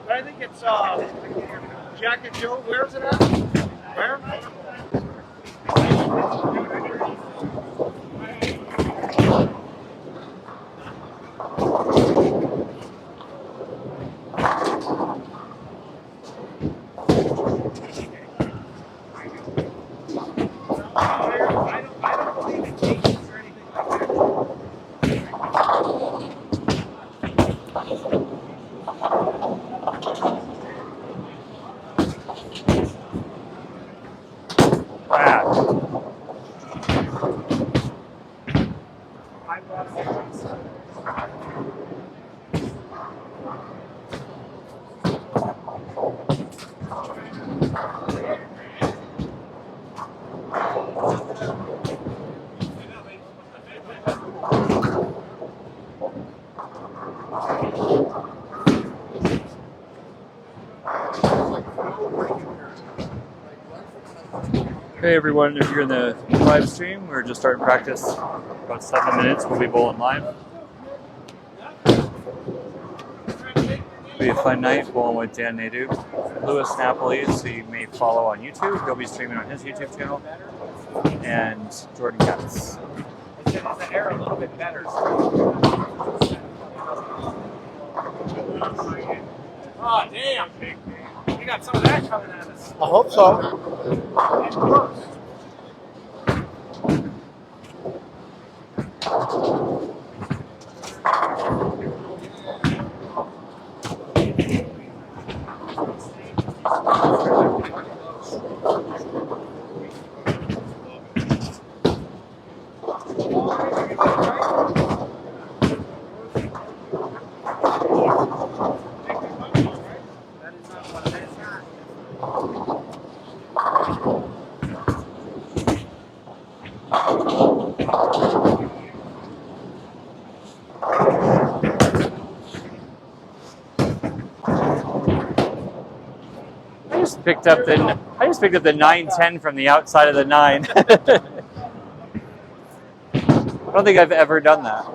I think it's Jack and Jill. Where's it at? Where? I don't believe in cases or anything like that. Hey everyone, if you're in the live stream, we're just starting practice. About 7 minutes, we'll be bowling live. It'll be a fun night bowling with Dan Nadu. Louis Napoli, so you may follow on YouTube. He'll be streaming on his YouTube channel. And Jordan Katz. Is the air a little bit better? Oh, damn. We got some of that coming at us. I hope so. It's worse. I just picked up the 910 from the outside of the 9. I don't think I've ever done that.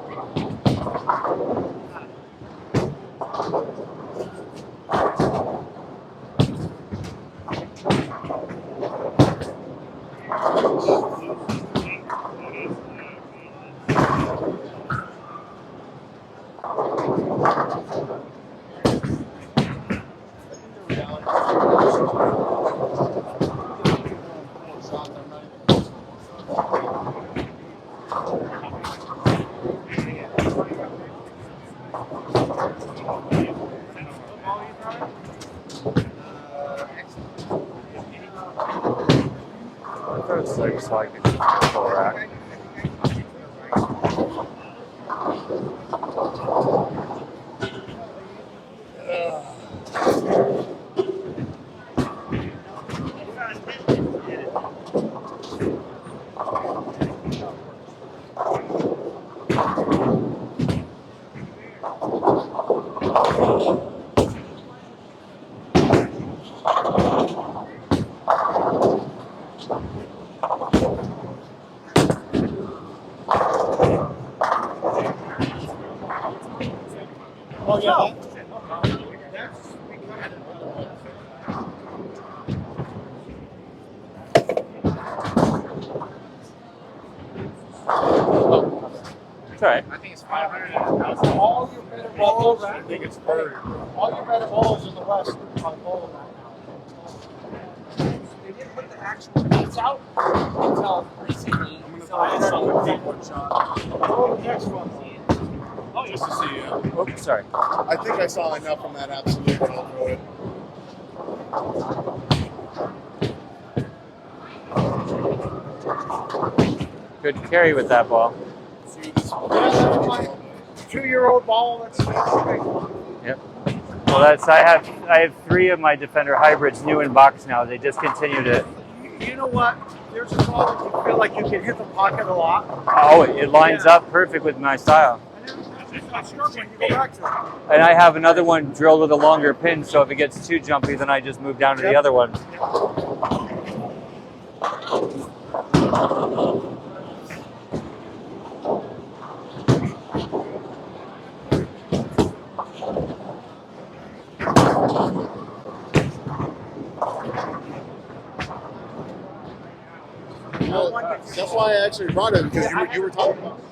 So I can pull rack. Oh, yeah. It's alright. I think it's 500. All your better balls, I think it's 30. All your better balls in the West are bowling right now. They didn't put the actual beats out until recently. I saw the deep one shot. Oh, the next one. Oh, Just to see you. Oops, sorry. I think I saw enough from that absolute, but I'll throw it. Good carry with that ball. See this one. Yeah, that's my 2-year-old ball. That's great. Yep. Well, I have 3 of my Defender hybrids new in box now. They discontinued it. You know what? There's a problem. You feel like you can hit the pocket a lot. Oh, it lines up perfect with my style. And then I start when you go back to it. And I have another one drilled with a longer pin, so if it gets too jumpy, then I just move down to the other one. Well, that's why I actually brought it, because you were talking about it.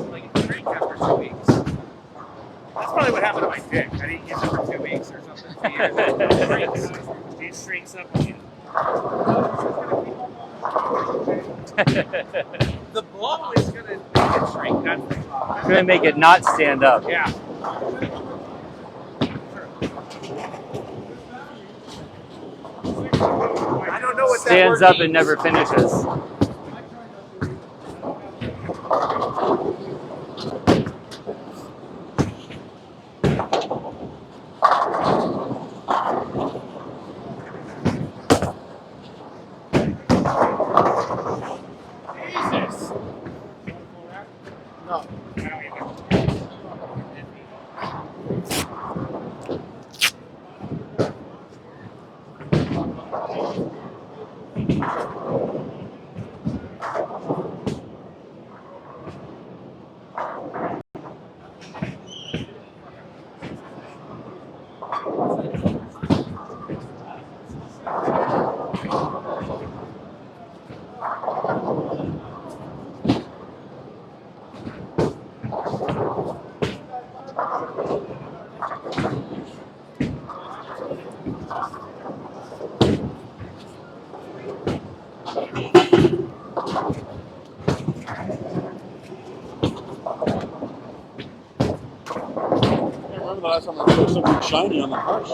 Like it shrank after 2 weeks. That's probably what happened to my dick. I didn't use it for 2 weeks or something. It shrinks up again. The blow is going to make it shrink. That's the problem. It's gonna make it not stand up. Yeah. I don't know what that Stands word up means. and never finishes. Jesus. No. I remember the last time I saw something shiny on the harsh.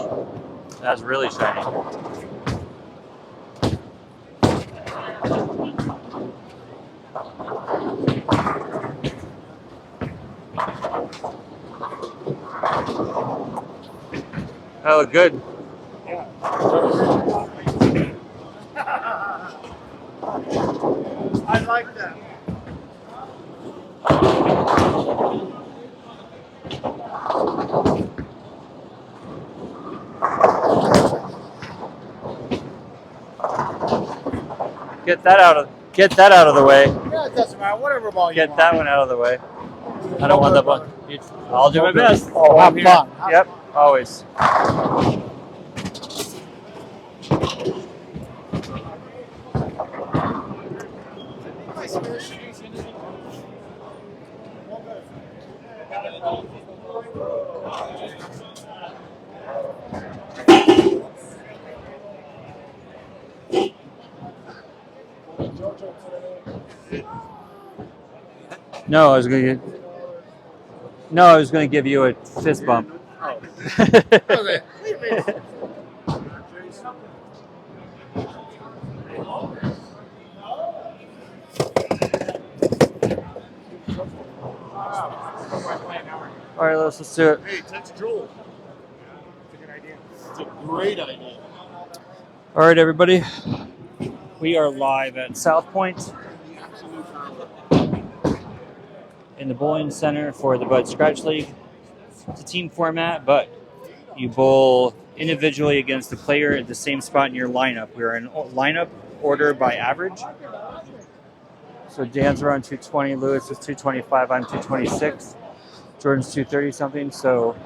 That's really shiny. Oh, good. I like that. Get that out of the way. Yeah, it doesn't matter. Whatever ball you Get want. that one out of the way. I don't want that one. I'll do my best. Oh, have I'm here. fun. Yep, always. No, I was gonna give you a fist bump. Okay. All right, let's do it. Hey, text Joel. It's a good idea. It's a great idea. All right, everybody. We are live at Southpoint in the bowling center for the Bud Scratch League. It's a team format, but you bowl individually against the player at the same spot in your lineup. We're in lineup order by average. So Dan's around 220, Lewis is 225, I'm 226, Jordan's 230 something. So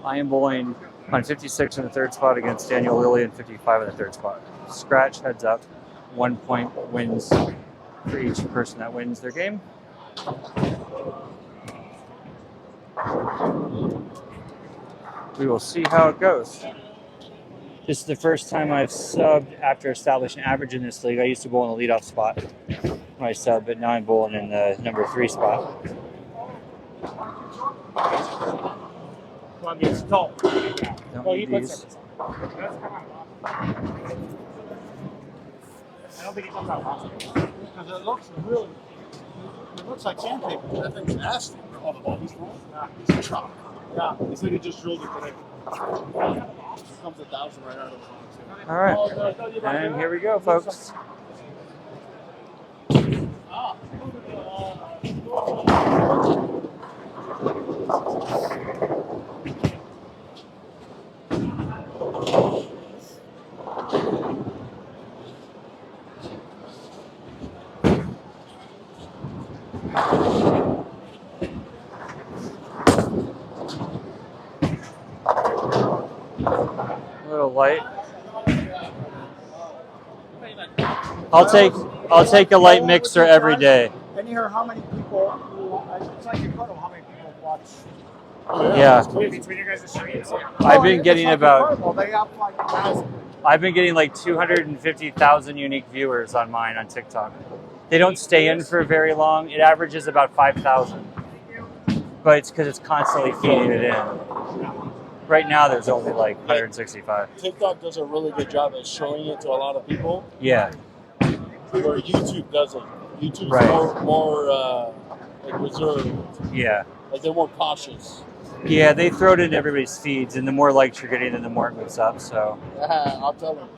I am bowling on 56 in the third spot against Daniel Lilly and 55 in the third spot. Scratch heads up, 1 point wins for each person that wins their game. We will see how it goes. This is the first time I've subbed after establishing average in this league. I used to bowl in the leadoff spot when I subbed, but now I'm bowling in the number 3 spot. Well, I mean, it's tall. Don't Well, he need puts these. it. That's kind of I don't think he comes out possible. Because it looks really, it looks like sandpaper. That thing's nasty. Oh, the ball. It's chalk. Yeah, it's like it just drilled it today. It comes 1,000 right out of the box. All right, and here we go, folks. A little light. I'll take a light mixer every day. Can you hear how many people? It's like incredible how many people watch. Yeah. Between your guys' streams, yeah. I've been getting about. They have like 1,000. I've been getting like 250,000 unique viewers on mine on TikTok. They don't stay in for very long. It averages about 5,000, but it's because it's constantly feeding it in. Right now, there's only like 165. TikTok does a really good job at showing it to a lot of people, Yeah. where YouTube doesn't. YouTube's Right. more like reserved. Yeah. Like they're more cautious. Yeah, they throw it in everybody's feeds, and the more likes you're getting, then the more it moves up. So. I'll tell them.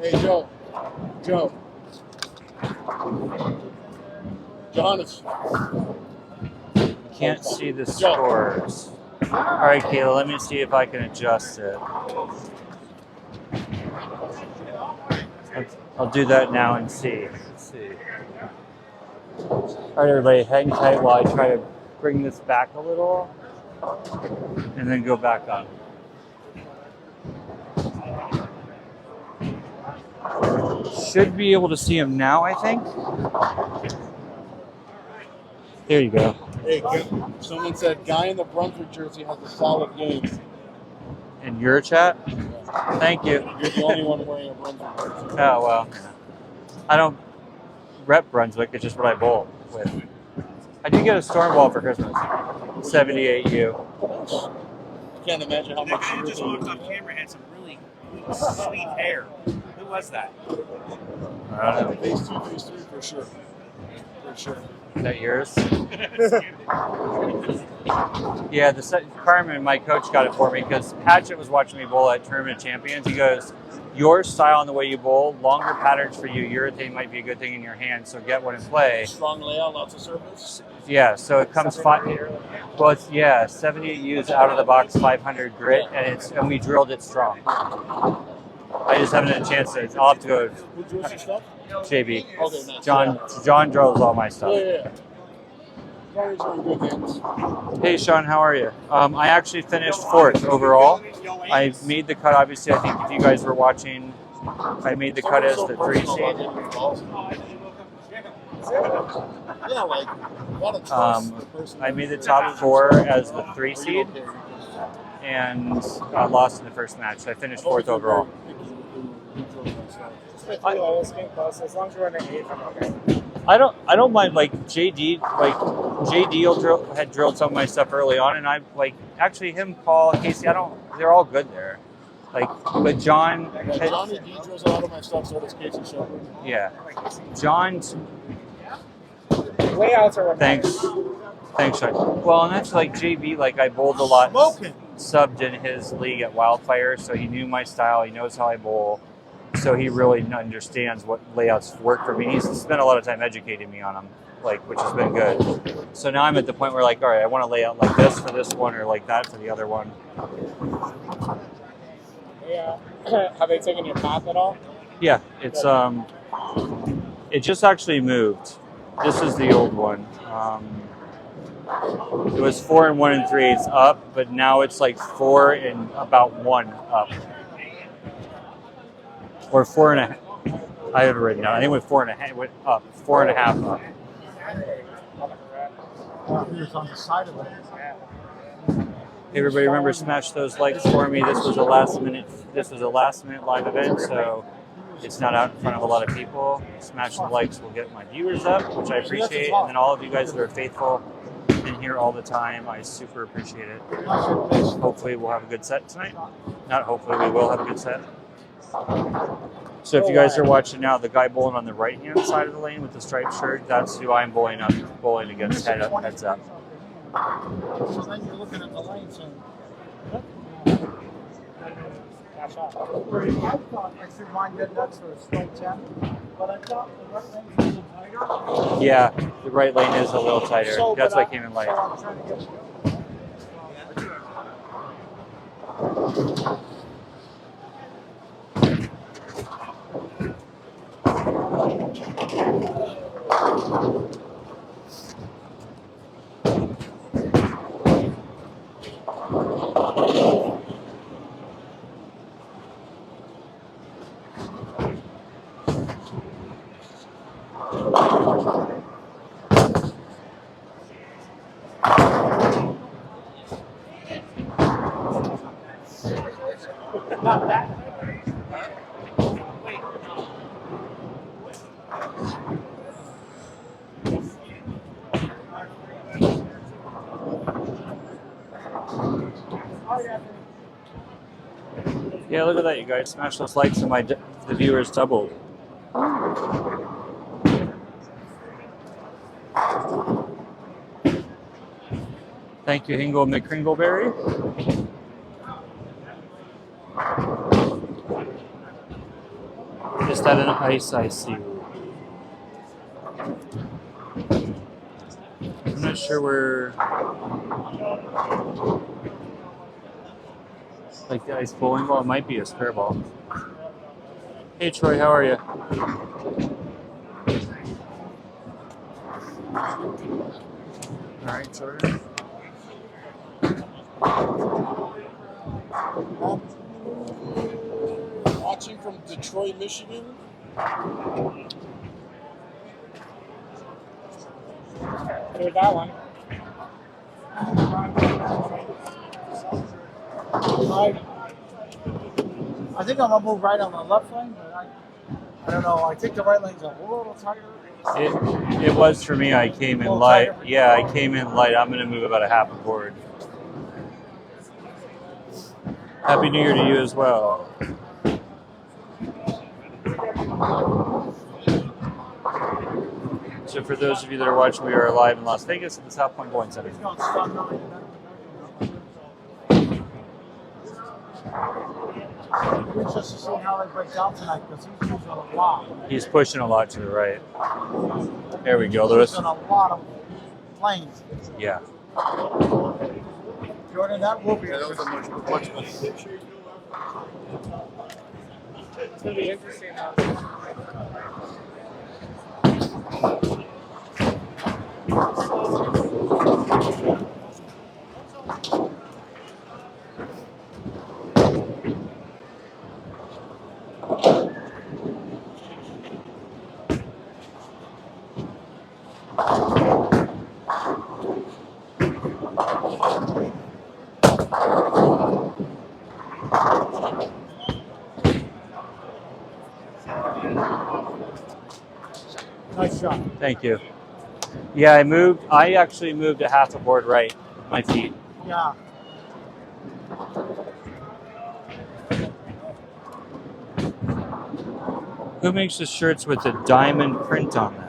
Hey, Joe. Johannes. Can't see the scores. All right, Kayla, let me see if I can adjust it. I'll do that now and see. Let's see. All right, everybody, hang tight while I try to bring this back a little and then go back up. Should be able to see him now, I think. There you go. Hey, someone said guy in the Brunswick jersey has a solid game. In your chat? Thank you. You're the only one wearing a Brunswick jersey. Oh, well. I don't rep Brunswick. It's just what I bowl with. I did get a storm ball for Christmas. 78U. I can't imagine how That much guy who you just walked off camera had some really sweet hair. Who was that? I don't know. Phase 2, phase 3 for sure. For sure. Is that yours? Yeah, Carmen, my coach, got it for me because Patchett was watching me bowl at Tournament of Champions. He goes, your style and the way you bowl, longer patterns for you, urethane might be a good thing in your hand, so get one in play. Strong layout, lots of surface. Yeah, so it comes 78 U's out of the box, 500 grit, and we drilled it strong. I just haven't had a chance to. I'll have to go. Who drills your stuff? JB. Okay, nice. John drills all my stuff. Yeah. Johnny's are in good hands. Hey Sean, how are you? I actually finished 4th overall. I made the cut. Obviously, I think if you guys were watching, I made the cut as the 3 seed. Yeah, like a lot of trust the person. I made the top 4 as the 3 seed, and lost in the first match. So I finished 4th overall. As long as you're under 8, I'm okay. I don't mind, like JD had drilled some of my stuff early on, and I like actually him, Paul, Casey. They're all good there. Like, but John. Johnny D drills a lot of my stuff, so does Casey Shepherd. Yeah, John. Layouts are what Thanks. matters. Thanks, Sean. Well, and that's like JB. Like I bowled a lot, Smoking. subbed in his league at Wildfire, so he knew my style. He knows how I bowl, so he really understands what layouts work for me. He's spent a lot of time educating me on them, like which has been good. So now I'm at the point where like, all right, I want to lay out like this for this one or like that for the other one. Yeah. Have they taken your path at all? Yeah, it's it just actually moved. This is the old one. It was 4 and 1 3/8 up, but now it's like 4 and about 1 up, or 4 and a. I have it written down. I think it went 4.5. Went up 4.5 up. It's on the side of it. Hey, everybody, remember smash those likes for me. This was a last minute. This was a last minute live event, so it's not out in front of a lot of people. Smash the likes will get my viewers up, which I appreciate, and then all of you guys that are faithful and here all the time, I super appreciate it. Hopefully, we'll have a good set tonight. Not hopefully, we will have a good set. So if you guys are watching now, the guy bowling on the right-hand side of the lane with the striped shirt, that's who I'm bowling against heads up. So then you're looking at the lane saying, I thought I should mind that that's for a slow 10, but I thought the right lane was a little tighter. Yeah, the right lane is a little tighter. So, That's why I but came in light. So I'm trying to get not that. Yeah, look at that, you guys. Smash those likes and the viewers doubled. Thank you, Hingle McCringleberry. Just had an ice, I see. I'm not sure where. Like the ice bowling ball, it might be a spare ball. Hey Troy, how are you? All right, Jordan. Watching from Detroit, Michigan. Here's that one. I think I'm gonna move right on the left lane, but I don't know. I think the right lane's a little tighter. It was for me. I came in light. Yeah, I came in light. I'm gonna move about a half a board. Happy New Year to you as well. So for those of you that are watching, we are live in Las Vegas at the Southpoint Bowling Center. Just to see how they break down tonight because he's using a lot. He's pushing a lot to the right. There we go, He's Lewis. using a lot of lanes. Yeah. Jordan, that will be That was a much better picture. It's gonna be interesting now. Nice shot. Thank you. Yeah, I actually moved a half a board right with my feet. Yeah. Who makes the shirts with the diamond print on them?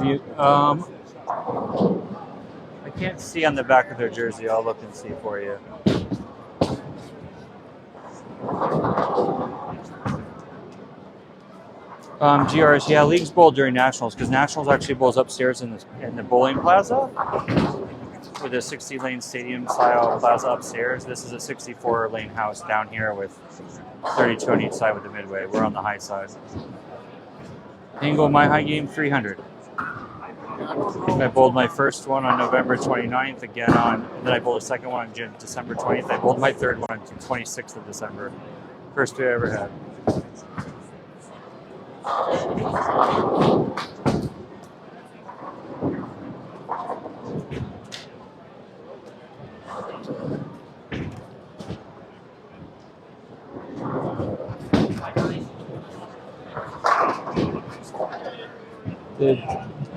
I can't see on the back of their jersey. I'll look and see for you. GRS, yeah, leagues bowl during nationals because nationals actually bowls upstairs in the bowling plaza with a 60-lane stadium style plaza upstairs. This is a 64-lane house down here with 32 on each side with the midway. We're on the high side. Angle my high game 300. I bowled my first one on November 29th, and then I bowled a second one on December 20th. I bowled my third one on 26th of December. First two I ever had.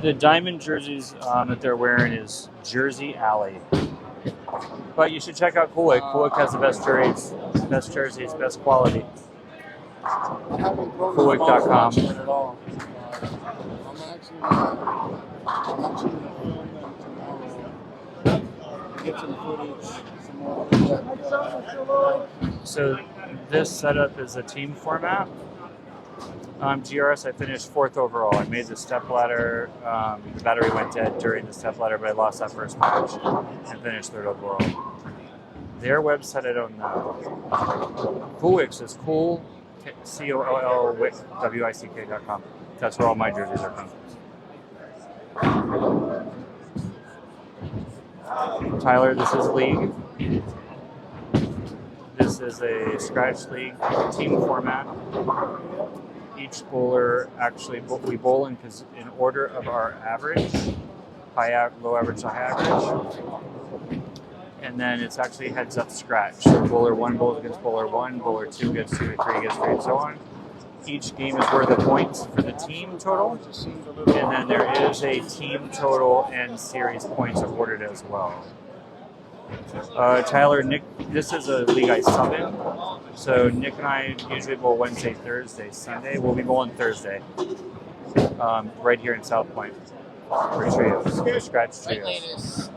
The diamond jerseys that they're wearing is Jersey Alley. But you should check out Coolwick. Coolwick has the best jerseys, best quality. Coolwick.com. At all. I'm actually going to film them tomorrow. Get some footage, some more. So this setup is a team format. GRS, I finished 4th overall. I made the step ladder. The battery went dead during the step ladder, but I lost that first match and finished 3rd overall. Their website I don't know. Coolwick is cool, COOL WICK.com. That's where all my jerseys are from. Tyler, this is league. This is a scratch league team format. Each bowler we bowl in order of our average, low average to high average, and then it's actually heads up scratch. So bowler 1 bowls against bowler 1, bowler 2 gets 2, 3 gets 3, and so on. Each game is worth a point for the team total, and then there is a team total and series points awarded as well. Tyler, Nick, this is a league I sub in. So Nick and I usually bowl Wednesday, Thursday, Sunday. We'll be bowling Thursday, right here in Southpoint for trios, scratch trios.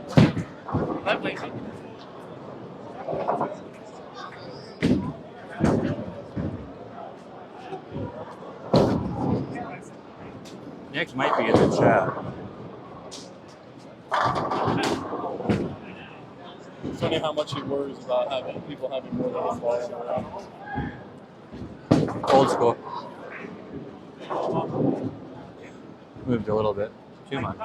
Nick might be in the chat. It's funny how much he worries about people having more than one ball around. Old school. Moved a little bit. Too much.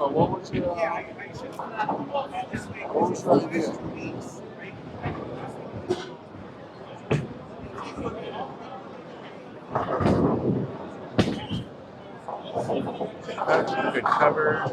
What was your idea? Good cover.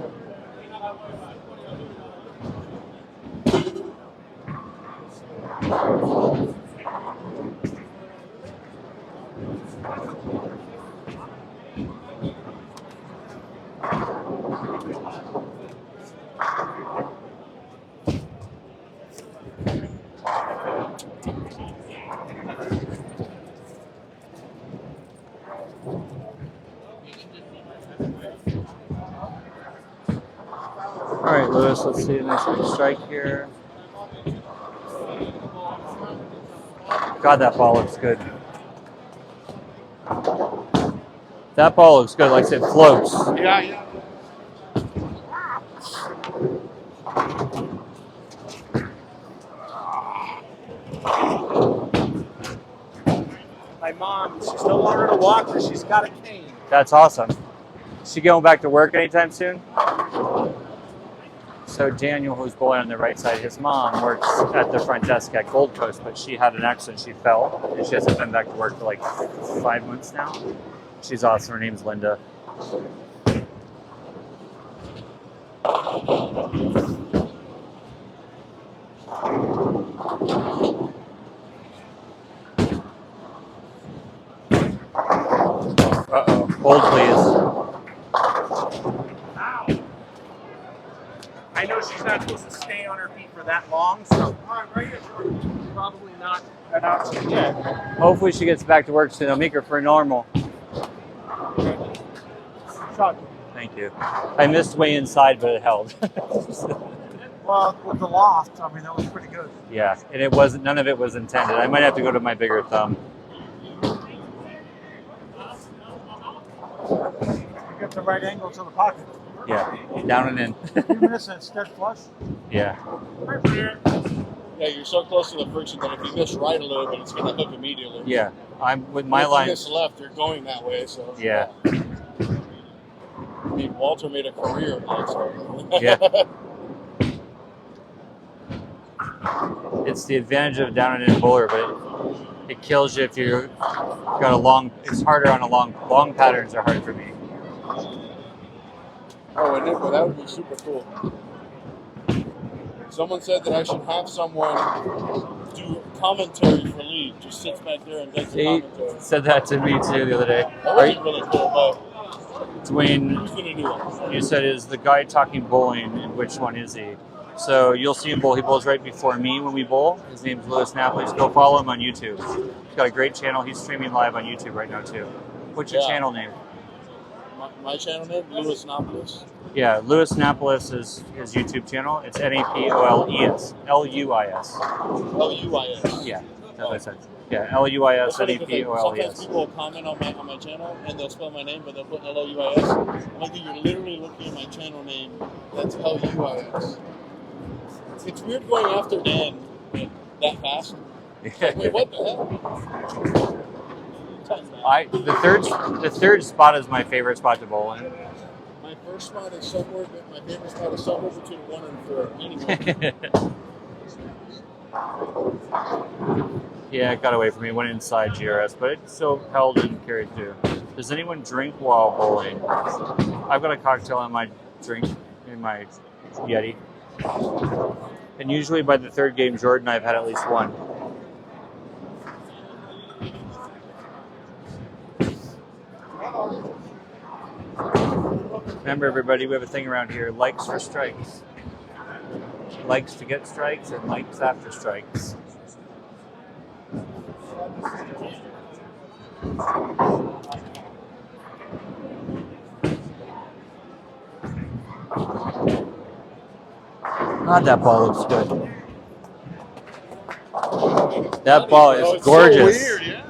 All right, Lewis, let's see a nice big strike here. God, that ball looks good. That ball looks good, like I said, floats. Yeah. My mom, she's no longer in a walker, she's got a cane. That's awesome. Is she going back to work anytime soon? So Daniel, who's bowling on the right side, his mom works at the front desk at Gold Coast, but she had an accident. She fell, and she hasn't been back to work for like 5 months now. She's awesome. Her name's Linda. Uh-oh. Hold, please. supposed to stay on her feet for that long, so probably not an option yet. Hopefully she gets back to work soon. I'll make her for normal. Shot. Thank you. I missed way inside, but it held. Well, with the loft, I mean, that was pretty good. Yeah, and it wasn't. None of it was intended. I might have to go to my bigger thumb. You get the right angle to the pocket. Yeah, down and in. A few minutes and it's dead flush. Yeah. Yeah, you're so close to the friction that if you miss right a little bit, it's going to hook immediately. Yeah, I'm with my If you line. miss left, they're going that way. So Yeah. I mean, Walter made a career of that. So. Yeah. It's the advantage of down and in bowler, but it kills you if you've got a long. It's harder on a long patterns are hard for me. Oh, and Nico, that would be super cool. Someone said that I should have someone do commentary for League. Just sits back there and does the He commentary. said that to me too the other day. That would be really cool, but Dwayne, who's going to do that? you said, is the guy talking bowling, and which one is he? So you'll see him bowl. He bowls right before me when we bowl. His name's Lewis Napolis. Go follow him on YouTube. He's got a great channel. He's streaming live on YouTube right now too. What's your Yeah. channel name? My channel name, Lewis Napolis. Yeah, Lewis Napolis is his YouTube channel. It's Napoles. Luis. Luis. Yeah, that's what I said. Yeah, Luis That's funny 'cause, like, sometimes Napoles. people will comment on my channel and they'll spell my name, but they'll put Luis. I'm like, you're literally looking at my channel name. That's Luis. It's weird going after Dan that fast. Like, wait, what the hell? The third spot is my favorite spot to bowl in. My first spot is somewhere, but my favorite spot is somewhere between 1 and 4. Anyway. Yeah, it got away from me. Went inside GRS, but it still held and carried through. Does anyone drink while bowling? I've got a cocktail in my drink, in my Yeti. And usually by the third game, Jordan, I've had at least one. Remember, everybody, we have a thing around here, likes for strikes. Likes to get strikes and likes after strikes. God, that ball looks good. That ball is gorgeous. So weird, yeah.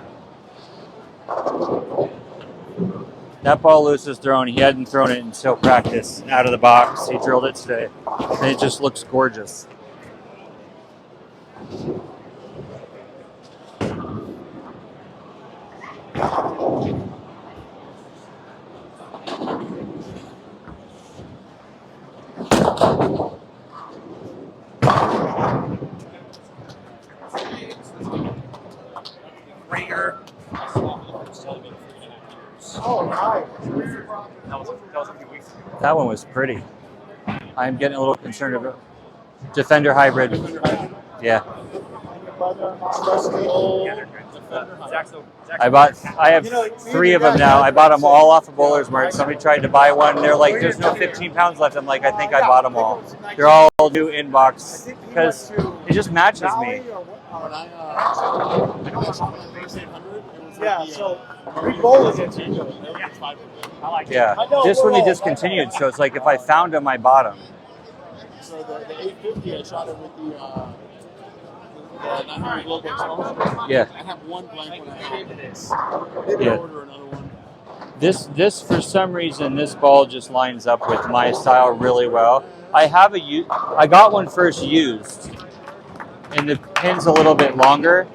That ball Lewis has thrown, he hadn't thrown it until practice out of the box. He drilled it today. And it just looks gorgeous. Ringer. Oh, nice. That was a few weeks ago. That one was pretty. I'm getting a little concerned about Defender Hybrid. Yeah. I have 3 of them now. I bought them all off of Bowler's Mart. Somebody tried to buy one. They're like, there's no 15 pounds left. I'm like, I think I bought them all. They're all new inbox because it just matches me. When I base 800, it was Yeah, like the, so we bowl is it. I like it. Yeah. This one they discontinued. So it's like if I found them, I bought them. So the 850, I shot it with the 900 global exposure. Yeah. I have one blank one. Yeah. Order another one. This for some reason, this ball just lines up with my style really well. I got one first used, and the pin's a little bit longer.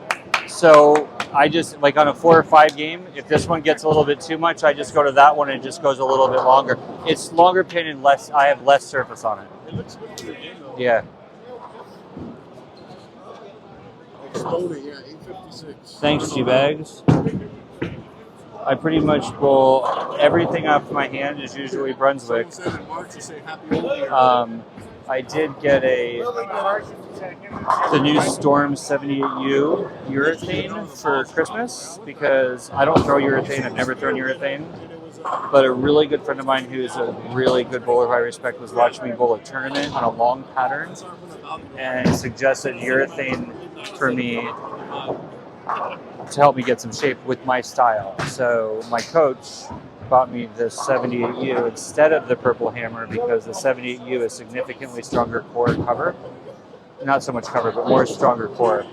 So I just, like on a 4 or 5 game, if this one gets a little bit too much, I just go to that one and it just goes a little bit longer. It's longer pin and less, I have less surface on it. It looks good for your game though. Yeah. Exploding, yeah, 856. Thanks, G-Bags. I pretty much bowl everything off my hand is usually Brunswick. Someone said in March you say happy old year. I did get the new Storm 78U urethane for Christmas because I don't throw urethane. I've never thrown urethane. And it was But a really good friend of mine who's a really good bowler who I respect was watching me bowl a tournament on a long pattern and suggested urethane for me to help me get some shape with my style. So my coach bought me the 78U instead of the Purple Hammer because the 78U is significantly stronger core cover. Not so much cover, but more stronger core.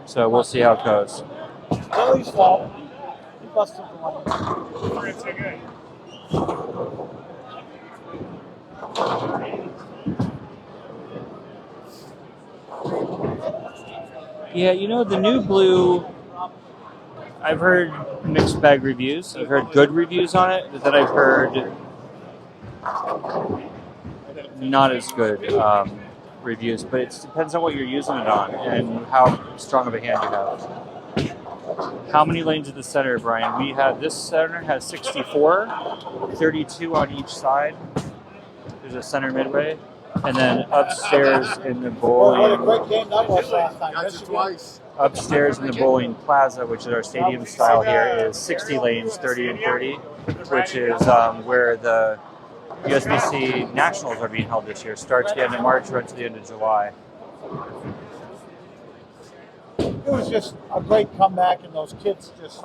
So we'll see how it goes. Billy's fault. He busted the line. It's so good. Yeah, you know, the new blue, I've heard mixed bag reviews. I've heard good reviews on it, but then I've heard not as good reviews. But it depends on what you're using it on and how strong of a hand you have. How many lanes at the center, Brian? We have, this center has 64, 32 on each side. There's a center midway. And then upstairs in the What a bowling, great game that was last time. Got you twice. upstairs in the bowling plaza, which is our stadium style here, is 60 lanes, 30 and 30, which is where the USBC Nationals are being held this year. Starts the end of March, runs to the end of July. It was just a great comeback, and those kids just.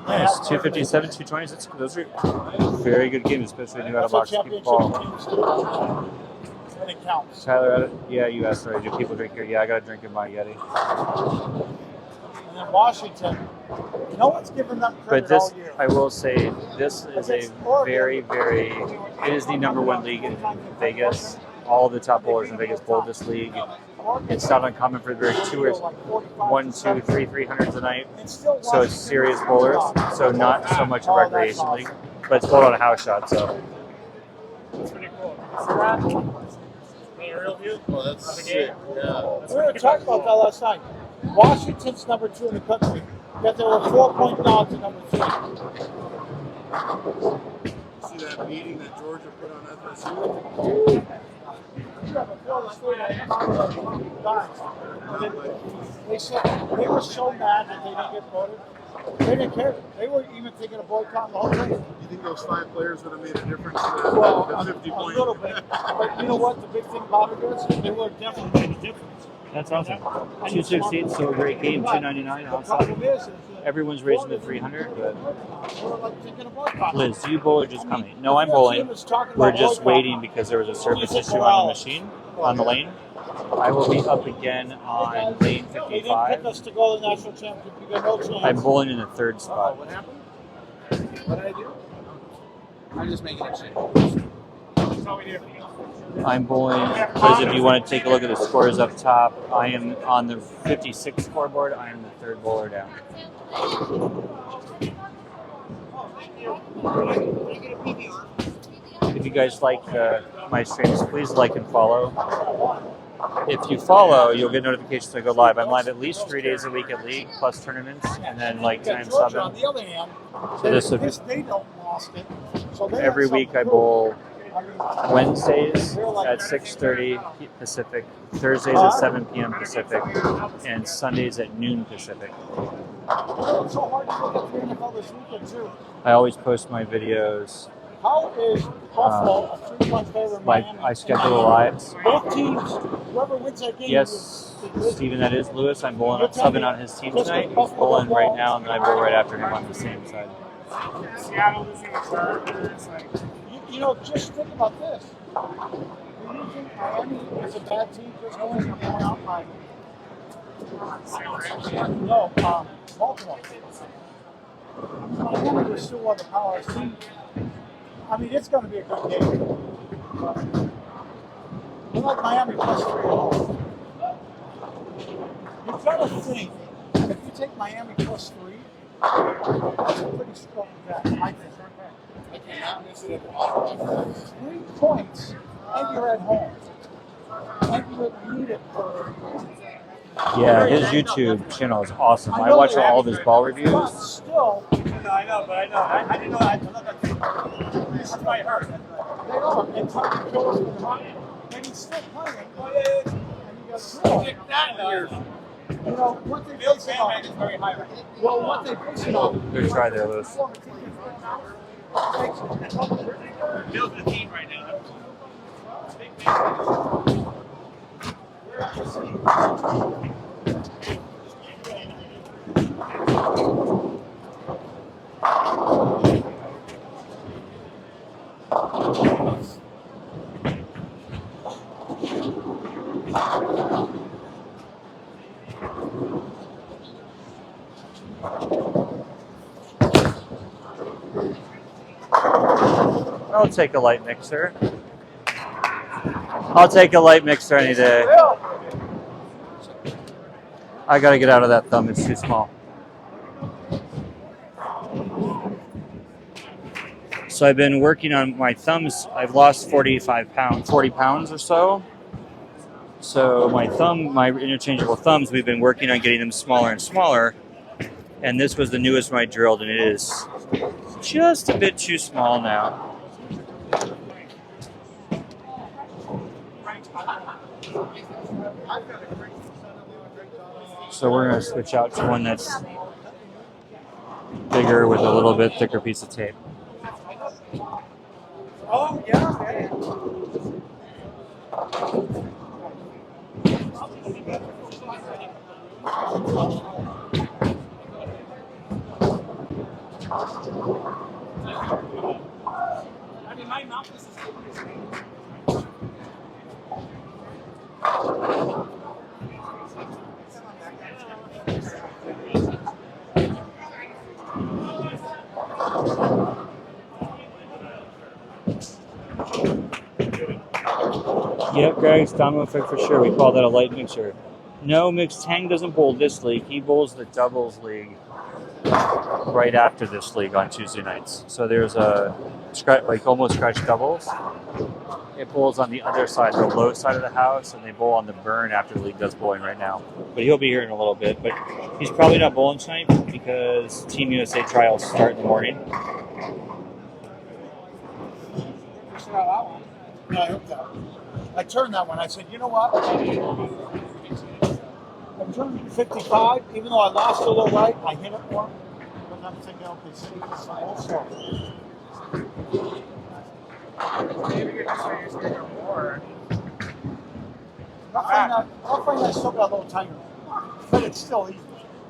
Nice, 257, 220s. Those are very good games, especially when you got a That's what box of championship ball. teams do. And it counts. Tyler, yeah, you asked already. Do people drink here? Yeah, I got a drink in my Yeti. And then Washington, no one's given them But credit this, all year. I will say, this is a very, very, it is the #1 league in Vegas. All the top bowlers in Vegas bowl this league. It's not uncommon for there to be 1, 2, 3 300s a night. So it's serious bowlers. So not so much a recreation league, but it's bowled on a house shot. So It's pretty cool. See that? Any real view? Oh, that's sick. Yeah. We were talking about that last night. Washington's #2 in the country, yet there were 4-point dogs at #3. See that meeting that Georgia put on FSU? They said they were so mad that they didn't get voted. They didn't care. They were even thinking of boycotting the whole thing. You think those 5 players would have made a difference Well, to a the 50 point? little bit. But you know what? The big thing about it is they would have definitely made a difference. that's awesome. 216, so a great game. 299 The outside. problem is that Everyone's raising to 300, but they were like thinking of boycotting. Liz, do you bowl or just coming? No, I'm bowling. We're just waiting because there was a service issue on the machine, on the lane. I will be up again on lane They didn't pick 55. us to go to the national championship. You got no chance. I'm bowling in the third spot. What happened? What did I do? I'm just making it shit. That's all we do. I'm bowling because if you want to take a look at the scores up top, I am on the 56 scoreboard. I am the third bowler down. If you guys like my streams, please like and follow. If you follow, you'll get notifications when I go live. I'm live at least 3 days a week at league, plus tournaments, and then like Yeah, times Georgia, on 7. the other hand, So this would- they don't lost it. So they Every have week I something bowl to prove. I mean, Wednesdays at 6:30 Pacific, Thursdays at 7 p.m. Pacific, and Sundays at noon Pacific. it's so hard to look at the NFL this weekend too. I always post my videos. How is Buffalo a 3-point favorite in Like Miami? I schedule the lives. Both teams, whoever wins that game. Yes, is- Steven, that is Lewis. I'm bowling subbing on his team tonight. He's bowling right now, and then I bowl right after him on the same side. Seattle losing the Chargers. Like, You know, just think about this. Do you think Miami is a bad team just going out by? No, Baltimore. Miami was still one of the power teams. I mean, it's going to be a good game. I like Miami plus 3 at home. You've got to think, if you take Miami plus 3, that's a pretty strong bet, I think. I cannot miss it at the bottom. 3 points, and you're at home. And you would need it for. Yeah, his YouTube channel is awesome. I watch all of his ball But reviews. still, I know, but I know. I didn't know that. That's why I heard. they are. And Tucker Killer's been hot, and he's still playing. And you got Drill. Get that in here. You know, what they base it on is very high. Well, what they base it on. Good try there, Lewis. Bill's the team right now. I'll take a light mixer. I'll take a light mixer any day. I gotta get out of that thumb, it's too small. So I've been working on my thumbs. I've lost 40 pounds or so. So my interchangeable thumbs, we've been working on getting them smaller and smaller. And this was the newest one I drilled, and it is just a bit too small now. So we're going to switch out to one that's bigger with a little bit thicker piece of tape. Oh, yeah. I mean, my mouth is Yep, Greg's domino effect for sure. We call that a light mixer. No, Mixed Tang doesn't bowl this league. He bowls the doubles league right after this league on Tuesday nights. So there's a almost scratch doubles. It bowls on the other side, the low side of the house, and they bowl on the burn after the league does bowling right now. But he'll be here in a little bit. But he's probably not bowling tonight because Team USA trials start in the morning. Yeah, I hope that. I turned that one. I said, you know what? I'm turning 55. Even though I lost a little weight, I hit it more. But I'm thinking, okay, see, it's also. Maybe you're just used to go more. I'll find I still got a little tighter. But it's still easy.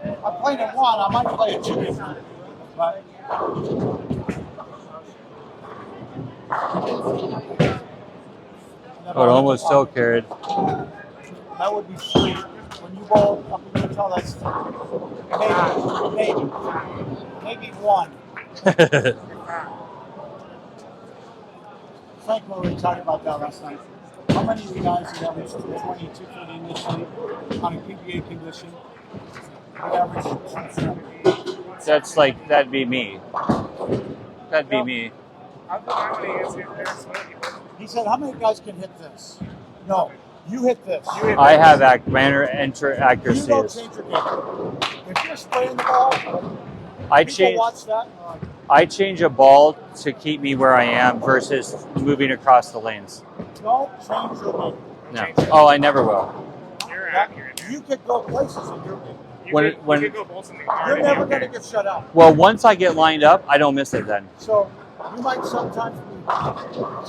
I'm playing at one. I might play at two. But. Oh, it almost still carried. That would be three. When you bowl up in the tell, that's maybe one. Frank and we were talking about that last night. How many of you guys averaged 22 for the initially on a PBA condition? We averaged 270. That'd be me. That'd be me. He said, how many guys can hit this? No, you hit this. I have accuracies. You don't change your game. If you're spraying the ball, watch that. I change a ball to keep me where I am versus moving across the lanes. Don't change your game. No. Oh, I never will. You're accurate. You could go places in your game. You could go bowl something hard. You're never going to get shut out. Well, once I get lined up, I don't miss it then. So you might sometimes be out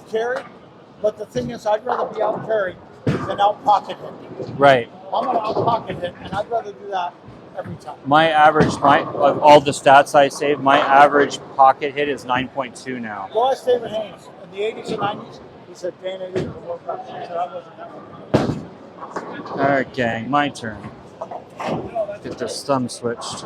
carried, but the thing is, I'd rather be out carried than out pocket hit. Right. I'm going to out pocket hit, and I'd rather do that every time. My average, of all the stats I saved, my average pocket hit is 9.2 now. Well, ask David Haynes. In the 80s and 90s, he said, Dana, you can work out. He said, I wasn't that one. All right, gang, my turn. Get this thumb switched.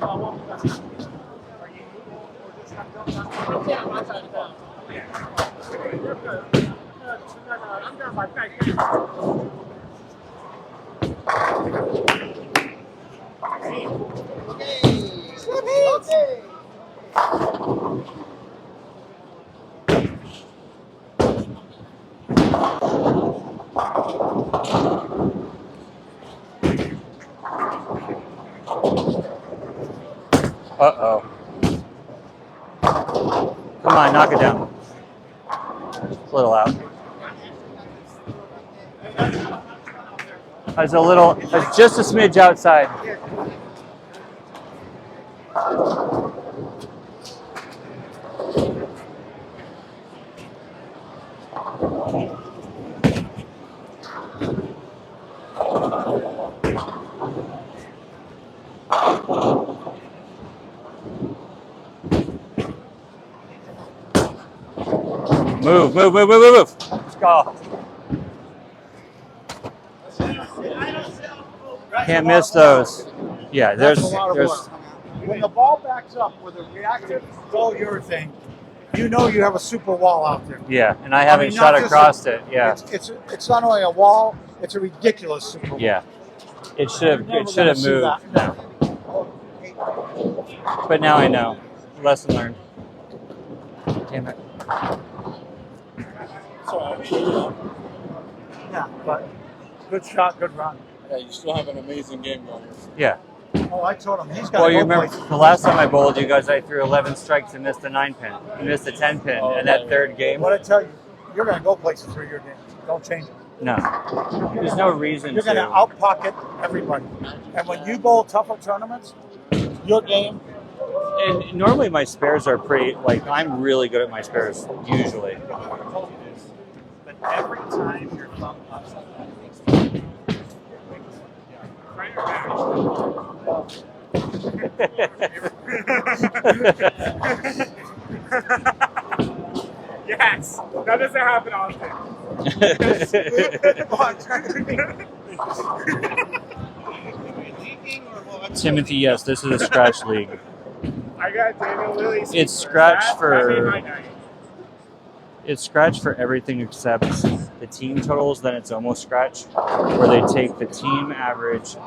Uh-oh. Come on, knock it down. It's a little out. I was just a smidge outside. Move. Let's go. Can't miss those. Yeah, That's there's a lot of work. When the ball backs up with a reactive goal urethane, you know you have a super wall out there. yeah, and I haven't mean, shot not just across it. Yeah, It's not only a wall, it's a ridiculous super wall. yeah. It should Never have gonna see moved. that. But now I know. Lesson learned. Damn it. Yeah, but good shot, good run. Yeah, you still have an amazing game going. Yeah. Oh, I told him he's got Well, to you go remember places. the last time I bowled you guys, I threw 11 strikes and missed a 9 pin. You missed a 10 pin in that third game. What I tell you, you're going to go places through your game. Don't change it. No. There's no reason You're going to out pocket everybody. And when you bowl tougher tournaments, your game. And normally my spares are pretty, like, I'm really good at my spares, usually. But every time your thumb ups, yes, that doesn't happen often. Timothy, yes, this is a scratch league. I got Daniel Lilly. It's scratch It's scratch for everything except the team totals. Then it's almost scratch, where they take the team averages.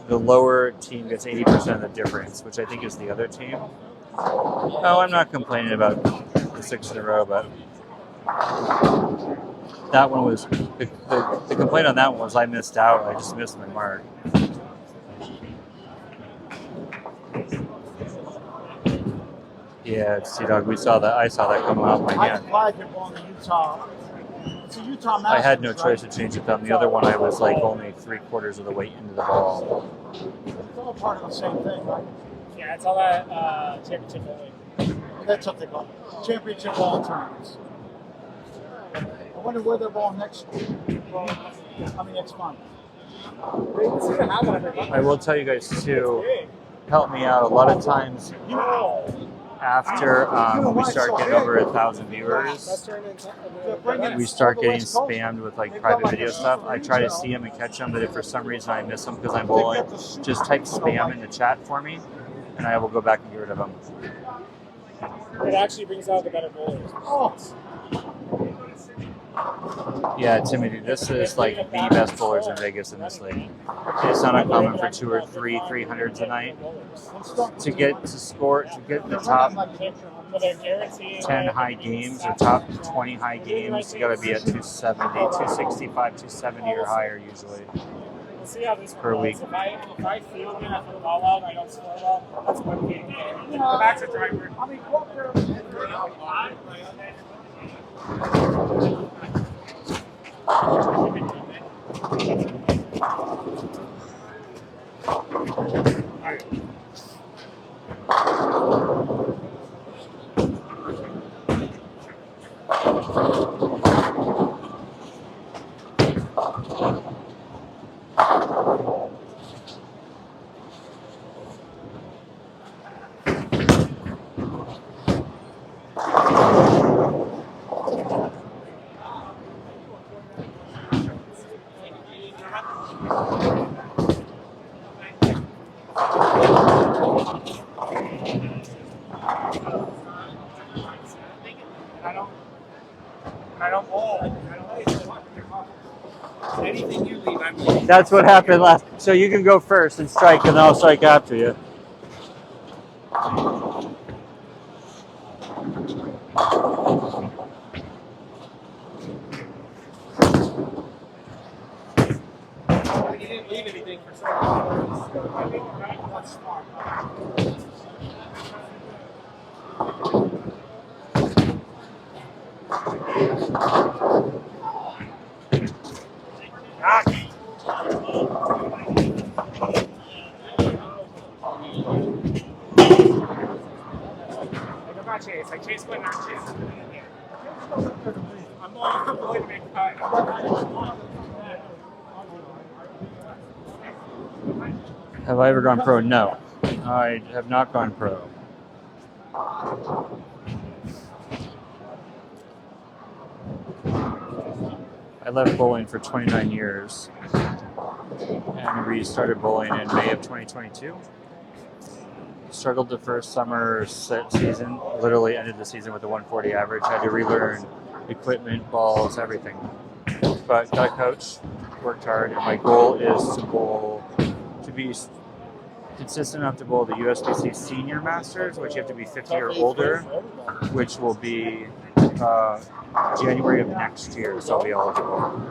The lower team gets 80% of the difference, which I think is the other team. Oh, I'm not complaining about the 6 in a row, but that one was the complaint on that one was I missed out. I just missed my mark. Yeah, Sea-Dog, I saw that coming off my I hand. applied to go on the Utah. It's a Utah Masters. I had no choice right? to change the thumb. The other one, I was like only 3/4 of the way into the ball. It's all part of the same thing, right? Yeah, it's all that championship bowling. That's what they call it. Championship ball tournaments. I wonder where they're going next year. I mean, it's fun. I will tell you guys too, help me out. A lot of times after we start getting over 1,000 viewers, we start getting spammed with like private video stuff. I try to see them and catch them, but if for some reason I miss them because I'm bowling, just type spam in the chat for me, and I will go back and get rid of them. It actually brings out the better bowlers. Yeah, Timothy, this is like the best bowlers in Vegas in this league. It's not uncommon for 2 or 3 300s a night to get in the top 10 high games or top 20 high games. You got to be at 270, 265, 270 or higher usually. We'll see how this Per goes. week. If I feel good after the ball out and I don't score well, that's one game. The back's a driver. I mean, go up there and I don't bowl. Anything you leave, I'm leaving. That's what happened last. So you can go first and strike, and I'll strike after you. You didn't leave anything for second. that's smart. I'm not Chase. Like Chase went, not Chase. I'm going to make a cut. Have I ever gone pro? No. I have not gone pro. I left bowling for 29 years and restarted bowling in May of 2022. Struggled the first summer season, literally ended the season with a 140 average. Had to relearn equipment, balls, everything. But got a coach, worked hard, and my goal is to bowl, to be consistent enough to bowl the USBC Senior Masters, which you have to be 50 or older, which will be January of next year, so I'll be eligible.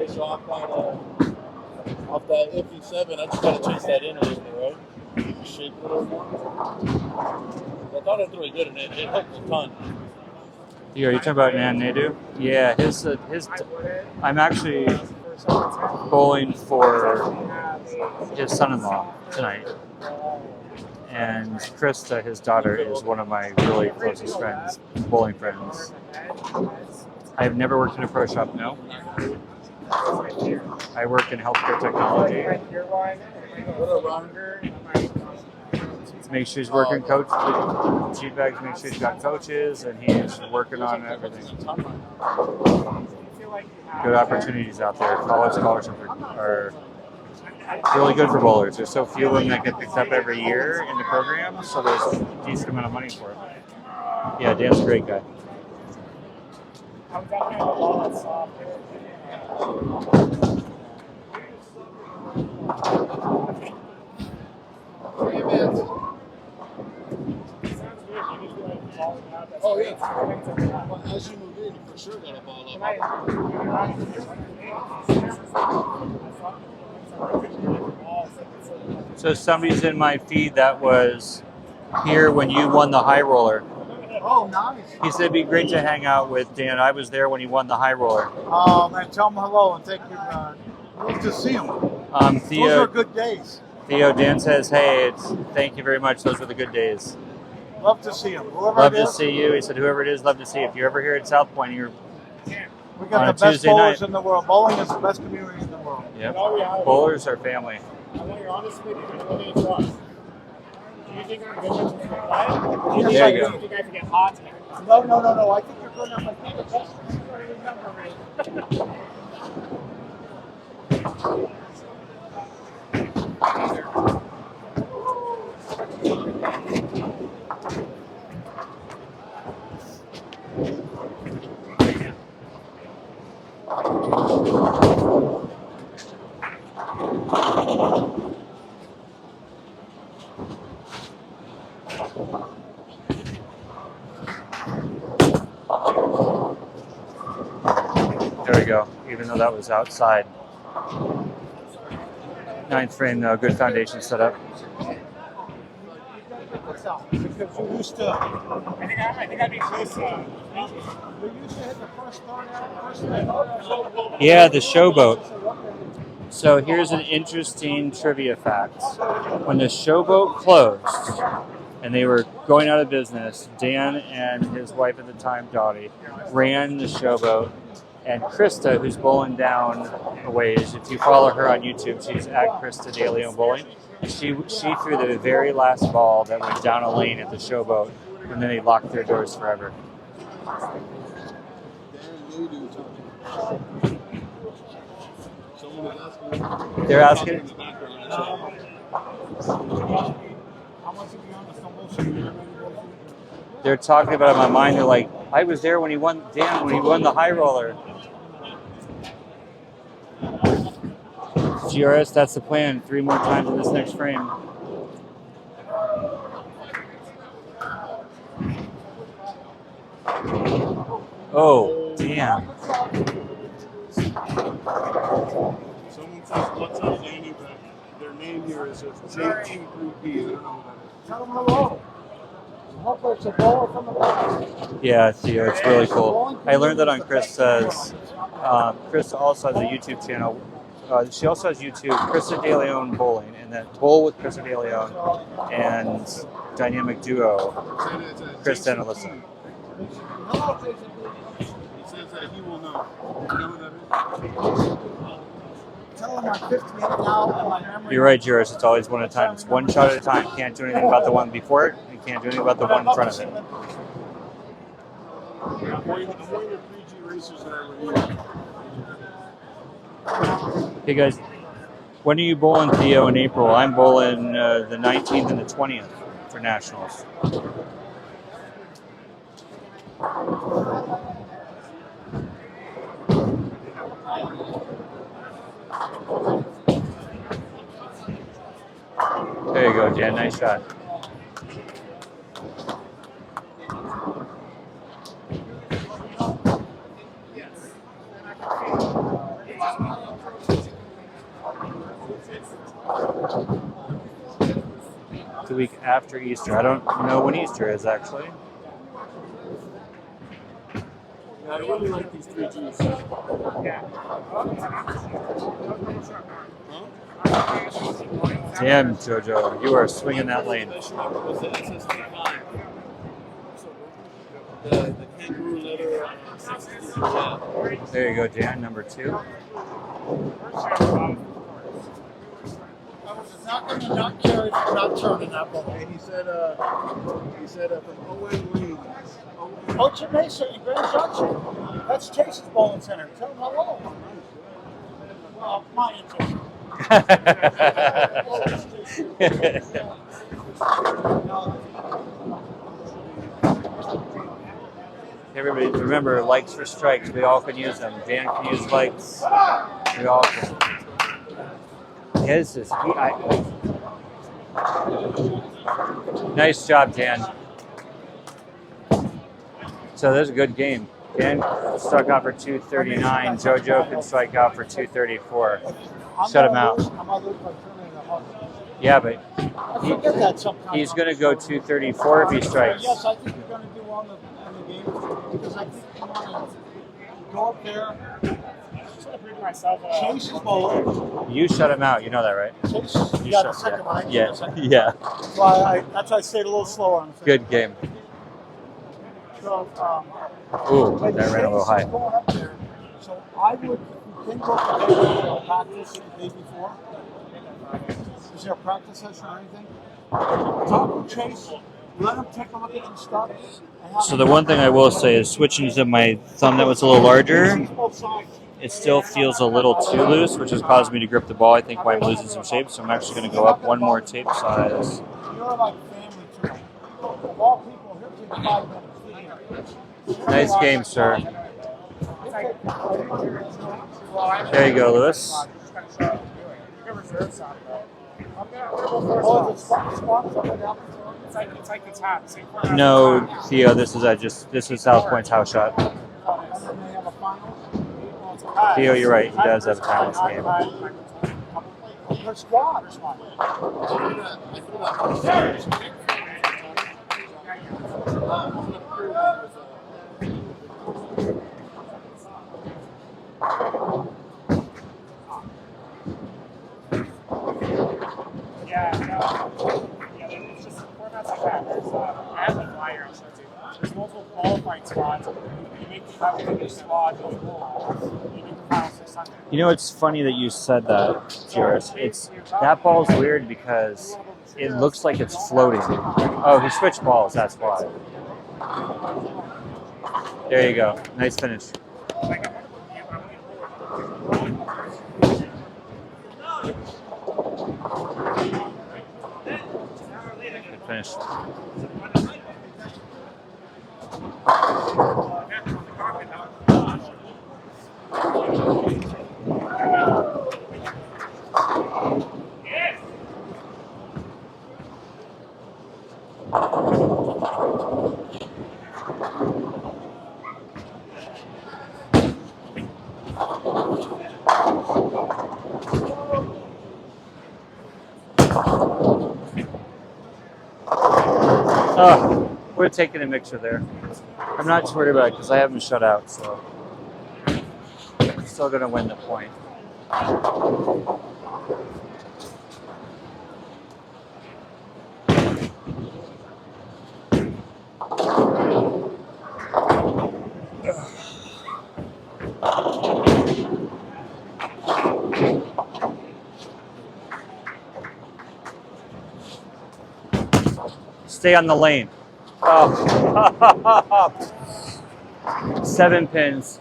So off that iffy 7, I just gotta chase that in a little bit, right? Shape it a little more. I thought it was really good, and it hooked a ton. Are you talking about Nan Nadu? Yeah, his. I'm actually bowling for his son-in-law tonight, and Krista, his daughter, is one of my really closest friends, bowling friends. I have never worked in a pro shop. No. I work in healthcare technology. Make sure he's working coach. Cheat bags. Make sure he's got coaches, and he's working on everything. Good opportunities out there. College scholarships are really good for bowlers. There's so few of them that get picked up every year in the program, so there's a decent amount of money for it. Yeah, Dan's a great guy. Oh, yeah. Well, as you move in, you for sure got a ball up. So somebody's in my feed that was here when you won the high roller. Oh, nice. He said it'd be great to hang out with Dan. I was there when he won the high roller. Oh, man, tell him hello and thank you. Love to see him. Theo, Those are good days. Theo, Dan says, hey, thank you very much. Those were the good days. Love to see him. Whoever Love it to is, see you. He said, whoever it is, love to see you. If you're ever here at Southpoint, you're we got on the a best Tuesday bowlers night. in the world. Bowling is the best community in the world. Yep. Bowlers are family. I want your honest opinion. What do you trust? Do you think I'm good enough to play? Do you There you go. think I can get hot tonight? No. I think you're good enough. I think it's best. You remember me. There we go. Even though that was outside. Ninth frame, though. Good foundation setup. Because you used to. I think I'd be close to. You used to hit the first start out, first start. Yeah, the showboat. So here's an interesting trivia fact. When the showboat closed and they were going out of business, Dan and his wife at the time, Dottie, ran the showboat. And Krista, who's bowling down a ways, if you follow her on YouTube, she's at Krista De Leon Bowling. She threw the very last ball that went down a lane at the showboat, and then they locked their doors forever. They're asking. They're talking about it in my mind. They're like, I was there when he won. Dan, when he won the high roller. GRS, that's the plan. 3 more times in this next frame. Oh, damn. Someone says, what's up, Danny? But their name here is just JT3P. I don't know what that is. Tell them hello. Hopefully it's a bowler from the past. Yeah, Theo, it's really cool. I learned that on Krista's. Krista also has a YouTube channel. She also has YouTube, Krista De Leon Bowling, and then Bowl with Krista De Leon and Dynamic Duo, Krista and Alyssa. He says that he will know. You know what that is? Tell him I'm 58 now and my memory. You're right, Juris. It's always one at a time. It's one shot at a time. Can't do anything about the one before it, and can't do anything about the one in front of it. I'm wearing the 3G racers that I reviewed. Hey guys, when are you bowling, Theo, in April? I'm bowling the 19th and the 20th for Nationals. There you go, Dan. Nice shot. 2 week after Easter. I don't know when Easter is actually. Yeah, I really like these 3Gs. Damn, Jojo, you are swinging that lane. Was the SS5. The kangaroo leather 60s. Yeah. There you go, Dan, number 2. I was not going to not carry without turning that ball. And he said from Owen Lanes. Ocho Mesa in Grand Junction. That's Chase's Bowling Center. Tell him hello. Well, my interest. Everybody, remember, likes for strikes. We all can use them. Dan can use likes. We all can. His is. Nice job, Dan. So there's a good game. Dan struck out for 239. Jojo can strike out for 234. Shut him out. Yeah, but he's going to go 234 if he strikes. Yes, I think you're going to do well in the game because I think you want to go up there. Chase is bowling. You shut him out. You know that, right? Chase, You got shut- the second one. Yeah. Yeah. That's why I stayed a little slower on the Good game. So, Ooh, but that ran a little Chase high. is going up there. So I would, if you can go up there and practice the day before. Is there a practice session or anything? Talk with Chase. Let him take a look at your stuff. So the one thing I will say is switching to my thumb that was a little larger, it still feels a little too loose, which has caused me to grip the ball, I think, why I'm losing some shape. So I'm actually going to go up one more tape size. You're like family to him. Of all people, he'll take 5 minutes. Nice game, sir. There you go, Lewis. Oh, the spots up down. It's like the top. Same format. No, Theo, this is Southpoint's house shot. And then they have a finals. Theo, you're right. He does have a timeless game. Her squad. It's just formats like that. I have the flyer I'll show you. There's multiple qualifying spots. You make the cut with your squad, you make the final 600. You know, it's funny that you said that, Juris. That ball's weird because it looks like it's floating. Oh, he switched balls, that's why. There you go. Nice finish. Good finish. Oh, would have taken a mixer there. I'm not too worried about it because I haven't shut out, so I'm still going to win the point. Stay on the lane. Oh. 7 pins.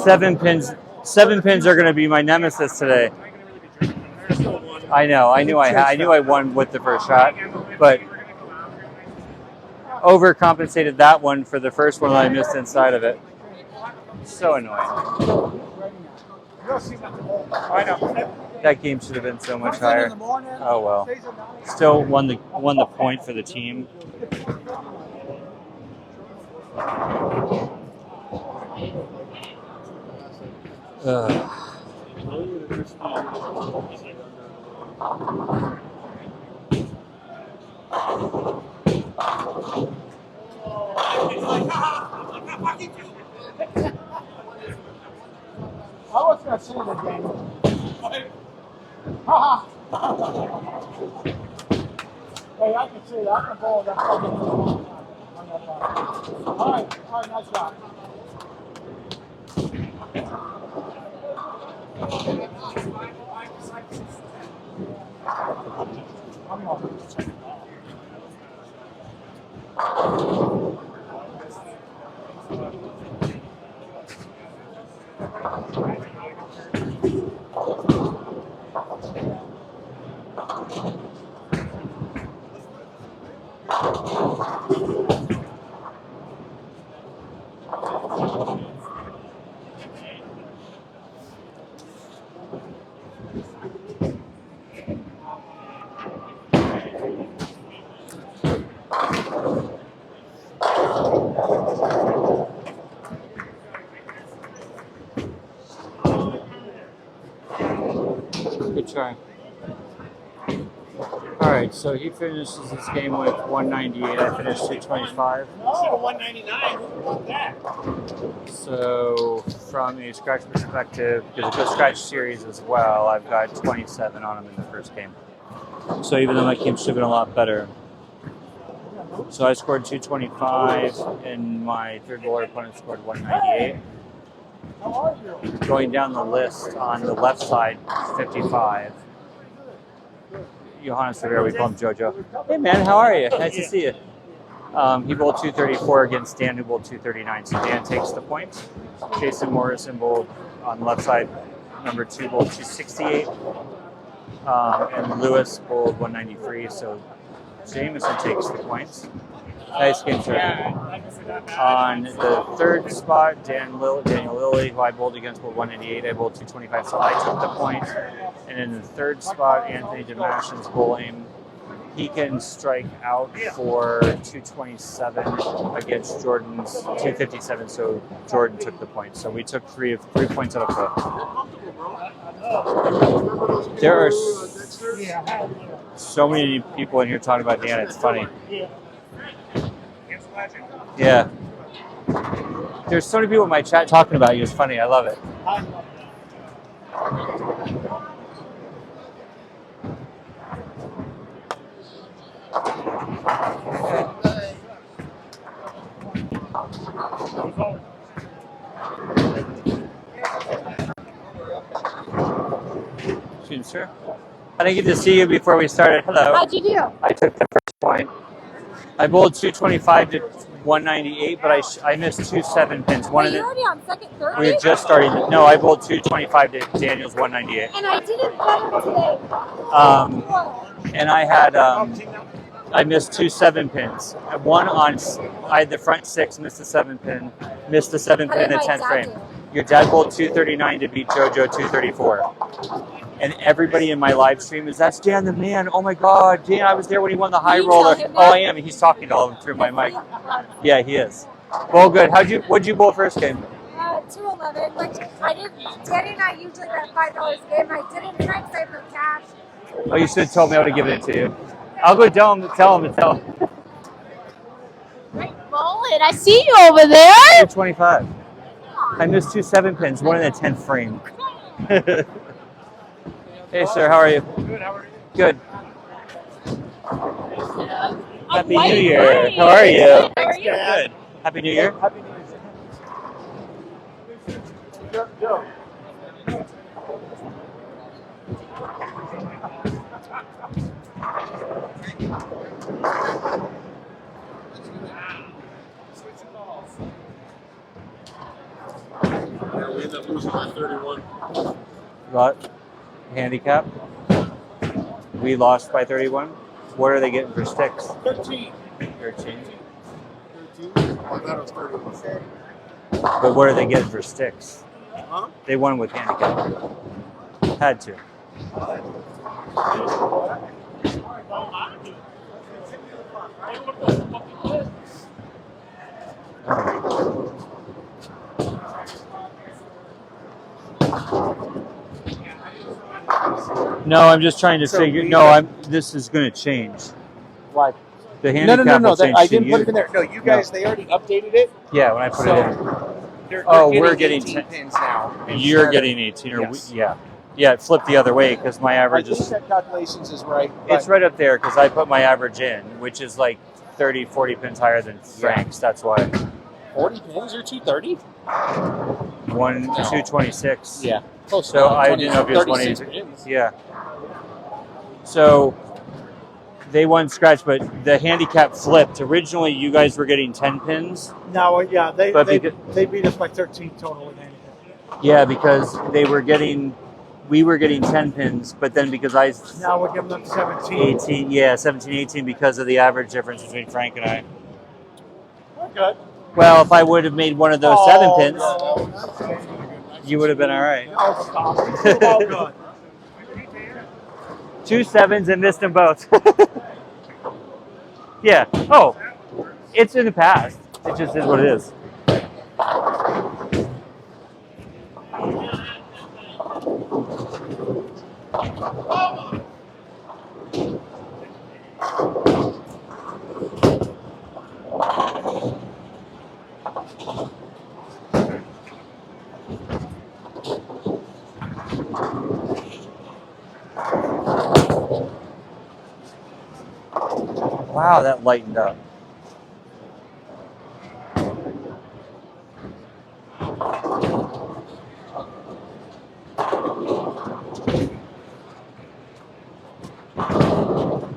7 pins. 7 pins are going to be my nemesis today. I know. I knew I won with the first shot, but overcompensated that one for the first one that I missed inside of it. So annoying. I know. That game should have been so much higher. Oh well. Still won the point for the team. I was going to say the game. Haha. Hey, I can see that. I can ball that fucking on that line. All right, nice shot. I'm not going to check it out. Good try. All right, so he finishes this game with 198. I finished 225. Oh, 199. Who won that? So from a scratch perspective, because it's a scratch series as well, I've got 27 on him in the first game. So even though my game should have been a lot better. So I scored 225, and my third bowler opponent scored 198. How are you? Going down the list on the left side, 55. Johannes Rivera, we call him JoJo. Hey man, how are you? Nice to see you. He bowled 234 against Dan, who bowled 239. So Dan takes the point. Jason Morrison bowled on the left side, number 2 bowled 268. And Lewis bowled 193. So Jameson takes the points. Nice game, sir. On the third spot, Daniel Lilly, who I bowled against, bowled 198. I bowled 225, so I took the point. And in the third spot, Anthony Damashen's bowling. He can strike out for 227 against Jordan's 257, so Jordan took the point. So we took 3 points out of 4. There are so many people in here talking about Dan. It's funny. Yeah. There's so many people in my chat talking about you. It's funny. I love it. Excuse me, sir. I didn't get to see you before we started. Hello. How'd you do? I took the first point. I bowled 225 to 198, but I missed 2 7 pins. One of Were you the, already on second, third? we were just starting. No, I bowled 225 to Daniel's 198. And I didn't get him today. And I had I missed 2 7 pins. One on I had the front 6, missed the 7 pin, missed the 7 How pin in did the my 10th dad frame. do? Your dad bowled 239 to beat JoJo 234. And everybody in my live stream is, that's Dan the man. Oh my God, Dan, I was there when he won the high you roller. tell him Oh, that? I am. He's talking to all of them through my mic. Yeah, he is. Well, good. What'd you bowl first game? 211, which I didn't. Danny and I usually bet $5 a game. I didn't try because I have no cash. Oh, you should have told me I would have given it to you. I'll go tell him. Great mullet. I see you over there. 225. I missed 2 7-pins, one in the 10th frame. Hey, sir, how are you? Good. How are you? Good. Happy white New Year. wine. How are you? How are you? Good. Happy New Year. Happy New Year. Yo. Yeah, we ended up losing by 31. Lot handicap. We lost by 31. What are they getting for sticks? 13. 13. 13? Oh, I thought it was 31. But what are they getting for sticks? Huh? They won with handicap. Had to. No, I'm just trying to figure. No, This is going to change. Why? The No, handicap will that, change I to didn't you. put it in there. No, you guys, they already updated it. Yeah, when I put So, it in. They're We're getting 18 10 pins now. You're instead getting of- 18, or yes. yeah. It flipped the other way because my I average think is. that calculations is right. It's right up there because I put my average in, which is like 30, 40 pins higher than Frank's. That's why. 40 pins? You're 230? 226. Yeah. Close So enough. I 20, didn't know if it was 36 20. pins. Yeah. So they won scratch, but the handicap flipped. Originally, you guys were getting 10 pins. No, yeah, they But beat us by 13 total in handicap. Yeah, because we were getting 10 pins, but then because Now we're giving them 17. 17, 18 because of the average difference between Frank and I. We're good. Well, if I would have made one of those 7 pins, No. you would have been all right. Oh, stop. It's all good. 2 7s and missed them both. Yeah. Oh, it's in the past. It just is what it is. Wow, that lightened up.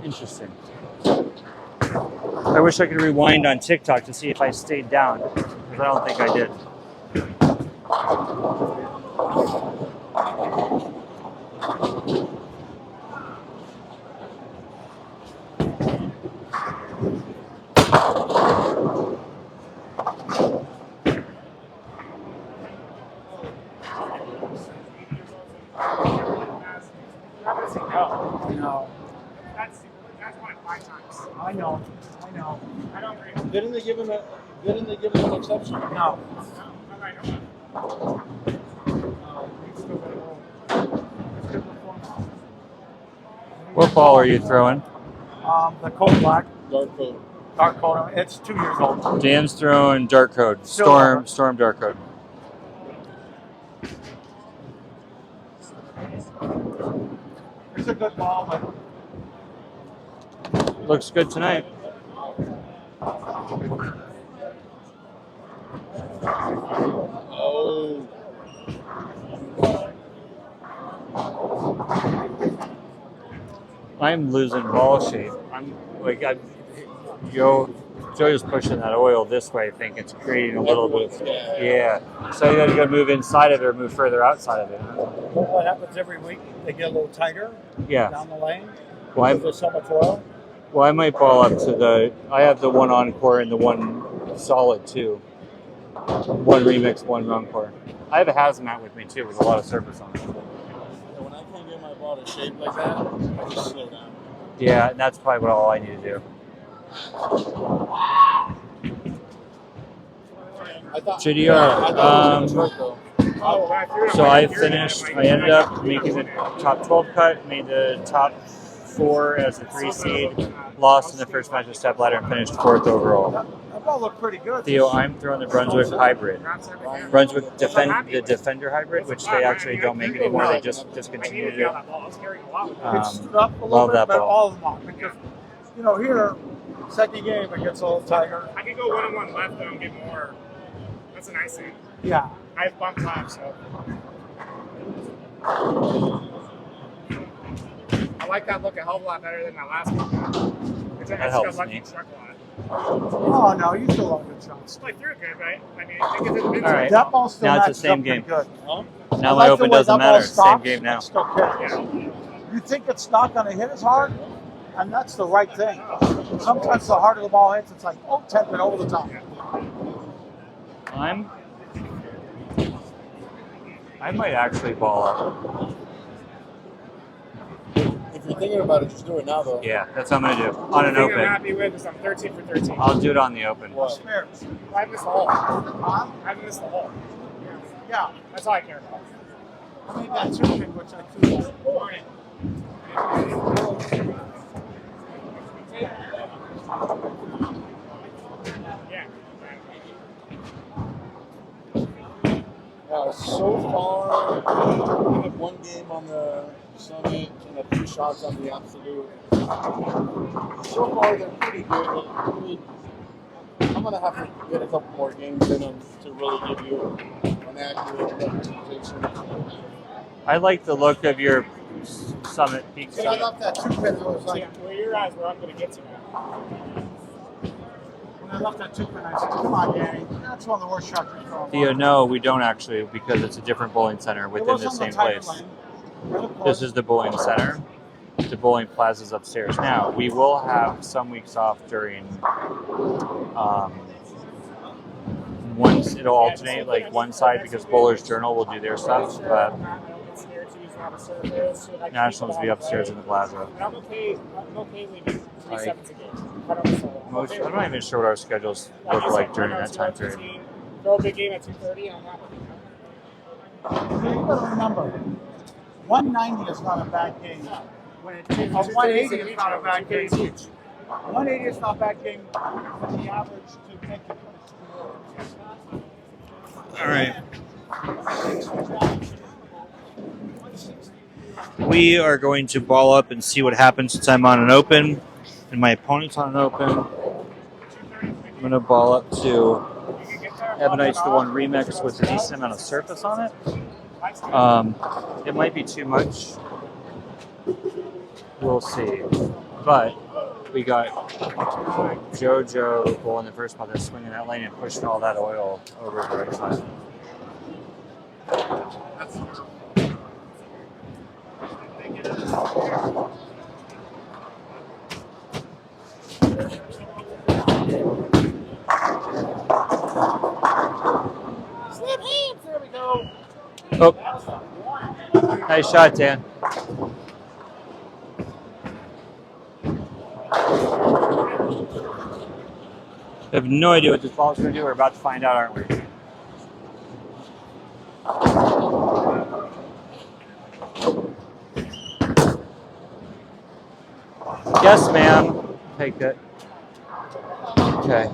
Interesting. I wish I could rewind on TikTok to see if I stayed down, because I don't think I did. No. That's won 5 times. I know. I don't agree. Didn't they give him an exception? No. All right, hold on. What ball are you throwing? The cold black, Dark code. dark cold. It's 2 years old. Dan's throwing dark code. Silver. Storm dark code. It's a good ball, but Looks good tonight. Oh. I'm losing ball shape. Joe's pushing that oil this way. I think it's creating a little bit. Yeah. So you got to go move inside of it or move further outside of it. what happens every week? They get a little tighter Yeah. down the lane. Well, because there's so much oil. I might ball up to I have the one encore and the one solid too. One remix, one encore. I have a hazmat with me too with a lot of surface on it. Yeah, when I can't get my ball to shape like that, I just slow down. Yeah, and that's probably all I need to do. I thought, JDR, I thought it was gonna choke, though. So I finished. I ended up making the top 12 cut, made the top 4 as a 3 seed, lost in the first match of step ladder, and finished 4th overall. That ball looked pretty good. Theo, I'm throwing the Brunswick hybrid. Brunswick the Defender hybrid, which they actually don't make anymore. They just discontinued it. It's up a little Love bit, that but ball. all of them are. Because, here, second game, it gets a little tighter. I could go 1-1 left though and get more. That's a nice thing. Yeah. I have bumped left, so. I like that look a hell of a lot better than that last one. Which I That just got helps lucky me. and struck a lot. Oh, no, you still have good shots. I threw it good, right? I mean, I think it didn't All right. That ball still Now it's the matches same up pretty game. good. Now I my like open the way doesn't that ball matter. Same stops, game now. it's still good. You think it's not going to hit as hard, and that's the right thing. Sometimes the harder the ball hits, it's like, oh, 10 it over the top. I might actually ball up. If you're thinking about it, just do it now, though. Yeah, that's what I'm gonna do on an The thing I'm open. happy with is I'm 13 for 13. I'll do it on the open. What? Spares. I missed the hole. Huh? I missed the hole. Yeah. That's all I care about. I made that two pin, which I threw. Yeah. So far, I have one game on the Summit and a few shots on the Absolute. So far, they're pretty good. I'm going to have to get a couple more games in them to really give you an accurate representation. I like the look of your Summit peak So I shot. left that two pin, I was See, like, where your eyes where I'm going to get to now. when I left that two pin, I said, come on, Danny, that's one of the worst shots you've thrown. Theo, no, we don't actually, because it's a different bowling center It within was the on same tighter place. lane. Right up This close. is the bowling center. The bowling plaza's upstairs. Now, we will have some weeks off during once it'll alternate, like one side because Bowler's Journal will do their stuff, but Nationals will be upstairs in the plaza. I'm okay leaving 3 Like, seconds a game. I don't know. I'm not even sure what our schedules look like during that time period. Throw a big game at 2:30. I'm not. You gotta remember, 190 is not a bad game. When it, 180 is not a bad game. 180 is not a bad game for the average to make the All right. We are going to ball up and see what happens since I'm on an open and my opponent's on an open. I'm going to ball up to Ebonite's the one remix with a decent amount of surface on it. It might be too much. We'll see. But we got JoJo bowling the first spot that's swinging that lane and pushing all that oil over the right side. Slip hands, there we go. Oh, nice shot, Dan. I have no idea what this ball is going to do. We're about to find out, aren't we? Yes, ma'am. Take it. Okay.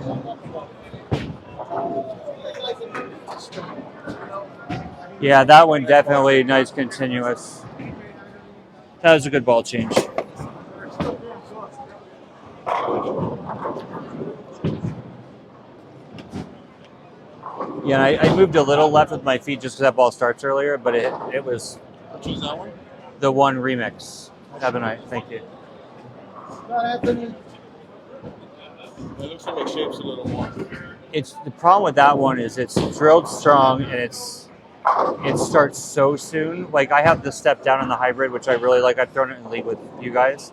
Yeah, that one definitely nice continuous. That was a good ball change. Yeah, I moved a little left with my feet just because that ball starts earlier, but it was Choose that one? the one remix. Have a night. Thank you. Anthony. It looks like it shapes a little more. It's the problem with that one is it's drilled strong and it starts so soon. Like I have the step down on the hybrid, which I really like. I've thrown it in league with you guys.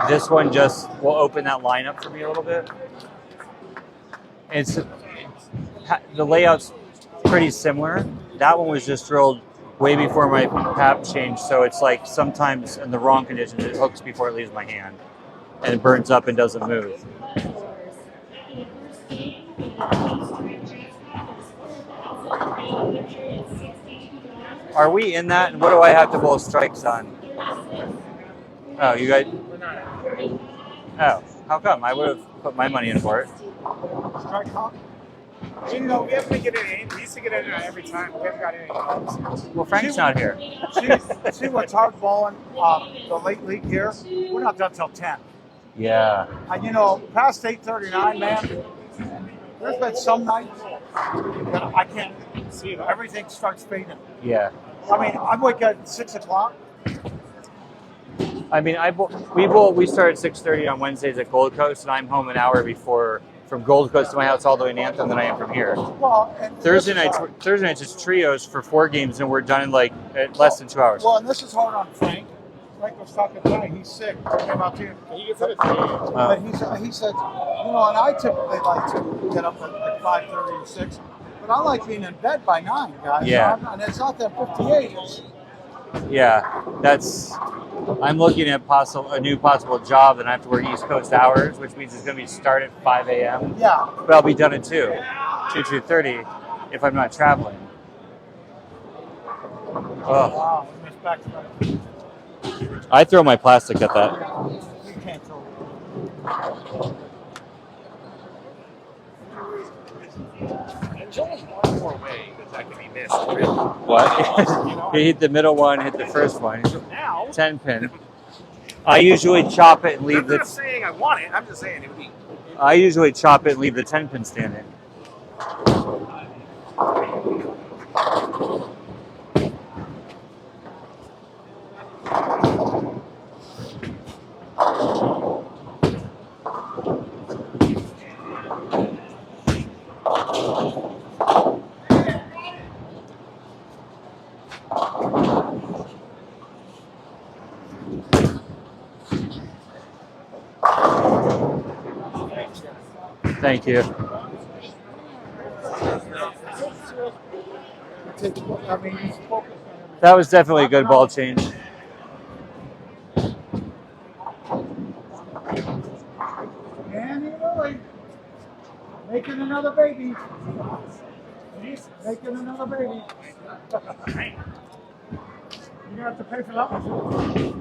This one just will open that line up for me a little bit. The layout's pretty similar. That one was just drilled way before my pap changed, so it's like sometimes in the wrong conditions it hooks before it leaves my hand, and it burns up and doesn't move. Are we in that? And what do I have to bowl strikes on? Oh, you guys. We're not. Oh, how come? I would have put my money in for it. Strike hop. You know, we haven't been getting any. We used to get in every time. We haven't got any. Well, Frank's not here. See what's hard balling the late league here? We're not done till 10. Yeah. And you know, past 8:39, man, there's been some nights that I can't see it. Everything starts fading. Yeah. I mean, I wake up at 6 o'clock. I mean, we start at 6:30 on Wednesdays at Gold Coast, and I'm home an hour before from Gold Coast to my house all the way in Anthem than I am from here. Well, and Thursday nights is trios for 4 games, and we're done in like less than 2 hours. Well, and this is hard on Frank. Frank was talking tonight. He's sick. He came out to you. He gets it at 3 a.m. But he said, you know, and I typically like to get up at 5:30 or 6, but I like being in bed by 9, guys. Yeah. And it's not that 58. Yeah, I'm looking at a new possible job, and I have to work East Coast hours, which means it's going to be start at 5 a.m. Yeah. But I'll be done at 2:30 if I'm not traveling. Oh, Wow. It's back to back. I throw my plastic at that. You can't throw it. And there's only one more way that can be missed. Really. What? You hit the middle one, hit the first one. Now, 10 pin. I usually chop it and leave I'm not the. saying I want it. I'm just saying it would be. I usually chop it and leave the 10 pin standing. Thank you. I mean, he's focused on That was definitely a good ball change. Annie Lily making another baby. Making another baby. You're gonna have to pay for that one.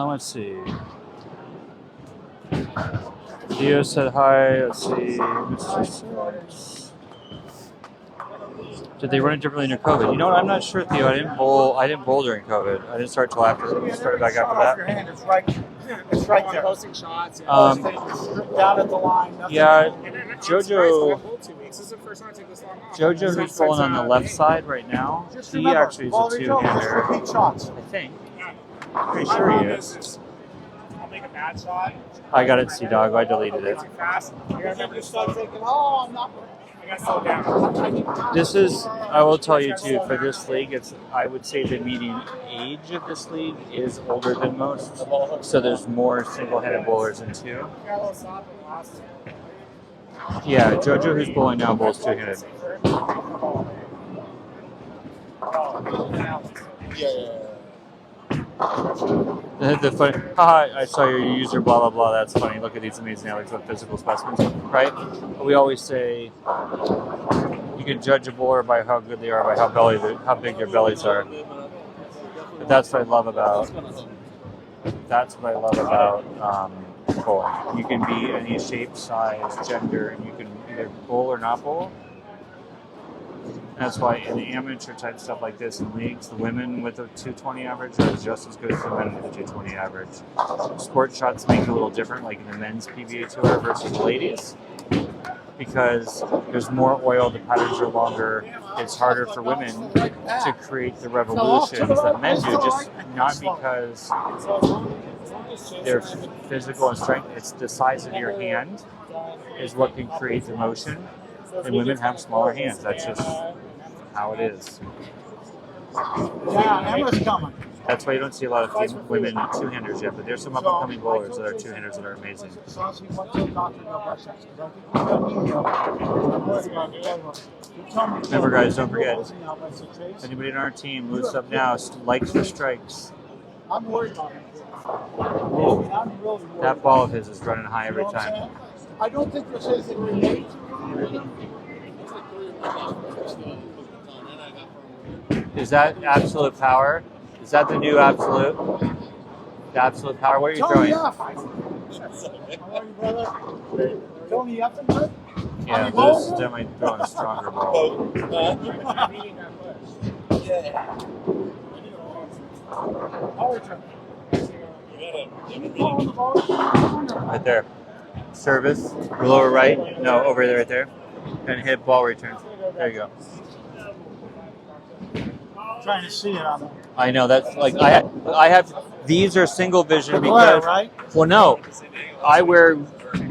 Let's see. Theo said hi. Let's see. Mr. Six. Did they run it differently during COVID? You know what? I'm not sure, Theo. I didn't bowl during COVID. I didn't start till after. We started back after Off your that. hand, it's right there. Posting shots. Down at the line. nothing. Yeah, And then I'm Jojo. surprised I got bowled 2 weeks. This is the first time I take this long off. Jojo, who's bowling on the left side right now, Just he remember, actually is ball a results, just two-hander. repeat shots. I think. My Pretty sure he problem is. I'll make a bad shot. I got it, C-Dog. I deleted Way it. too fast. You gotta remember to Start slow. thinking, oh, I'm not. I gotta slow down. This is, I will tell you too, for this league, I would say the median age of this league is older than most. So there's more single-handed bowlers in two. Got a little soft and lost. Yeah, Jojo, who's bowling now, bowls two-handed. Yeah. The funny, haha, I saw your user, blah, blah, blah, that's funny. Look at these amazing athletes with physical specimens, right? We always say you can judge a bowler by how good they are, by how big their bellies are. But that's what I love about bowling. You can be any shape, size, gender, and you can either bowl or not bowl. That's why in the amateur type stuff like this in leagues, the women with a 220 average are just as good as the men with a 220 average. Sport shots make it a little different, like in the men's PBA tour versus the ladies, because there's more oil, the patterns are longer. It's harder for women to create the revolutions that men do, just not because they're physical and strength. It's the size of your hand is what can create the motion, and women have smaller hands. That's just how it is. Yeah, Emma's coming. That's why you don't see a lot of women two-handers yet, but there's some up-and-coming bowlers that are two-handers that are amazing. Remember, guys, don't forget, if anybody on our team moves up now, likes for strikes. I'm worried about him. Whoa. I'm really worried. That ball of his is running high You every know what I'm time. saying? I don't think there's anything related to him. fix the baton, and I got firmware. Is that absolute power? Is that the new absolute? The absolute power? What are you Tony throwing? F. How are you, brother? Tony F. and good? Yeah, you this is bowling? definitely throwing a stronger ball. Yeah. Power turn. Right there. Service, lower right. No, over there, right there. And hit ball return. There you go. Trying to see it on the I know that's like I have. These are single vision glare, because. right? Well, no, I wear.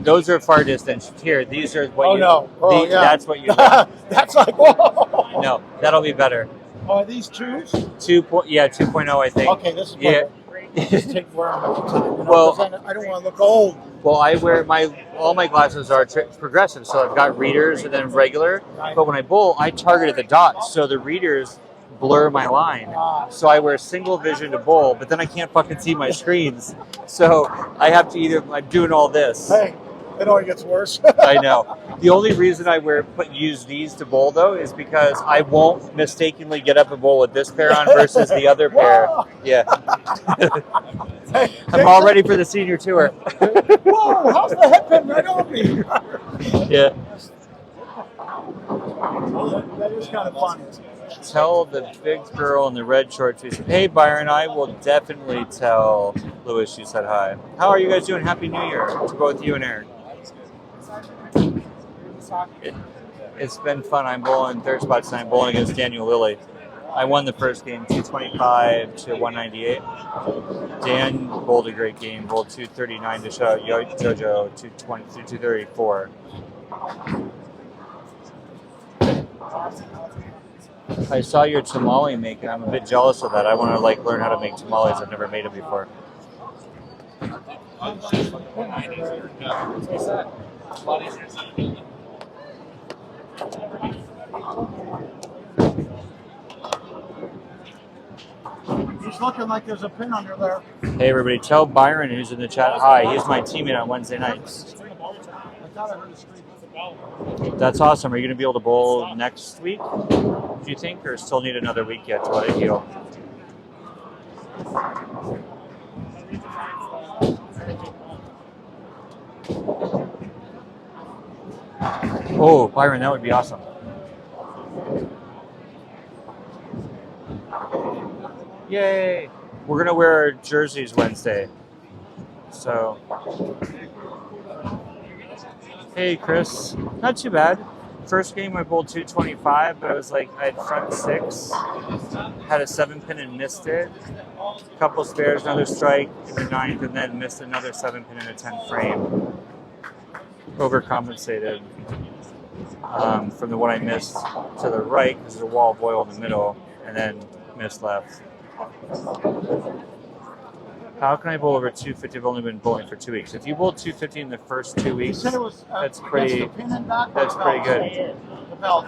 Those are far distance. Here, these are what Oh, you. no. Oh, yeah. That's what you. Wear. That's like, whoa. No, that'll be better. Oh, are these twos? 2.0, I think. Okay, this is Yeah. Just take wear them at the time. You know, Well- 'cause I don't want to look old. Well, I wear all my glasses are progressive, so I've got readers and then regular. Right. But when I bowl, I target at the dots, so the readers blur my line. So I wear single vision to bowl, but then I can't fucking see my screens. So I have to I'm doing all this. Hey, it only gets worse. I know. The only reason I use these to bowl though is because I won't mistakenly get up and bowl with this pair on versus the other pair. Whoa. Yeah. Hey, I'm all ready for the senior tour. Whoa, how's the head pin right on me? Yeah. That is kind of funny. Tell the big girl in the red shorts. Hey, Byron, I will definitely tell Louis you said hi. How are you guys doing? Happy New Year to both you and Aaron. It's been fun. I'm bowling third spot tonight. I'm bowling against Daniel Lilly. I won the first game 225 to 198. Dan bowled a great game, bowled 239 to shut out JoJo 220 to 234. I saw your tamale making. I'm a bit jealous of that. I want to learn how to make tamales. I've never made them before. He's looking like there's a pin under there. Hey everybody, tell Byron who's in the chat hi. He's my teammate on Wednesday nights. I thought I heard a scream. That's awesome. Are you going to be able to bowl next week, do you think, or still need another week yet to let it heal? Oh, Byron, that would be awesome. Yay! We're going to wear our jerseys Wednesday. So, hey Chris, not too bad. First game I bowled 225, but I was I had front six, had a 7-pin and missed it. A couple spares, another strike in the 9th, and then missed another 7-pin in a 10 frame. Overcompensated from the one I missed to the right because there's a wall of oil in the middle, and then missed left. How can I bowl over 250? I've only been bowling for 2 weeks. If you bowl 250 in the first 2 He weeks, said it was, that's pretty. the pin and back That's pretty good. The belt.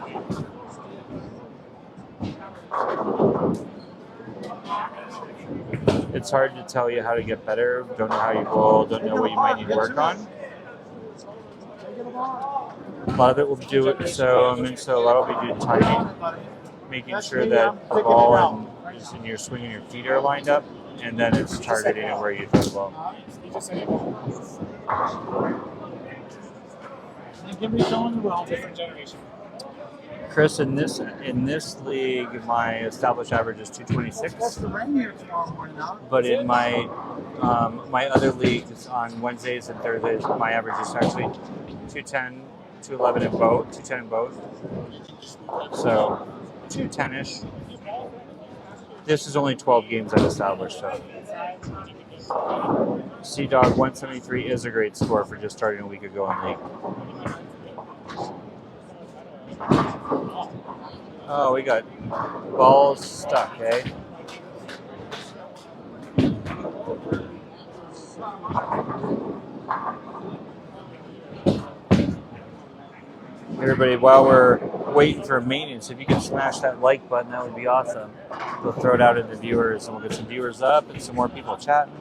It's hard to tell you how to get better. Don't know how you bowl. Don't know what you might need to work on. A lot of it will do it. So a lot will be due to timing, making sure that the ball and your swing and your feet are lined up, and then it's targeting it where you throw the ball. Give me someone who will. Different generation. Chris, in this league, my established average is 226. That's the rain here tomorrow morning now. But in my other leagues on Wednesdays and Thursdays, my average is actually 210, 211 in both, 210 in both. So 210-ish. This is only 12 games I've established. So Sea Dog 173 is a great score for just starting a week ago in league. Oh, we got balls stuck, eh? Everybody, while we're waiting for maintenance, if you can smash that like button, that would be awesome. We'll throw it out at the viewers, and we'll get some viewers up and some more people chatting.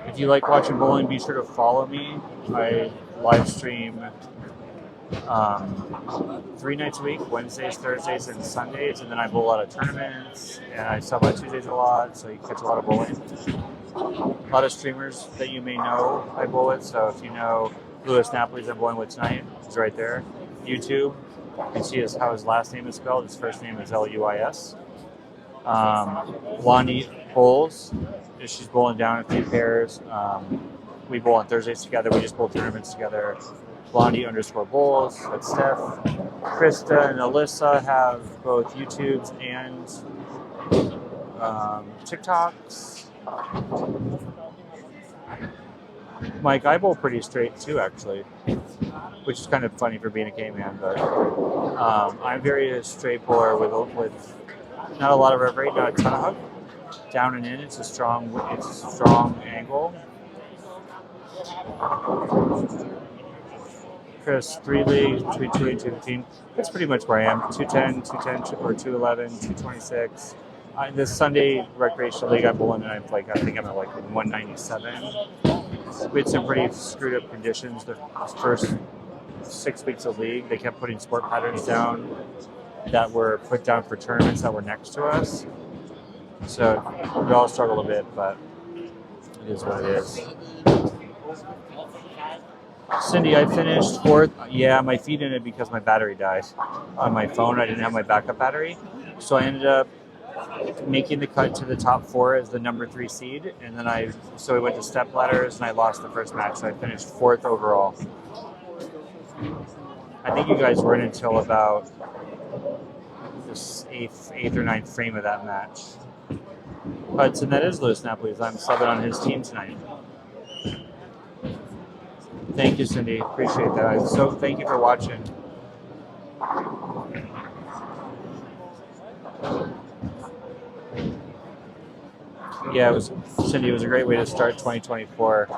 If If you like watching bowling, be sure to follow me. I live stream 3 nights a week, Wednesdays, Thursdays, and Sundays, and then I bowl a lot of tournaments, and I sub on Tuesdays a lot, so you catch a lot of bowling. A lot of streamers that you may know I bowl with, so if you know Louis Napoli's I'm bowling with tonight, he's right there. YouTube, you can see how his last name is spelled. His first name is Luis. Blondie bowls. She's bowling down a few pairs. We bowl on Thursdays together. We just bowl tournaments together. Blondie_bowls. That's Steph. Krista and Alyssa have both YouTubes and TikToks. Mike, I bowl pretty straight too, actually, which is kind of funny for being a K-man, but I'm very straight bowler with not a lot of rev rate, not a ton of hook. Down and in, it's a strong angle. Chris, 3 leagues between 2 and 215. That's pretty much where I am. 210, or 211, 226. This Sunday recreational league I'm bowling, and I think I'm at like 197. We had some pretty screwed up conditions the first 6 weeks of league. They kept putting sport patterns down that were put down for tournaments that were next to us. So we all struggled a bit, but it is what it is. Cindy, I finished 4th. Yeah, my feed ended because my battery died on my phone. I didn't have my backup battery. So I ended up making the cut to the top 4 as the number 3 seed. And then so we went to step ladders and I lost the first match. So I finished 4th overall. I think you guys were in until about this 8th or 9th frame of that match. Hudson, that is Louis Napoli's. I'm subbing on his team tonight. Thank you, Cindy. Appreciate that. So thank you for watching. Yeah, Cindy, it was a great way to start 2024.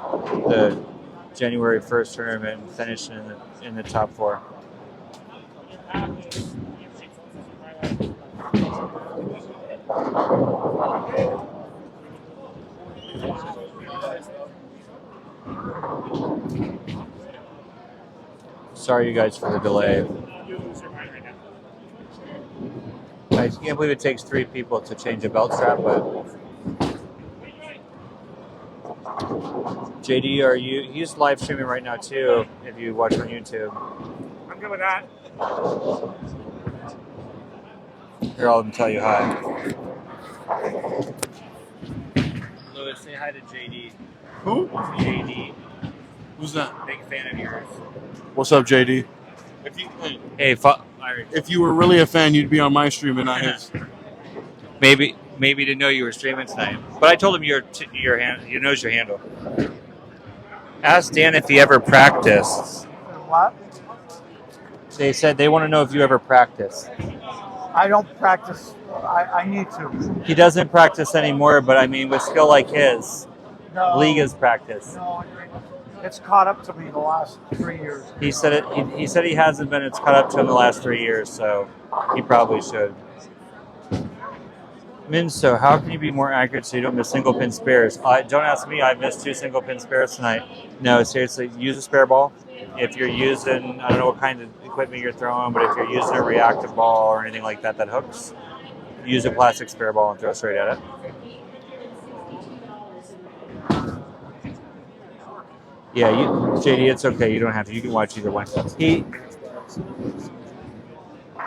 The January 1st tournament and finishing in the top 4. Sorry, you guys, for the delay. I can't believe it takes 3 people to change a belt strap, but JD, he's live streaming right now too, if you watch on YouTube. I'm good with that. Here, I'll tell you hi. Louis, say hi to JD. Who? JD. Who's that? Big fan of yours. What's up, JD? If you were really a fan, you'd be on my stream and not his. Maybe didn't know you were streaming tonight. But I told him he knows your handle. Ask Dan if he ever practiced. What? They said they want to know if you ever practice. I don't practice. I need to. He doesn't practice anymore, but I mean, with skill like his, No, Liga's practice. No, it's caught up to me the last 3 years. He said it. He said he hasn't been. It's caught up to him the last 3 years, so he probably should. Minso, how can you be more accurate so you don't miss single pin spares? Don't ask me. I missed 2 single pin spares tonight. No, seriously, use a spare ball. If you're using, I don't know what kind of equipment you're throwing, but if you're using a reactive ball or anything like that that hooks, use a plastic spare ball and throw straight at it. Yeah, JD, it's okay. You don't have to. You can watch either one.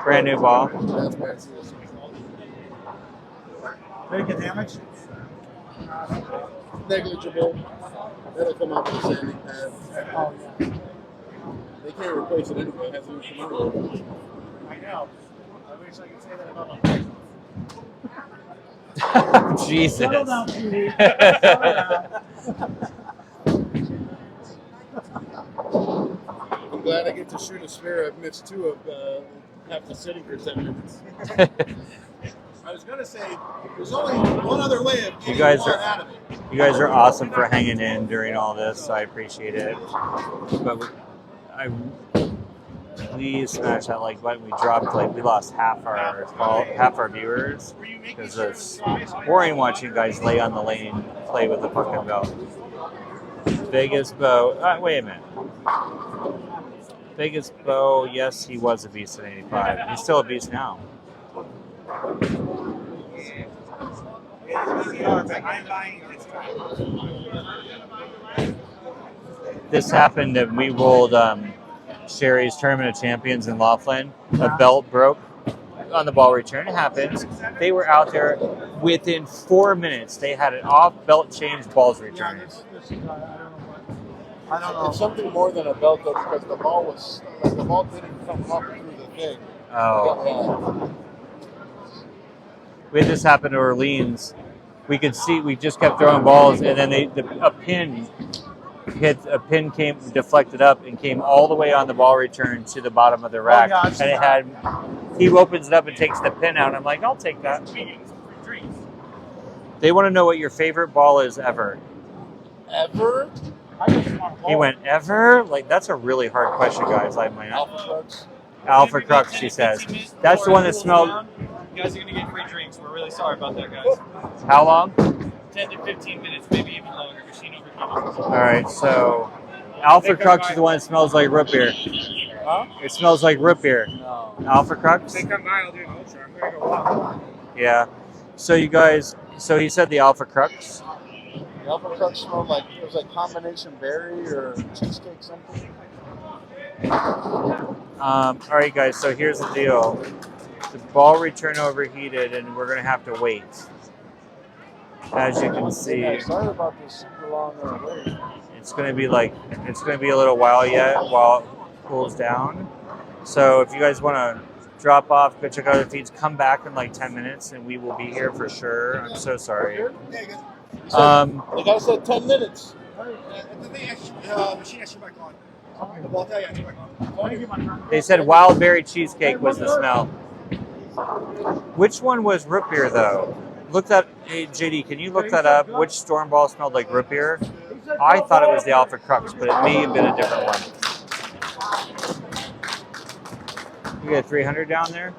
Brand new ball. Making damage? Negligible. That'll come out with a sanding pad. Oh, yeah. They can't replace it anyway. It hasn't even come out. I know. I wish I could say that about my face. Jesus. Settle down, Petey. Settle down. I'm glad I get to shoot a spare. I've missed 2 of after sitting for 7 minutes. I was gonna say there's only one other way of getting more out of it. You guys are awesome for hanging in during all this, so I appreciate it. But please smash that like button. We lost half our viewers because it's boring watching guys lay on the lane play with the fucking belt. Vegas Bow. Wait a minute. Vegas Bow, yes, he was a beast in 85. He's still a beast now. This happened that we rolled Sherry's Tournament of Champions in Laughlin. A belt broke on the ball return. It happens. They were out there within 4 minutes. They had an off belt change balls return. I don't know. It's something more than a belt though, because the ball didn't come up through the thing. Oh. We had this happen to Orleans. We could see we just kept throwing balls, and then a pin came deflected up and came all the way on the ball return to the bottom of the rack, and it had. He opens it up and takes the pin out. I'm like, I'll take that. They want to know what your favorite ball is ever. Ever? He went, ever? Like, that's a really hard question, guys. Like, my Alpha Crux? Alpha Crux, she says. That's the one that smelled. You guys are going to get free drinks. We're really sorry about that, guys. How long? 10 to 15 minutes, maybe even longer. Machine overheating. All right, so Alpha Crux is the one that smells like root beer. Huh? It smells like root beer. No. Alpha Crux? They come by, I'll do an ultra. I'm going to go walk. Yeah. So you guys, so he said the Alpha Crux. The Alpha Crux smelled like it was like combination berry or cheesecake something. All right, guys. So here's the deal: the ball return overheated, and we're gonna have to wait. As you can see, Sorry about this super long wait. it's gonna be a little while yet while it cools down. So if you guys want to drop off, go check out the feeds, come back in like 10 minutes, and we will be here for sure. I'm so sorry. The guy said 10 minutes. They said wild berry cheesecake was the smell. Which one was root beer though? Look that, hey, JD, can you look that up? Which storm ball smelled like root beer? I thought it was the Alpha Crux, but it may have been a different one. You got 300 down there?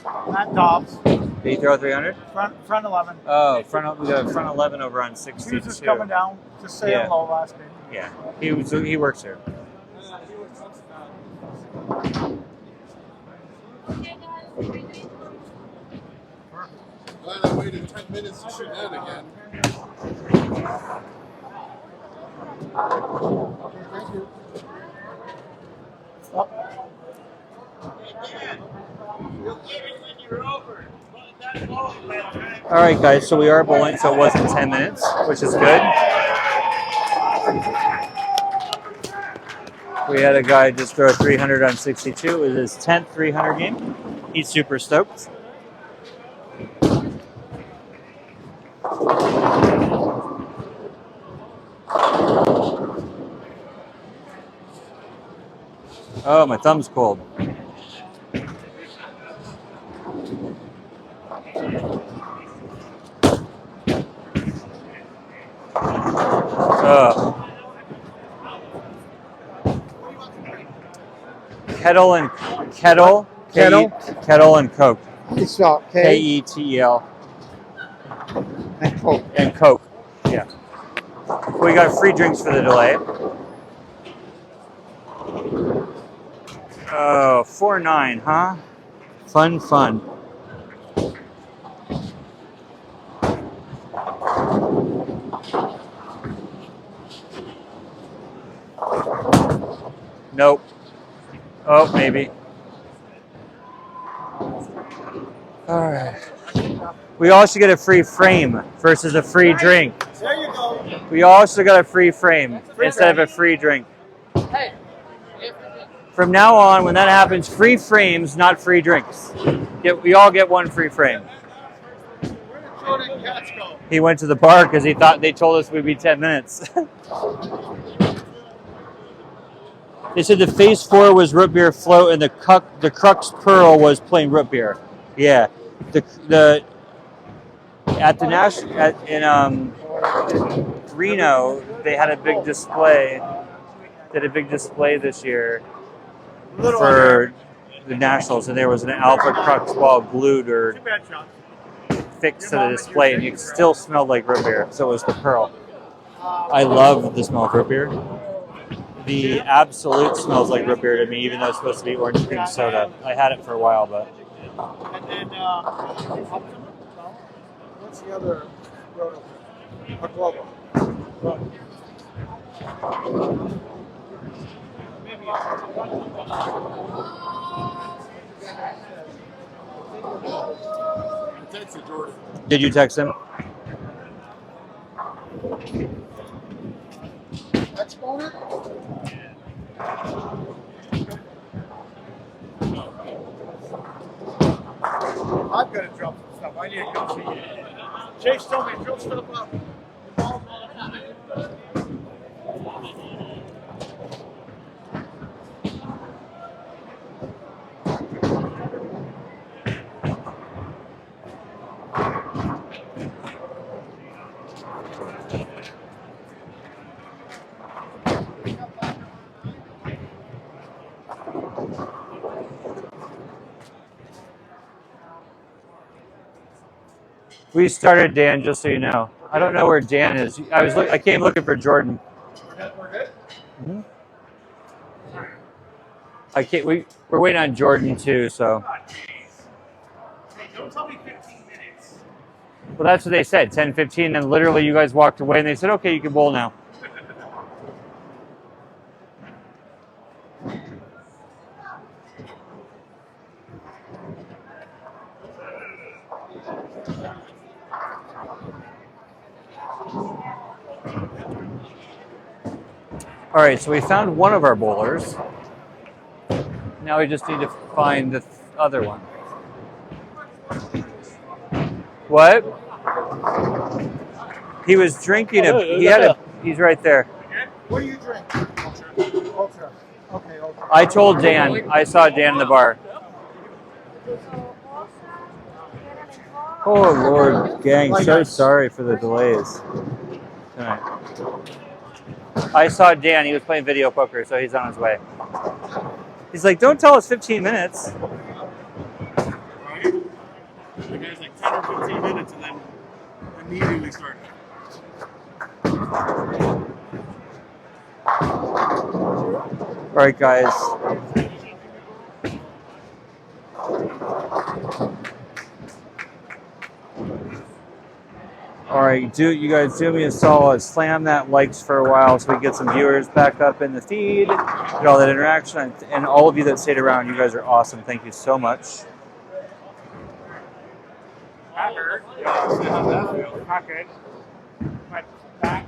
Not tops. Did you throw 300? Front 11. Oh, we got front 11 over on 62. He was just coming down to say hello last game. Yeah, he works here. Glad I waited 10 minutes to shoot that again. Okay, thank you. All right, guys, so we are bowling, so it wasn't 10 minutes, which is good. We had a guy just throw 300 on 62. It was his 10th 300 game. He's super stoked. Oh, my thumb's cold. Kettle and Coke. It's spelled Ketel. and Coke. And Coke. Yeah. We got free drinks for the delay. Oh, 4-9, huh? Fun. Nope. Oh, maybe. All right. We also get a free frame versus a free drink. There you go. We also got a free frame instead of a free drink. From now on, when that happens, free frames, not free drinks. We all get one free frame. He went to the bar because he thought they told us we'd be 10 minutes. They said the phase 4 was root beer float and the Crux Pearl was plain root beer. Yeah. At the in Reno, they had a big display. Did a big display this year for the Nationals, and there was an Alpha Crux ball glued or fixed to the display, and you still smelled like root beer. So it was the Pearl. I love the smell of root beer. The Absolute smells like root beer to me, even though it's supposed to be orange cream soda. I had it for a while, but And then, what's the other road opener? A Global. Texas, Jordan. did you text him? Exponent? I've got to drop some stuff. I need to go see. Chase told me to drill stuff up. We started Dan, just so you know. I don't know where Dan is. I came looking for Jordan. We're good? Mhm. We're waiting on Jordan too, so. Hey, don't tell me 15 minutes. Well, that's what they said, 10:15, and literally you guys walked away and they said, okay, you can bowl now. All right, so we found one of our bowlers. Now we just need to find the other one. What? He was drinking he's right there. What do you drink? Ultra. Okay, Ultra. I told Dan, I saw Dan in the bar. Oh Lord, gang, so sorry for the delays tonight. I saw Dan, he was playing video poker, so he's on his way. He's like, don't tell us 15 minutes. Right? The guy's like 10 or 15 minutes and then immediately started. All right, guys. All right, you guys do me a solid. Slam that likes for a while so we get some viewers back up in the feed, get all that interaction, and all of you that stayed around, you guys are awesome. Thank you so much. That hurt. Not good. But that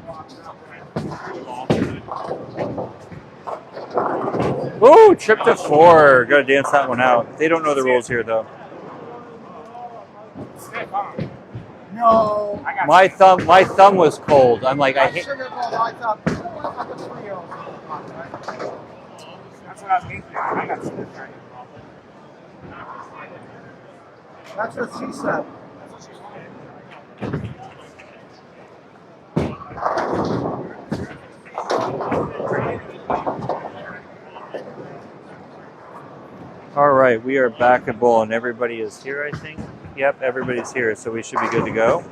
Ooh, trip to 4. Gotta dance that one out. They don't know the rules here, though. No. My thumb was cold. I'm like, I hate. Sugar ball, I thought, you know what? I got 3 O's. That's what I was thinking. I got some right. That's what she said. All right, we are back at bowl, and everybody is here, I think. Yep, everybody's here, so we should be good to go.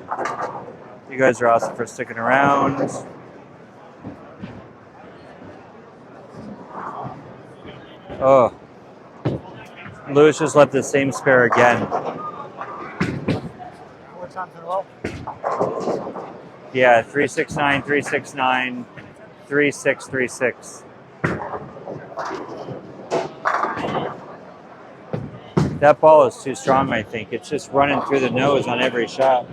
You guys are awesome for sticking around. Oh, Lewis just left the same spare again. What time's in a row? Yeah, 369, 369, 3636. That ball is too strong, I think. It's just running through the nose on every shot.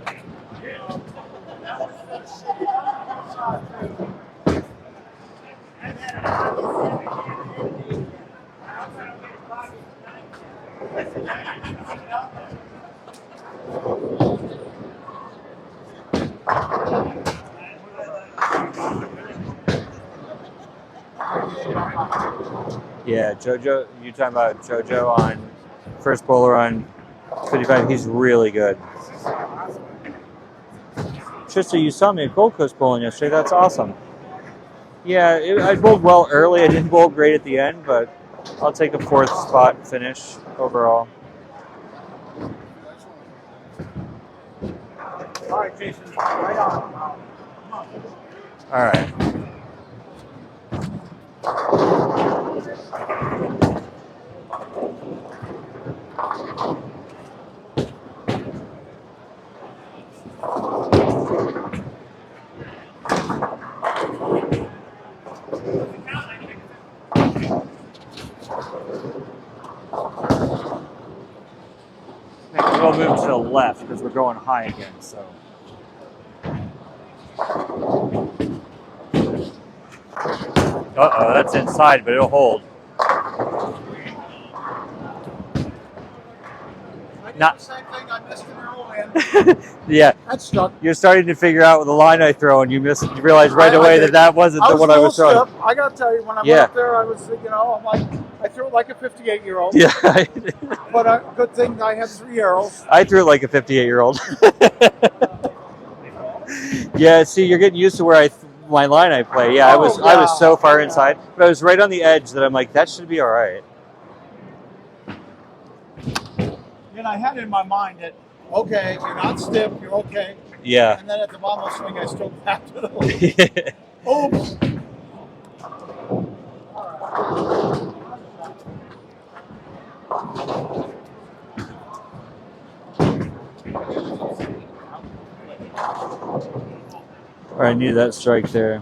Yeah, JoJo, you talking about JoJo on first bowler on 55? He's really good. Trista, you saw me at Gold Coast bowling yesterday. That's awesome. Yeah, I bowled well early. I didn't bowl great at the end, but I'll take a 4th spot finish overall. All right, Jason, right on. All right. Maybe we'll move to the left because we're going high again. So. Uh-oh, that's inside, but it'll hold. Not. Same thing I missed an earl in. Yeah. That's stuck. You're starting to figure out the line I throw, and you realize right away that wasn't the one I was throwing. I got to tell you, when I went up there, I was, I'm like, I threw it like a 58-year-old. Yeah. But good thing I had 3 arrows. I threw it like a 58-year-old. Yeah, see, you're getting used to where my line I play. Yeah, I was so far inside, but I was right on the edge that I'm like, that should be all right. And I had in my mind that, okay, you're not stiff, you're okay. Yeah. And then at the bottom of the swing, I still backed it a little. Oops. I knew that strike there.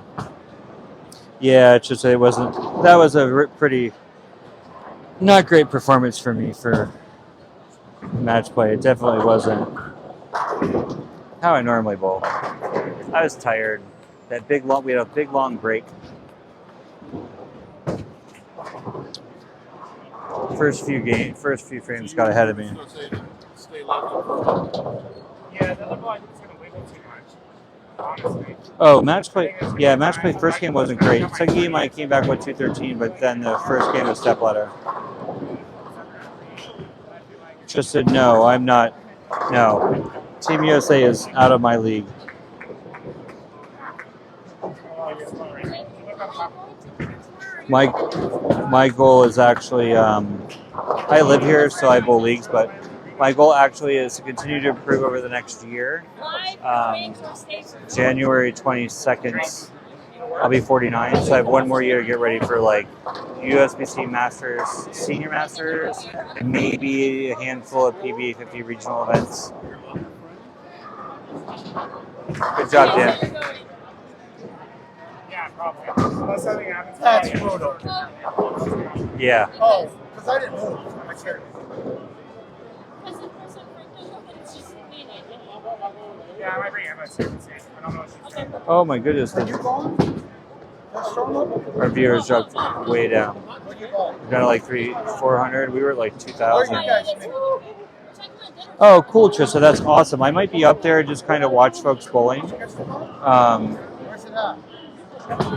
Yeah, it's just that was a pretty not great performance for me for match play. It definitely wasn't how I normally bowl. I was tired. We had a big long break. First few frames got ahead of me. Yeah, the liberal, I think, is going to wiggle too much, honestly. Oh, match play. Yeah, match play. First game wasn't great. Second game I came back with 213, but then the first game was step ladder. Just said no. I'm not. No, Team USA is out of my league. My goal is actually. I live here, so I bowl leagues, but my goal actually is to continue to improve over the next year. January 22nd, I'll be 49, so I have one more year to get ready for like USBC Masters, Senior Masters, and maybe a handful of PBA 50 regional events. Good job, Dan. Yeah, probably. Unless something happens. That's brutal. Yeah. Oh, because I didn't move. I scared you. Yeah, I might bring Emma too. I don't know what she's doing. Oh my goodness. Are you going? Our viewers dropped way down. We're down to like 400. We were at like 2,000. Oh, cool, Trista. That's awesome. I might be up there and just kind of watch folks bowling.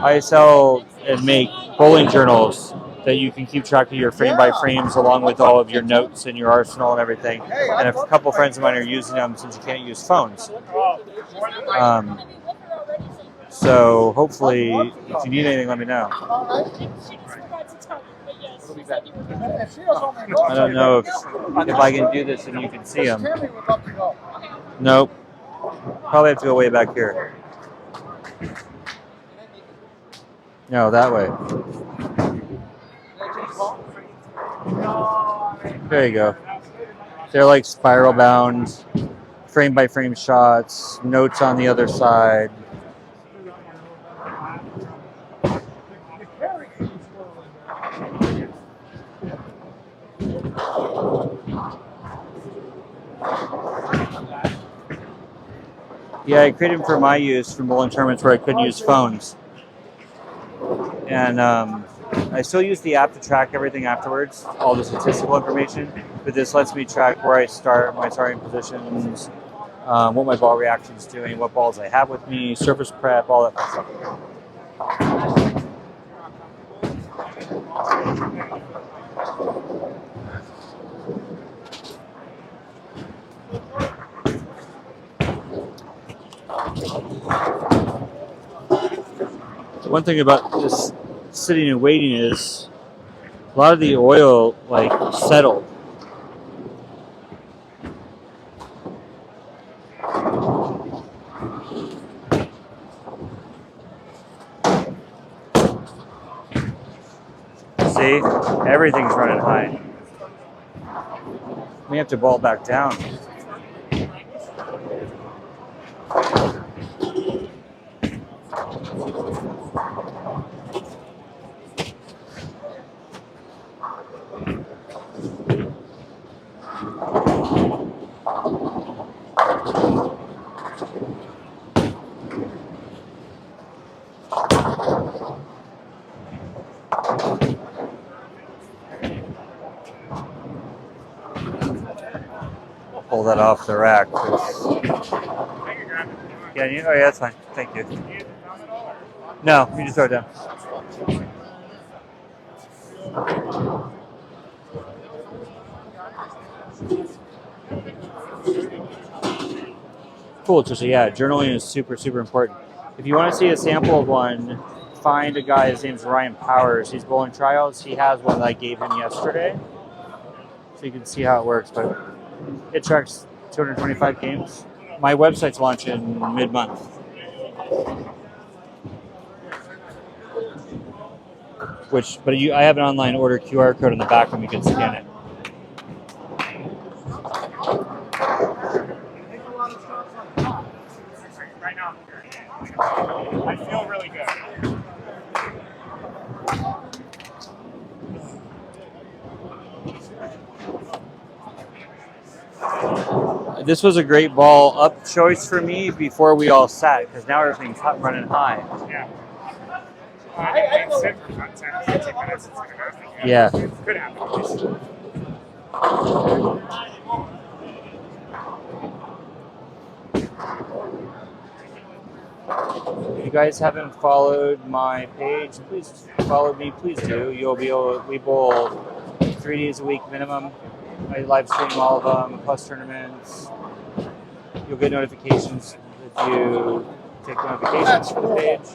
I sell and make bowling journals that you can keep track of your frame by frames along with all of your notes and your arsenal and everything. And a couple friends of mine are using them since you can't use phones. So hopefully, if you need anything, let me know. I don't know if I can do this and you can see them. Nope. Probably have to go way back here. No, that way. There you go. They're like spiral bound, frame by frame shots, notes on the other side. Yeah, I created them for my use for bowling tournaments where I couldn't use phones. And I still use the app to track everything afterwards, all the statistical information, but this lets me track where I start, my starting positions, what my ball reaction is doing, what balls I have with me, surface prep, all that kind of stuff. One thing about this sitting and waiting is a lot of the oil like settled. Everything's running high. We have to ball back down. Pull that off the rack. Yeah, oh yeah, that's fine. Thank you. No, you just throw it down. Cool, Trisha. Yeah, journaling is super, super important. If you want to see a sample of one, find a guy. His name's Ryan Powers. He's bowling tryouts. He has one that I gave him yesterday, so you can see how it works. But it tracks 225 games. My website's launching mid-month. I have an online order QR code on the back and we can scan it. Right now, I feel really good. This was a great ball up choice for me before we all sat, because now everything's running high. Yeah. I didn't sit for 10, 15 minutes. It's going to happen. Yeah. Could happen. If you guys haven't followed my page, please follow me. Please do. You'll be able. We bowl 3 days a week minimum. I live stream all of them, plus tournaments. You'll get notifications if you take notifications for the page.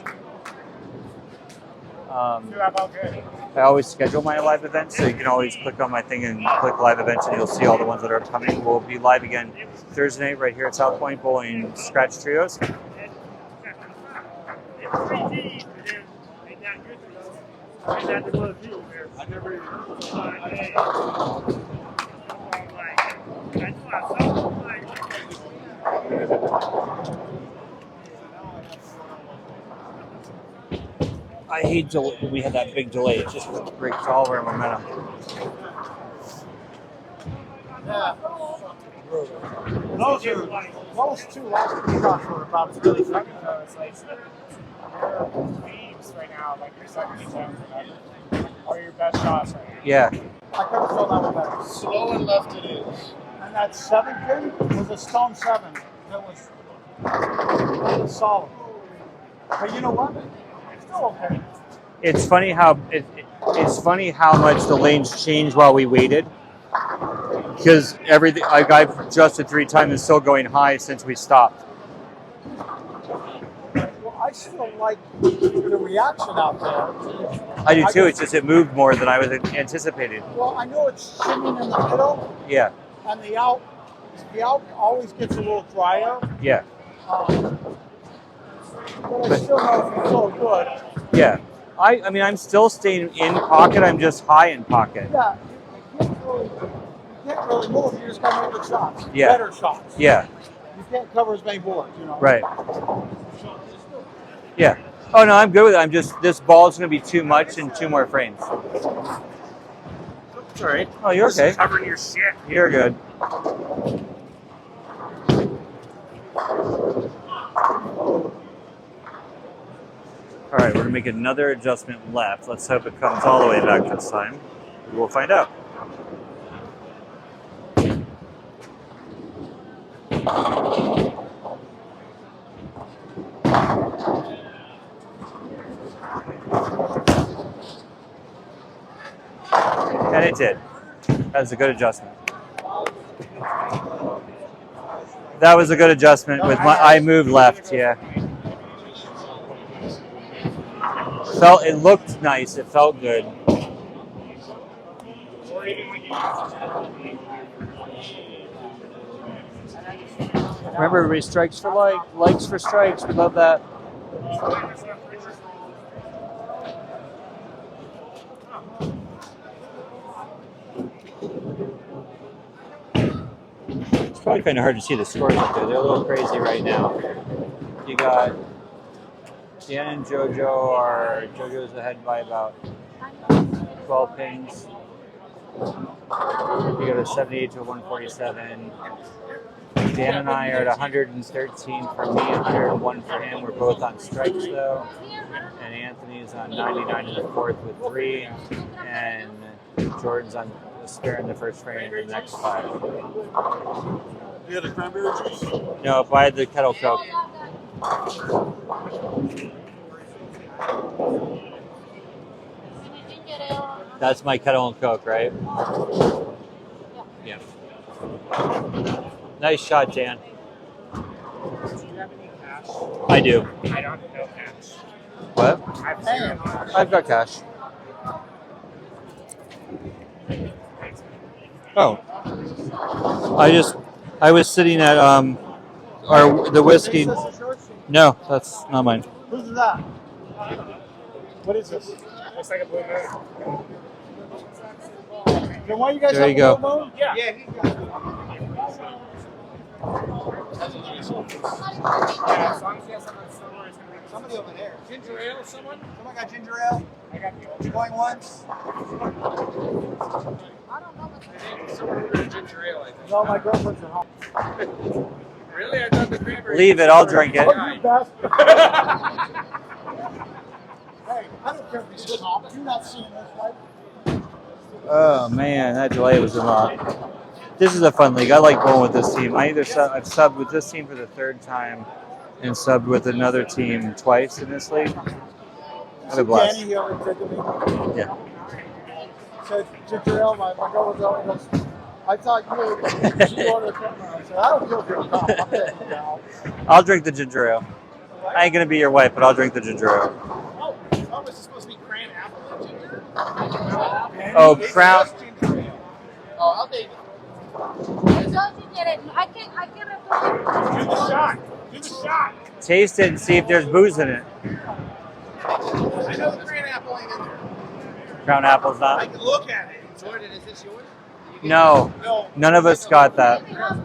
I always schedule my live events, so you can always click on my thing and click live events, and you'll see all the ones that are coming. We'll be live again Thursday night right here at Southpoint bowling scratch trios. I hate when we had that big delay. It just breaks all of our momentum. Yeah. Those two last two shots were about as good as I could go. It's like waves right now, like you're second each other. What are your best shots right now? Yeah. I could have thrown that one better. Slow and left it is. And that 7 pin was a stone 7. That was solid. But you know what? It's still okay. It's funny how much the lanes changed while we waited. Because everything I've adjusted 3 times is still going high since we stopped. Well, I still like the reaction out there. I do too. It's just it moved more than I was anticipating. Well, I know it's shimming in the middle. Yeah. And the out always gets a little drier. Yeah. But I still know it's so good. Yeah. I mean, I'm still staying in pocket. I'm just high in pocket. Yeah. You can't really move. You just got to make the shots. Yeah. Better shots. Yeah. You can't cover as many boards, you know. Right. Yeah. Oh no, I'm good with it. I'm just this ball's going to be too much in 2 more frames. It's all right. Oh, you're okay. Just covering your shit. You're good. All right, we're going to make another adjustment left. Let's hope it comes all the way back this time. We'll find out. And it did. That was a good adjustment. That was a good adjustment. With I moved left, yeah. It looked nice. It felt good. Remember, everybody strikes for likes for strikes. We love that. probably kind of hard to see the scores up there. They're a little crazy right now. You got Dan and JoJo's ahead by about 12 pings. You go to 78 to 147. Dan and I are at 113 for me, 101 for him. We're both on strikes though. And Anthony's on 99 in the fourth with 3. And Jordan's on a spare in the first frame in the next 5. You had a cranberry juice? No, I had the kettle coke. That's my kettle and coke, right? Yeah. Nice shot, Dan. Do you have any cash? I do. I don't know cash. What? I have 0 cash. I've got cash. Oh. I was sitting at the whiskey. No, that's not mine. Who's that? What is this? Looks like a blue moon. Then why you guys There have you go. a blue moon? Yeah. Yeah, he's got it. Yeah, as long as you have someone silver, it's going to be Somebody over there. ginger ale, someone? Someone got ginger ale? I got the old. You going once? Someone ordered ginger ale, I think. No, my girlfriend's at home. Really? I thought the cranberry. Leave it, I'll drink it. What's your best? Hey, I don't care if he's top. You're not seeing this, right? Oh man, that delay was a lot. This is a fun league. I like going with this team. I've subbed with this team for the 3rd time and subbed with another team twice in this league. Have a blast. Danny, he always said to me, Yeah. said, ginger ale, my girl was always goes, I thought you were, she ordered a camera. I said, I don't feel good. I'll take it now. I'll drink the ginger ale. I ain't gonna be your wife, but I'll drink the ginger ale. Oh, was this supposed to be cran apple and ginger? Oh, crown. Oh, I'll take it. I can Do the shot. Do the shot. Taste it and see if there's booze in it. I know the cran apple ain't in there. Crown apple's I not. can look at it. Jordan, is this yours? No, none of us got that. There.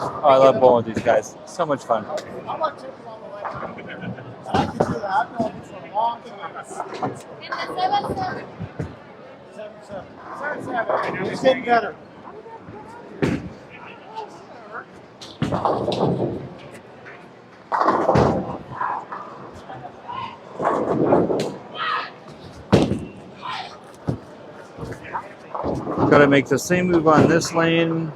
Oh, I love bowling with these guys. So much fun. I like chicken on the way. I can do that. I've known you for a long time. 7-7. It's getting better. Got to make the same move on this lane.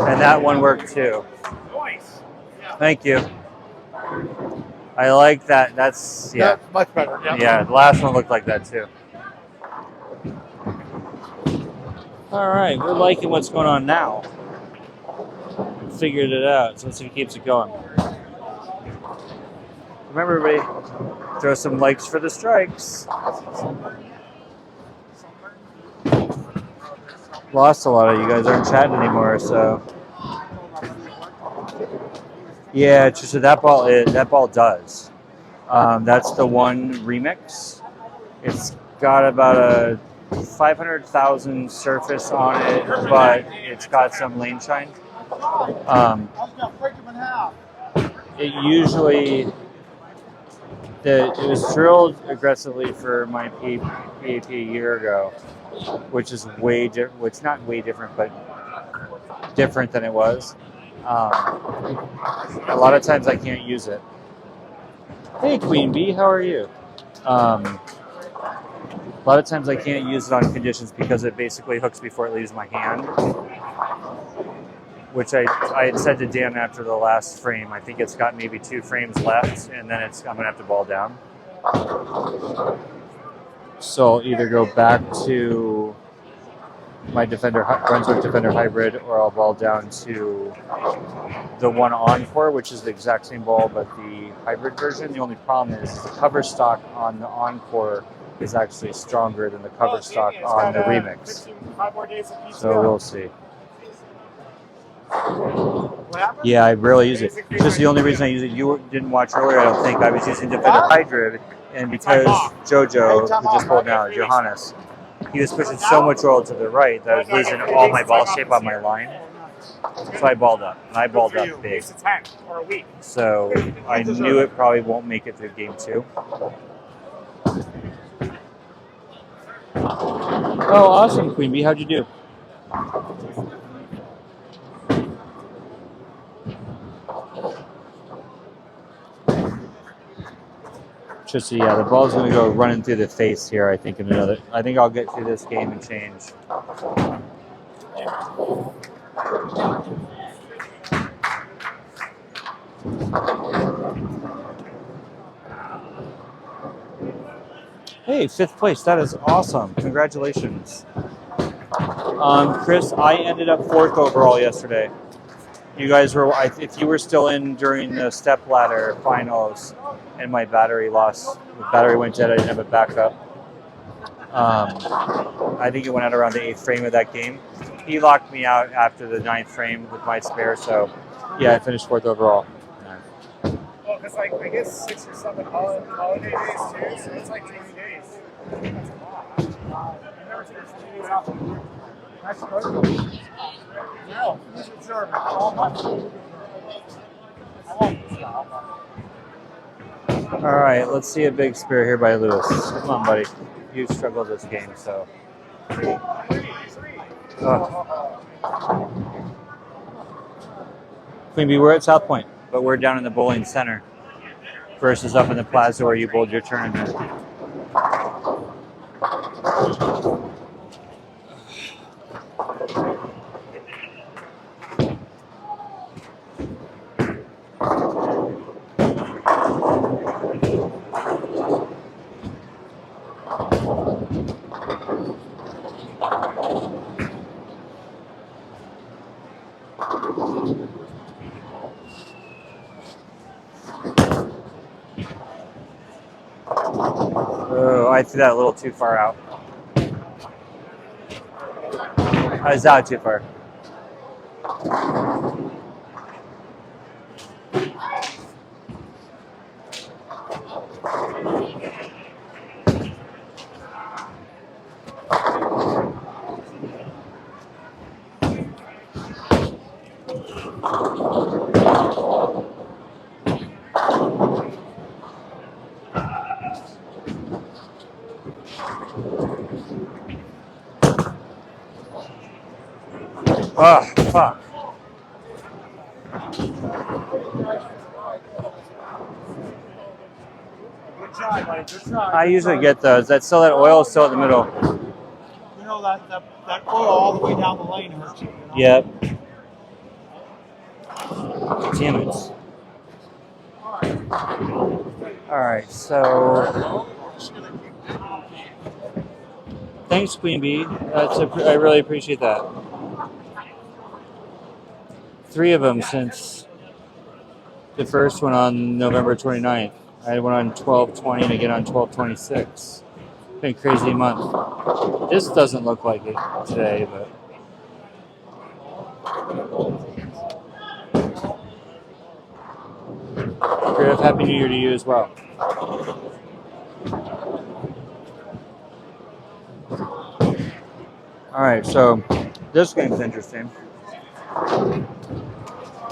And that one worked too. Nice. Thank you. I like that. That's, yeah. That's much better. Yep. Yeah, the last one looked like that too. All right, we're liking what's going on now. Figured it out, so let's see if it keeps it going. Remember, everybody, throw some likes for the strikes. Lost a lot of you guys aren't chatting anymore, so. Yeah, so that ball does. That's the one remix. It's got about a 500,000 surface on it, but it's got some lane shine. I was going to break him in half. It usually, it was drilled aggressively for my PAP a year ago, which is way different. Well, it's not way different, but different than it was. A lot of times I can't use it. Hey, Queen Bee, how are you? A lot of times I can't use it on conditions because it basically hooks before it leaves my hand, which I had said to Dan after the last frame. I think it's got maybe 2 frames left, and then I'm going to have to ball down. So I'll either go back to my Brunswick Defender Hybrid, or I'll ball down to the one Encore, which is the exact same ball, but the hybrid version. The only problem is the cover stock on the Encore is actually stronger than the cover stock It's on got, the remix. 5 more days of PTO. So we'll see. What happened? Yeah, I rarely use it. Just the only reason I use it, you didn't watch earlier, I don't think. I was using Defender Hydrid, and because JoJo, who just pulled now, Johannes, he was pushing so much oil to the right that I was losing all my ball shape on my line. So I balled up, and I balled up big. It's a 10 or a week. So I knew it probably won't make it through game 2. Oh, awesome, Queen Bee. How'd you do? Just yeah, the ball's gonna go running through the face here. I think in another. I think I'll get through this game and change. Hey, 5th place. That is awesome. Congratulations. Chris, I ended up 4th overall yesterday. You guys were, if you were still in during the step ladder finals and my battery lost, the battery went dead, I didn't have a backup. I think it went out around the 8th frame of that game. He locked me out after the 9th frame with my spare, so yeah, I finished 4th overall. Well, because like I guess 6 or 7 holiday days too, so it's like 20 days. That's a lot. I've never taken 20 days off in a year. That's good. No, you should serve it. All much. I like this guy. All right, let's see a big spear here by Lewis. Come on, buddy. You struggled this game, so. Queen Bee, we're at Southpoint, but we're down in the bowling center versus up in the plaza where you bowled your tournament. Oh, I threw that a little too far out. I was out too far. Oh, fuck. Good try, buddy. Good try. I usually get those. That oil is still in the middle. You know that oil all the way down the lane hurts you. You know? Yep. Damn it. All right, so thanks, Queen Bee. I really appreciate that. 3 of them since the first one on November 29th. I had one on 12/20 and again on 12/26. It's been a crazy month. This doesn't look like it today, but. Griff, Happy New Year to you as well. All right, so this game's interesting.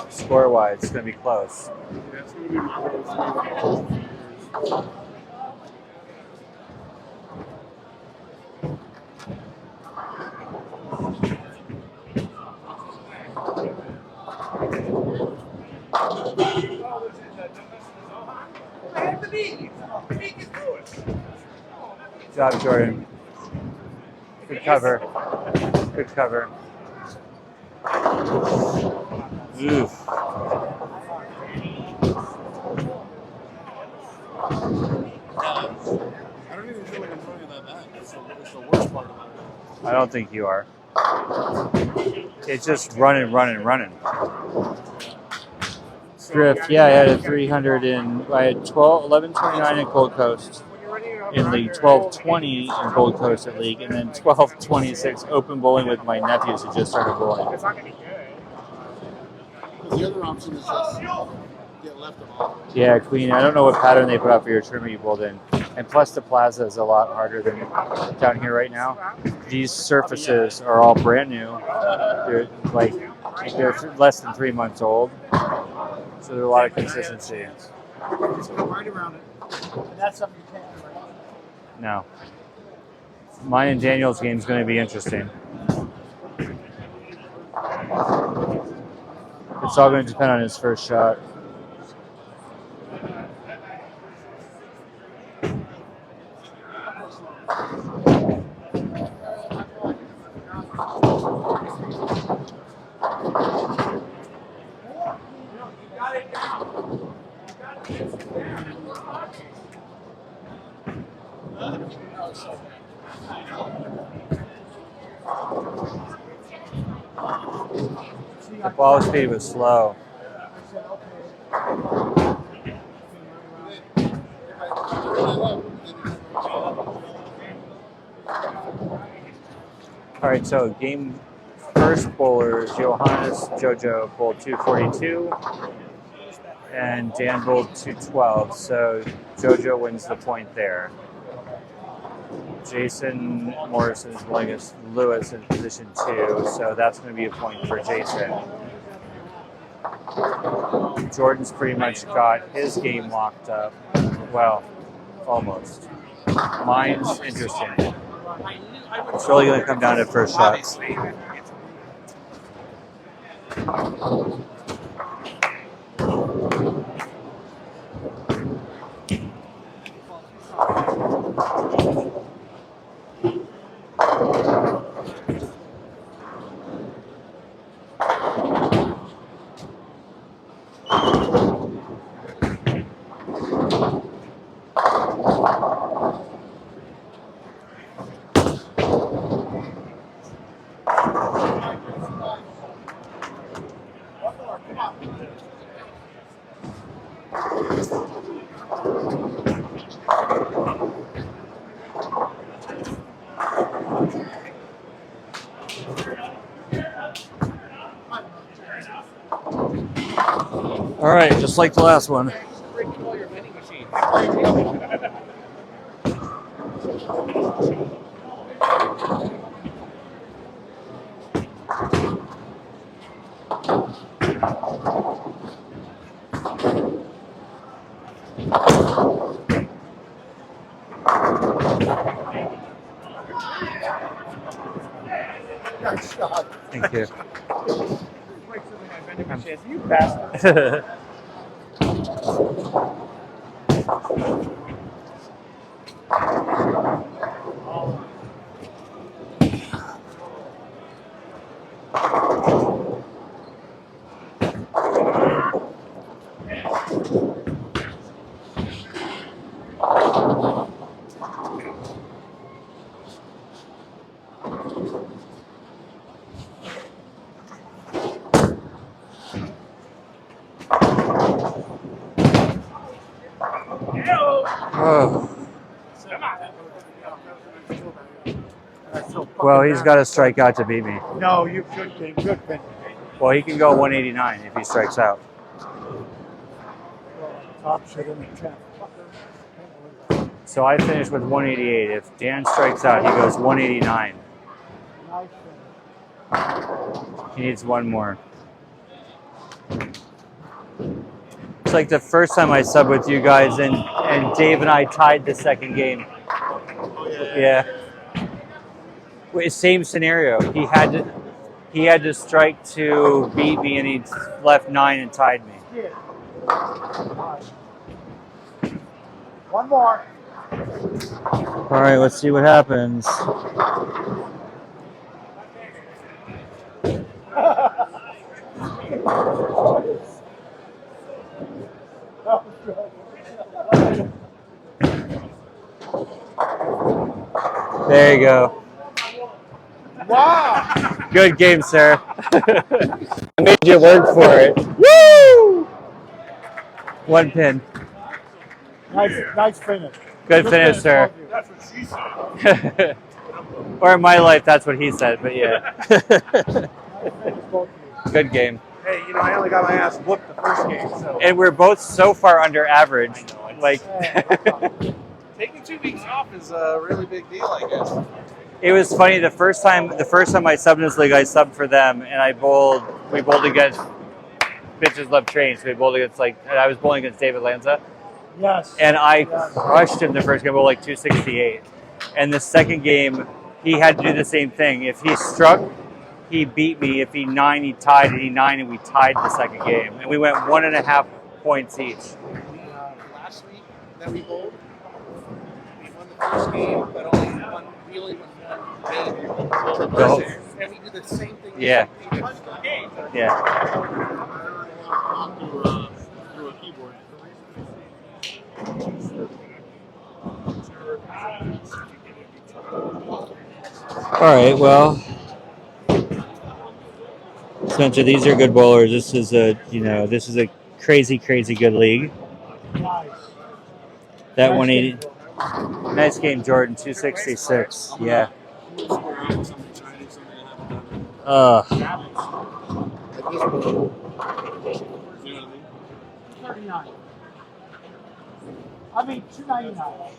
Score-wise, it's going to be close. That's going to be my Good job, Jordan. Good cover. Good cover. Oof. I don't even feel like I'm throwing it that bad. It's the worst part of it. I don't think you are. It's just running. Drift, yeah, I had a 300 in, I had 1129 in Gold Coast. When you're running in League 1220 in Gold Coast League, and then 1226 open bowling with my nephews who just started bowling. It's not going to be good. Because the other option is just get left of all. Yeah, Queen. I don't know what pattern they put out for your tournament you bowled in. And plus the plaza is a lot harder than down here right now. These surfaces are all brand new. They're less than 3 months old. So there's a lot of consistency. Just go right around it. And that's something you can't do right now. No. Mine and Daniel's game is going to be interesting. It's all going to depend on his first shot. The ball speed was slow. All right, so game first bowlers, Johannes Jojo bowled 242 and Dan bowled 212. So Jojo wins the point there. Jason Morrison is bowling as Lewis in position 2, so that's going to be a point for Jason. Jordan's pretty much got his game locked up. Well, almost. Mine's interesting. It's really going to come down to first shots. All right, just like the last one. Nice shot. Thank you. You bastard. Oh. Well, he's got to strike out to beat me. No, you good game. Good finish. Well, he can go 189 if he strikes out. Top shit in the trap. So I finished with 188. If Dan strikes out, he goes 189. Nice finish. He needs one more. It's like the first time I subbed with you guys, and Dave and I tied the second game. Yeah. Wait, same scenario. He had to strike to beat me, and he left 9 and tied me. Yeah. One more. All right, let's see what happens. There you go. Wow. Good game, sir. I made you work for it. Woo! One pin. Nice finish. Good finish, sir. That's what she said. Or in my life, that's what he said, but yeah. Good game. Hey, I only got my ass whooped the first game, so. And we're both so far under average. Like, Taking 2 weeks off is a really big deal, I guess. it was funny the first time I subbed in this league, I subbed for them, and we bowled against Bitches Love Trains. We bowled against and I was bowling against David Lanza. Yes. And I crushed him the first game, bowled 268. And the second game, he had to do the same thing. If he struck, he beat me. If he nine, he tied, and he nine, and we tied the second game. And we went 1.5 points each. Last week that we bowled, we won the first game, but only won one game. And we do the same thing. Yeah. Yeah. Through a keyboard. All right, well, Spencer, these are good bowlers. This is a crazy good league. Nice. That Nice 180. game. Nice game, Jordan. 266. Yeah. At this point, you know what I mean? 39. I mean, 299.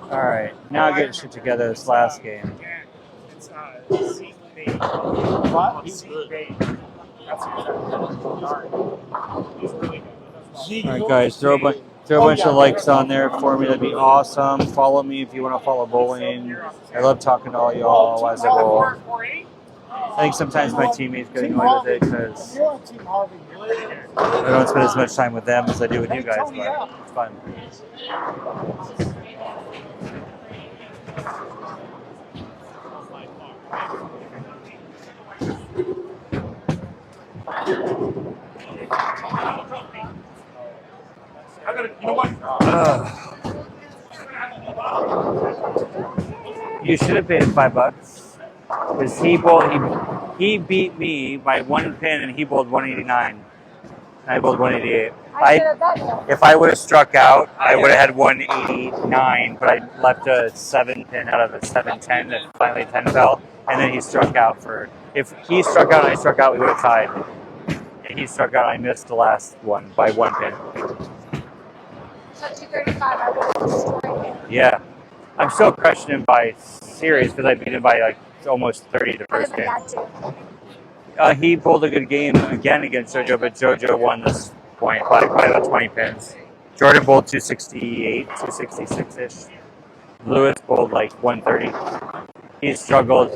All right, now getting shit together this last game. It's seat bait. What? Seat bait. That's He's really good. All right, guys, throw a bunch of likes on there for me. That'd be awesome. Follow me if you want to follow bowling. I love talking to all y'all as I bowl. I think sometimes my teammates get annoyed with it because I don't spend as much time with them as I do with you guys, but it's fun. You should have paid him $5 because he beat me by 1 pin and he bowled 189 and I bowled 188. If I would have struck out, I would have had 189, but I left a 7 pin out of a 710 that finally 10 fell, and then he struck out if he struck out and I struck out, we would have tied. And he struck out, I missed the last one by 1 pin. So 235, I would have destroyed him. Yeah. I'm still crushing him by series because I beat him by almost 30 the first game. He pulled a good game again against JoJo, but JoJo won this point by about 20 pins. Jordan bowled 268, 266-ish. Lewis bowled 130. He struggled.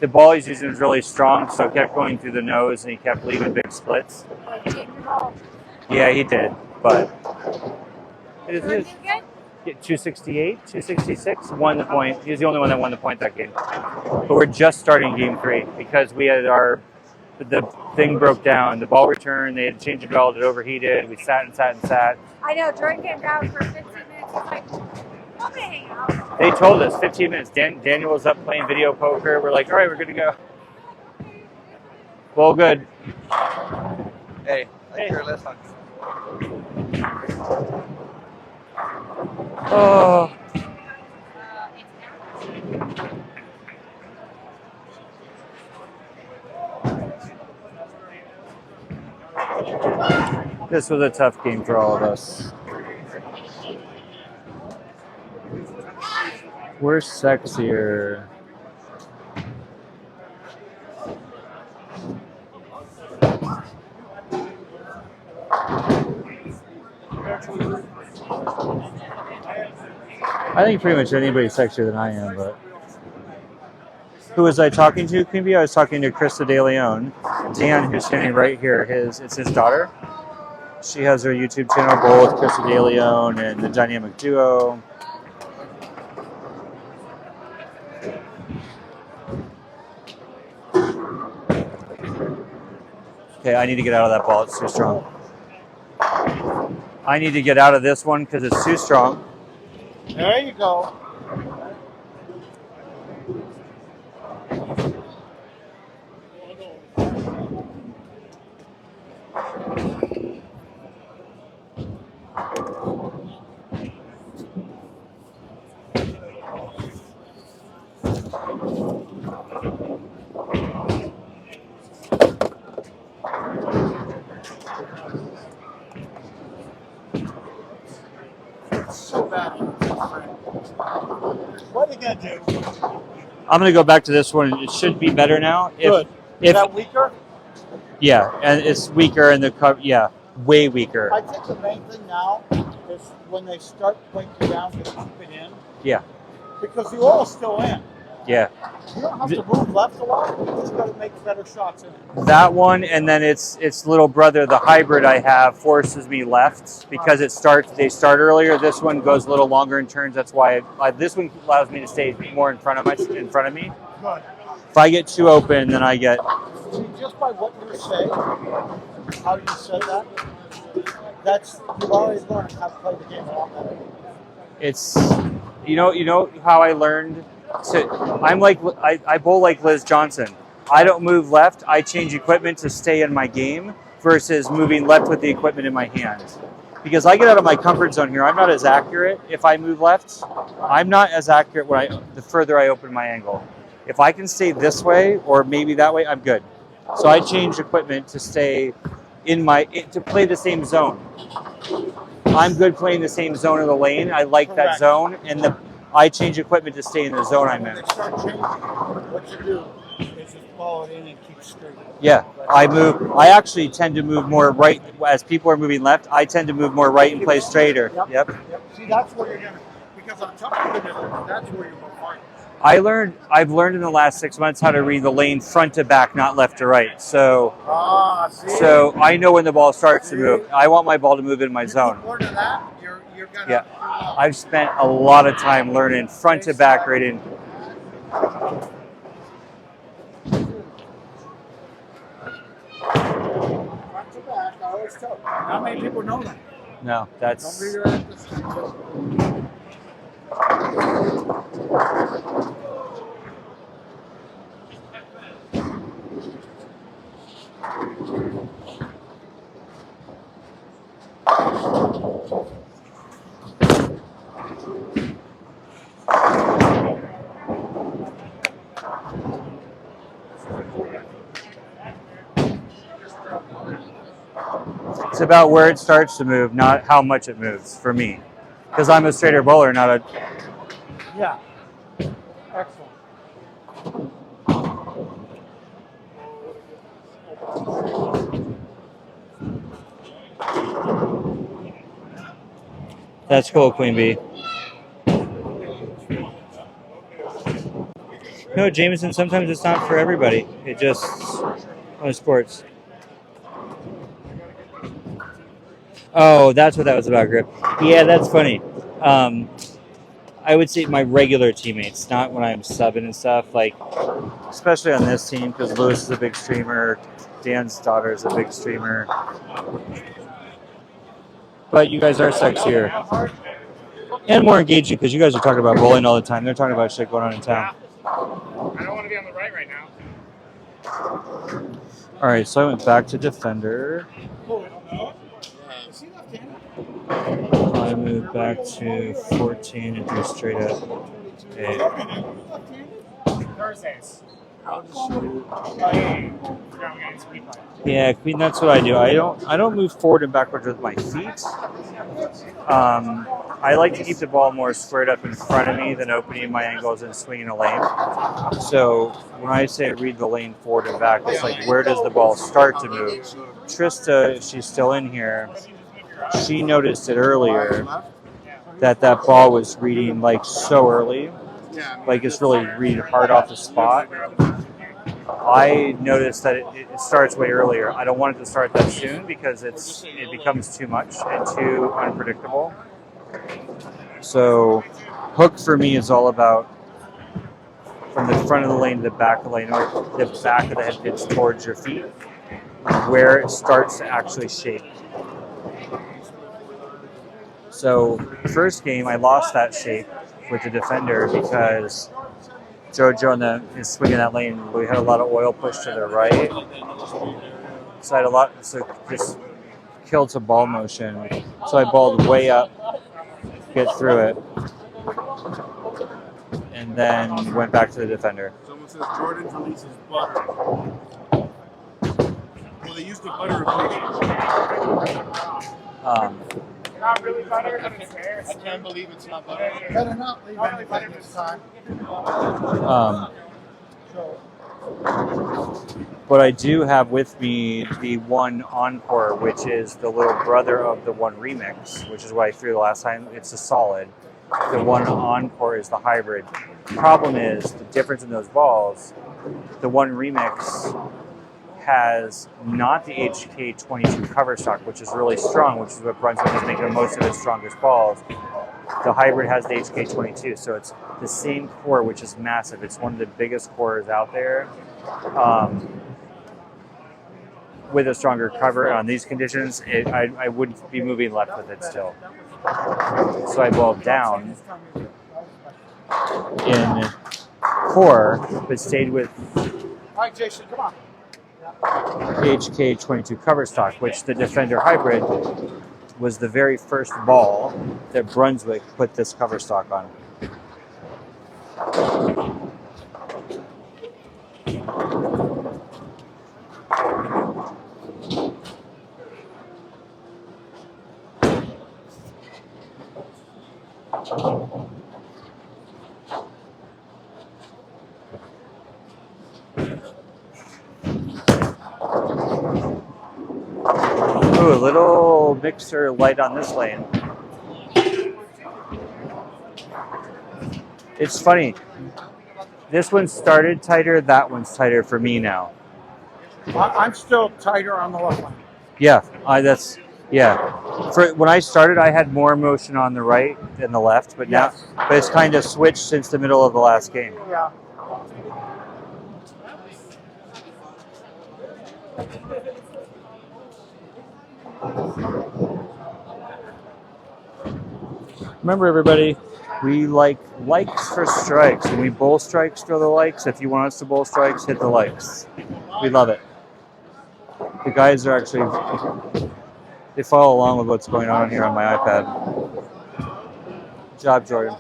The ball he's using was really strong, so it kept going through the nose and he kept leaving big splits. Yeah, he did, but it is 268, 266, won the point. He was the only one that won the point that game. But we're just starting game 3 because we had the thing broke down. The ball returned, they had to change the belt, it overheated. We sat and sat and sat. I know, Jordan came down for 15 minutes. He's like, I'm gonna hang out. They told us 15 minutes. Daniel was up playing video poker. We're like, all right, we're good to go. Well, good. Hey, I care less on Oh. This was a tough game for all of us. We're sexier. I think pretty much anybody's sexier than I am, but who was I talking to, Kimby? I was talking to Krista De Leon. Dan, who's standing right here, it's his daughter. She has her YouTube channel, Bowl with Krista De Leon and the Dynamic Duo. Okay, I need to get out of that ball. It's too strong. I need to get out of this one because it's too strong. There you go. It's so bad. What are you gonna do? I'm gonna go back to this one. It should be better now. Good. Is If that weaker? yeah, and it's weaker in the cover. Yeah, way weaker. I think the main thing now is when they start breaking down to keep it in, Yeah, because the oil's still in. yeah. You don't have to move left a lot. You just got to make better shots in it. That one, and then its little brother, the hybrid I have, forces me left because it starts. They start earlier. This one goes a little longer in turns. That's why this one allows me to stay more in front of me. Good. If I get too open, then I get. See, just by what you say, how you said that, that's you've already learned how to play the game a lot better. It's you know how I learned to. I'm like I bowl like Liz Johnson. I don't move left. I change equipment to stay in my game versus moving left with the equipment in my hand. Because I get out of my comfort zone here. I'm not as accurate if I move left. I'm not as accurate the further I open my angle. If I can stay this way or maybe that way, I'm good. So I change equipment to stay to play the same zone. I'm good playing the same zone of the lane. I like that Correct. zone, and I change equipment to stay in the zone I'm When in. they start changing, what you do is just follow it in and keep straight. Yeah, I actually tend to move more right as people are moving left. I tend to move more right and play straighter. Yep. See, that's where you're gonna, because on top of it, that's where you're gonna find. I've learned in the last 6 months how to read the lane front to back, not left to right. So I know when the ball starts to move. I want my ball to move in my zone. More than that, you're gonna. Yeah, I've spent a lot of time learning front to back reading. Front to back, I always tell. Not many people know that. No, that's. Don't figure out this. It's about where it starts to move, not how much it moves for me. Because I'm a straighter bowler, not a. Yeah. Excellent. That's cool, Queen Bee. No, Jameson, sometimes it's not for everybody. It just. On sports. Oh, that's what that was about, Grip. Yeah, that's funny. I would say my regular teammates, not when I'm subbing and stuff. Like, especially on this team, because Lewis is a big streamer, Dan's daughter is a big streamer. But you guys are sexier and more engaging because you guys are talking about bowling all the time. They're talking about shit going on in town. I don't want to be on the right now. All right, so I went back to defender. I moved back to 14 and do straight up 8. Thursdays. Yeah, Queen. That's what I do. I don't move forward and backwards with my feet. I like to keep the ball more squared up in front of me than opening my angles and swinging a lane. So when I say read the lane forward and back, it's like where does the ball start to move? Trista, if she's still in here, she noticed it earlier that ball was reading like so early, like it's really reading hard off the spot. I noticed that it starts way earlier. I don't want it to start that soon because it becomes too much and too unpredictable. So hook for me is all about from the front of the lane to the back of the lane, or the back of the head pitch towards your feet, where it starts to actually shape. So first game, I lost that shape with the defender because JoJo is swinging that lane. We had a lot of oil push to the right. So I had just killed some ball motion. So I balled way up, get through it, and then went back to the defender. Someone says Jordan releases butter. Well, they use the butter appreciation. Not really butter, but it's there. I can't believe it's not butter. Better not leave anything this time. But I do have with me the one Encore, which is the little brother of the one Remix, which is what I threw the last time. It's a solid. The one Encore is the hybrid. Problem is, the difference in those balls, the one Remix has not the HK22 cover stock, which is really strong, which is what Brunswick is making most of its strongest balls. The hybrid has the HK22, so it's the same core, which is massive. It's one of the biggest cores out there. With a stronger cover on these conditions, I would be moving left with it still. So I balled down in core, but stayed with All right, Jason, come on. HK22 cover stock, which the Defender Hybrid was the very first ball that Brunswick put this cover stock on. Ooh, a little mixer light on this lane. It's funny. This one started tighter, that one's tighter for me now. I'm still tighter on the left line. Yeah, For when I started, I had more motion on the right than the left, but now, but it's kind of switched since the middle of the last game. Yeah. Remember, everybody, we like likes for strikes, and we bowl strikes for the likes. If you want us to bowl strikes, hit the likes. We love it. The guys are actually, they follow along with what's going on here on my iPad. Good job, Jordan.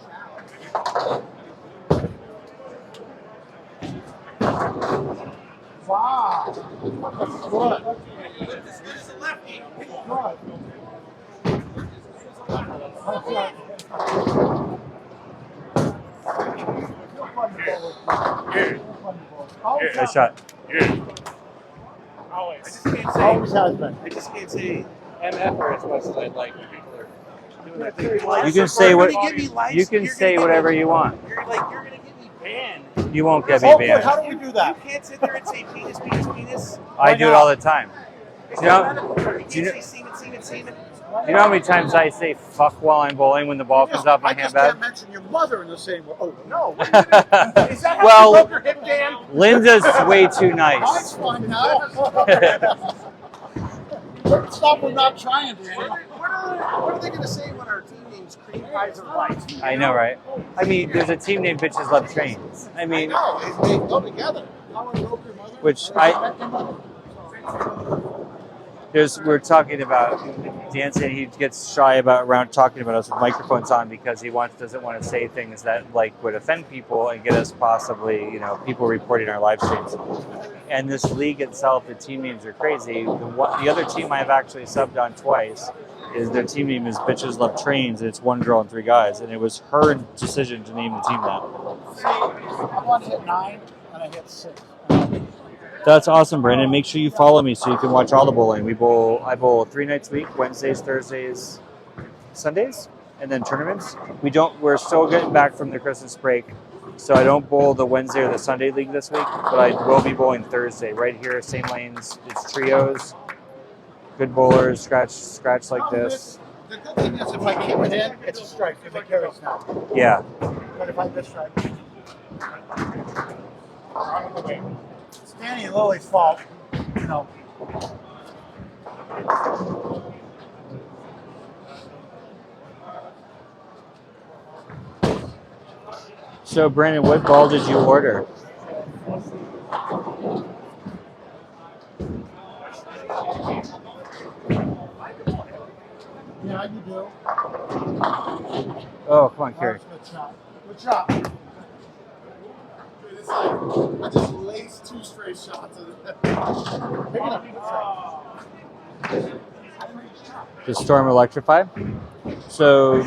Wow. Good. Nice shot. I just can't say. Always has been. I just can't say MF as much as I'd like when people are doing that thing. You can say what you can You're say gonna whatever get me, you want. You're going to get me banned. You won't get me Oh, good. banned. How do we do that? You can't sit there and say penis, penis, penis. I do it all the time. You Do you know- can't say semen, semen, semen. You know how many times I say fuck while I'm bowling when the ball comes off my I just handbag? can't mention your mother in the same way. Oh, No. Is that how Well, you broke your hip, Dan? Linda's way too mine's nice. fine now. Stop them not trying, Daniel. What are they going to say when our team name's Cream Pies or Lights? I know, right? I mean, there's a team named Bitches Love Trains. I mean, No, they go together. which we're talking about, Dan saying he gets shy around talking about us with microphones on because he doesn't want to say things that would offend people and get us possibly, people reporting our live streams. And this league itself, the team names are crazy. The other team I've actually subbed on twice is their team name is Bitches Love Trains, and it's one girl and three guys, and it was her decision to name the team that. See, I want to hit 9 and I hit 6. That's awesome, Brandon. Make sure you follow me so you can watch all the bowling. I bowl 3 nights a week, Wednesdays, Thursdays, Sundays, and then tournaments. We're still getting back from the Christmas break, so I don't bowl the Wednesday or the Sunday league this week, but I will be bowling Thursday right here, same lanes. It's trios, good bowlers, scratch like this. The good thing is if I keep it in, it's a strike. If it carries now. Yeah. But if I miss strike, it's Danny and Lily's fault. So, Brandon, what ball did you order? Yeah, you do. Oh, come on, Carrie. Good shot. Good shot. it's like I just laced 2 straight shots of it. Maybe not. The Storm Electrify. So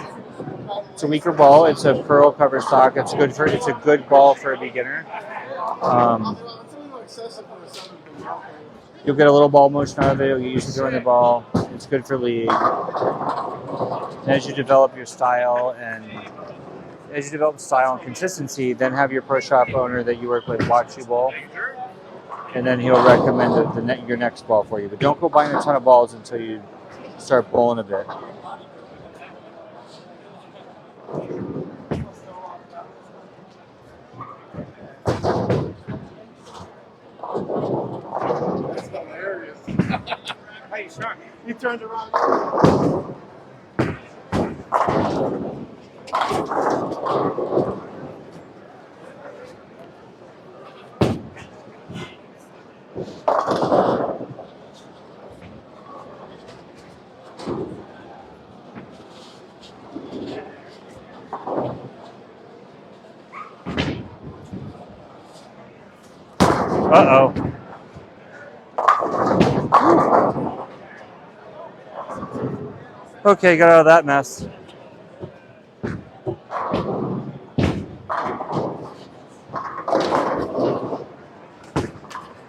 it's a weaker ball. It's a pearl cover stock. It's good for. It's a good ball for a beginner. You'll get a little ball motion out of it. You'll get used to throwing the ball. It's good for league. As you develop your style and consistency, then have your pro shop owner that you work with watch you bowl, and then he'll recommend your next ball for you. But don't go buying a ton of balls until you start bowling a bit. That's hilarious. Hey, Sean. He turned around. Uh-oh. Okay, got out of that mess.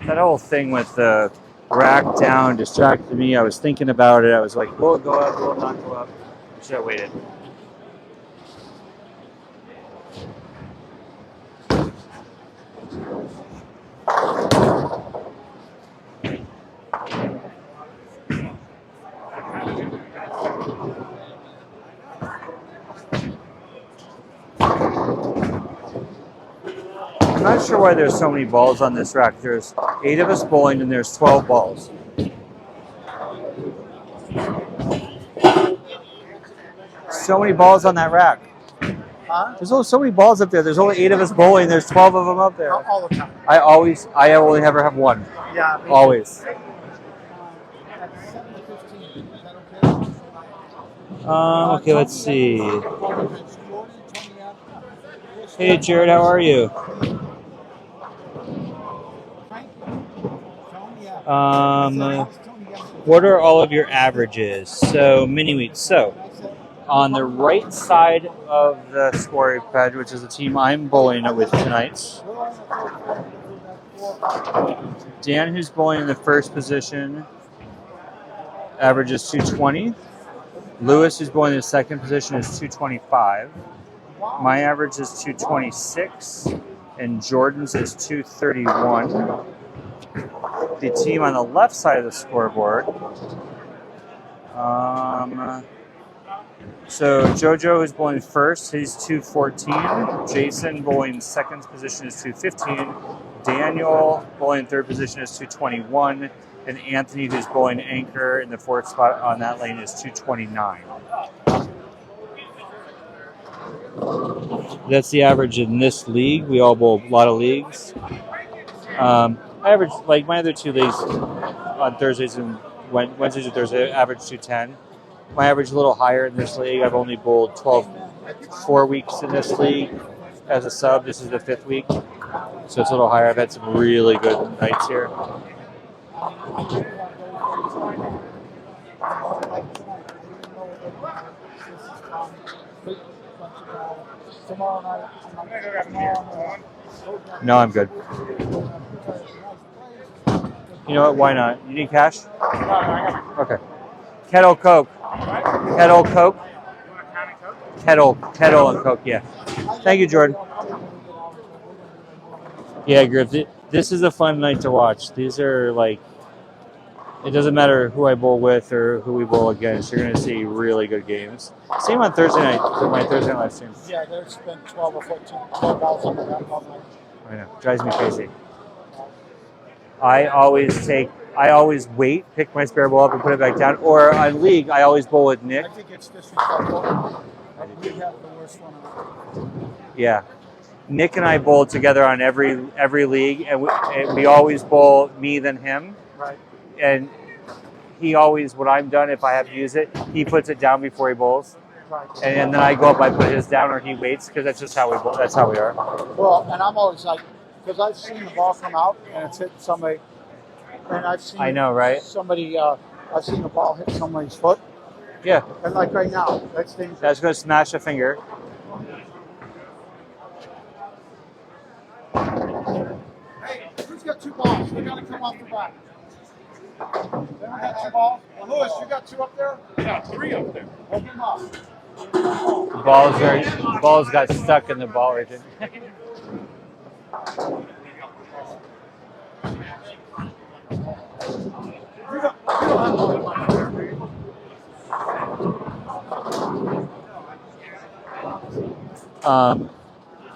That whole thing with the rack down distracted me. I was thinking about it. I was like, will it go up? Will it not go up? I should have waited. I'm not sure why there's so many balls on this rack. There's 8 of us bowling and there's 12 balls. So many balls on that rack. Huh? There's only so many balls up there. There's only 8 of us bowling. There's 12 of them up there. All the time. I only ever have one. Yeah. me too. Always. At 7:15, is that okay? Okay, let's see. Hey, Jared, how are you? What are all of your averages? So, mini wheats. So, on the right side of the scoring pad, which is the team I'm bowling with tonight, Dan, who's bowling in the first position, averages 220. Lewis, who's bowling in the second position, is 225. My average is 226, and Jordan's is 231. The team on the left side of the scoreboard. So Jojo, who's bowling first, he's 214. Jason, bowling second position, is 215. Daniel, bowling third position, is 221. And Anthony, who's bowling anchor in the fourth spot on that lane, is 229. That's the average in this league. We all bowl a lot of leagues. I average, like my other 2 leagues on Thursdays and Wednesdays and Thursdays, I average 210. My average is a little higher in this league. I've only bowled 4 weeks in this league as a sub. This is the 5th week, so it's a little higher. I've had some really good nights here. No, I'm good. You know what? Why not? You need cash? Okay. Kettle Coke. Kettle Coke. Kettle and Coke, yeah. Thank you, Jordan. Yeah, Griff, this is a fun night to watch. These are like, it doesn't matter who I bowl with or who we bowl against. You're going to see really good games. Same on Thursday night, my Thursday night live stream. Yeah, there's been 12 or 14 balls on the ground all night. I know, drives me crazy. I always wait, pick my spare ball up and put it back down. Or on league, I always bowl with Nick. I think it's disrespectful. We have the worst one. Yeah. Nick and I bowl together on every league, and we always bowl me then him. Right. And he always, when I'm done, if I have to use it, he puts it down before he bowls. Right. And then I go up, I put his down, or he waits, because that's just how we bowl. That's how we are. Well, and I'm always like, because I've seen the ball come out and it's hit somebody, and I've seen I know, right? somebody. I've seen the ball hit somebody's foot, Yeah, and like right now, that's dangerous. that's going to smash a finger. Hey, who's got 2 balls? They gotta come off the back. They don't have 2 balls? Well, Lewis, you got 2 up there? Yeah, 3 up there. Open them up. Balls got stuck in the ball region. You don't have to put them up there, do you?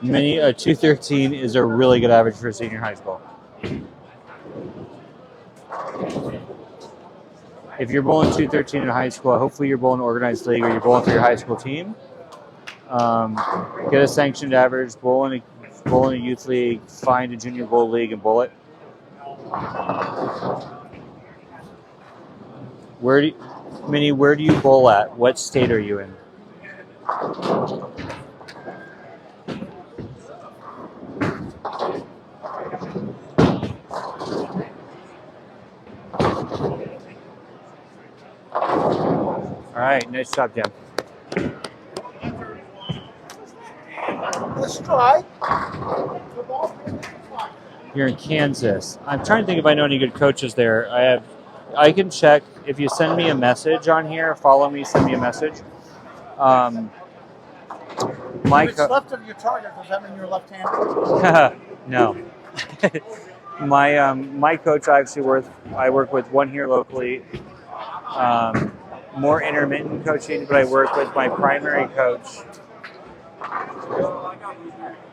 Mini a 213 is a really good average for senior high school. If you're bowling 213 in high school, hopefully you're bowling organized league or you're bowling for your high school team. Get a sanctioned average, bowl in a youth league, find a junior bowl league and bowl it. Where do you bowl at? What state are you in? All right, nice job, Dan. Let's try. You're in Kansas. I'm trying to think if I know any good coaches there. I can check. If you send me a message on here, follow me, send me a message. If it's left of your target, does that mean you're left-handed? No. My coach I work with one here locally. More intermittent coaching, but I work with my primary coach.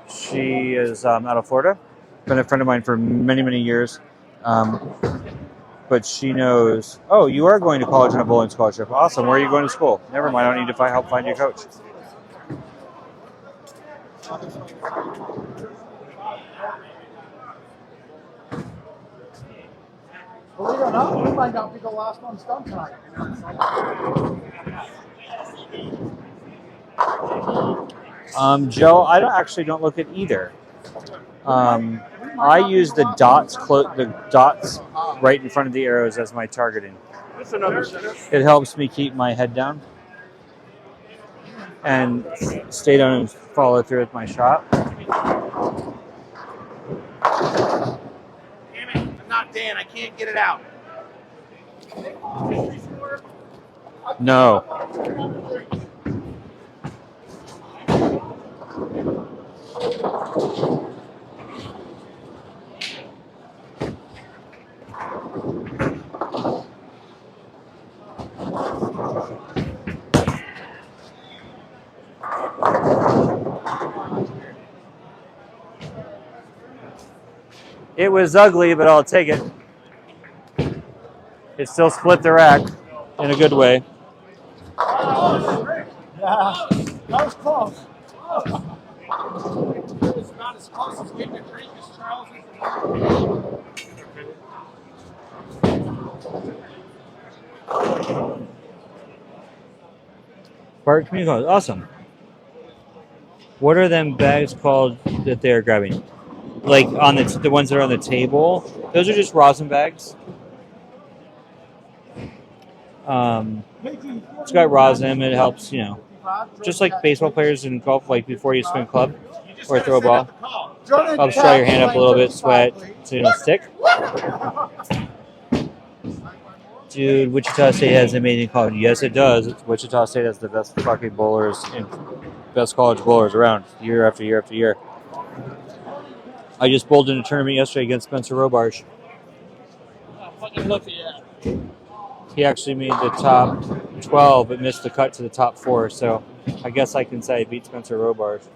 She is out of Florida. Been a friend of mine for many, many years. But she knows, oh, you are going to college on a bowling scholarship. Awesome. Where are you going to school? Never mind. I don't need to help find your coach. Believe it or not, we might not be the last ones done tonight. Joe, I don't look at either. I use the dots right in front of the arrows as my targeting. It helps me keep my head down and stay down and follow through with my shot. Damn it, I'm not Dan, I can't get it out. No. It was ugly, but I'll take it. It still split the rack in a good way. Yeah, that was close. It's about as close as getting a drink as Charles is. Park community college. Awesome. What are them bags called that they're grabbing? Like on the ones that are on the table? Those are just rosin bags. It's got rosin. It helps, just like baseball players in golf, like before you swing a club or throw a ball. Helps dry your hand up a little bit, sweat, so you don't stick. Dude, Wichita State has an amazing college. Yes, it does. Wichita State has the best fucking bowlers and best college bowlers around year after year after year. I just bowled in a tournament yesterday against Spencer Robarge. He actually made the top 12 but missed the cut to the top 4, so I guess I can say I beat Spencer Robarge.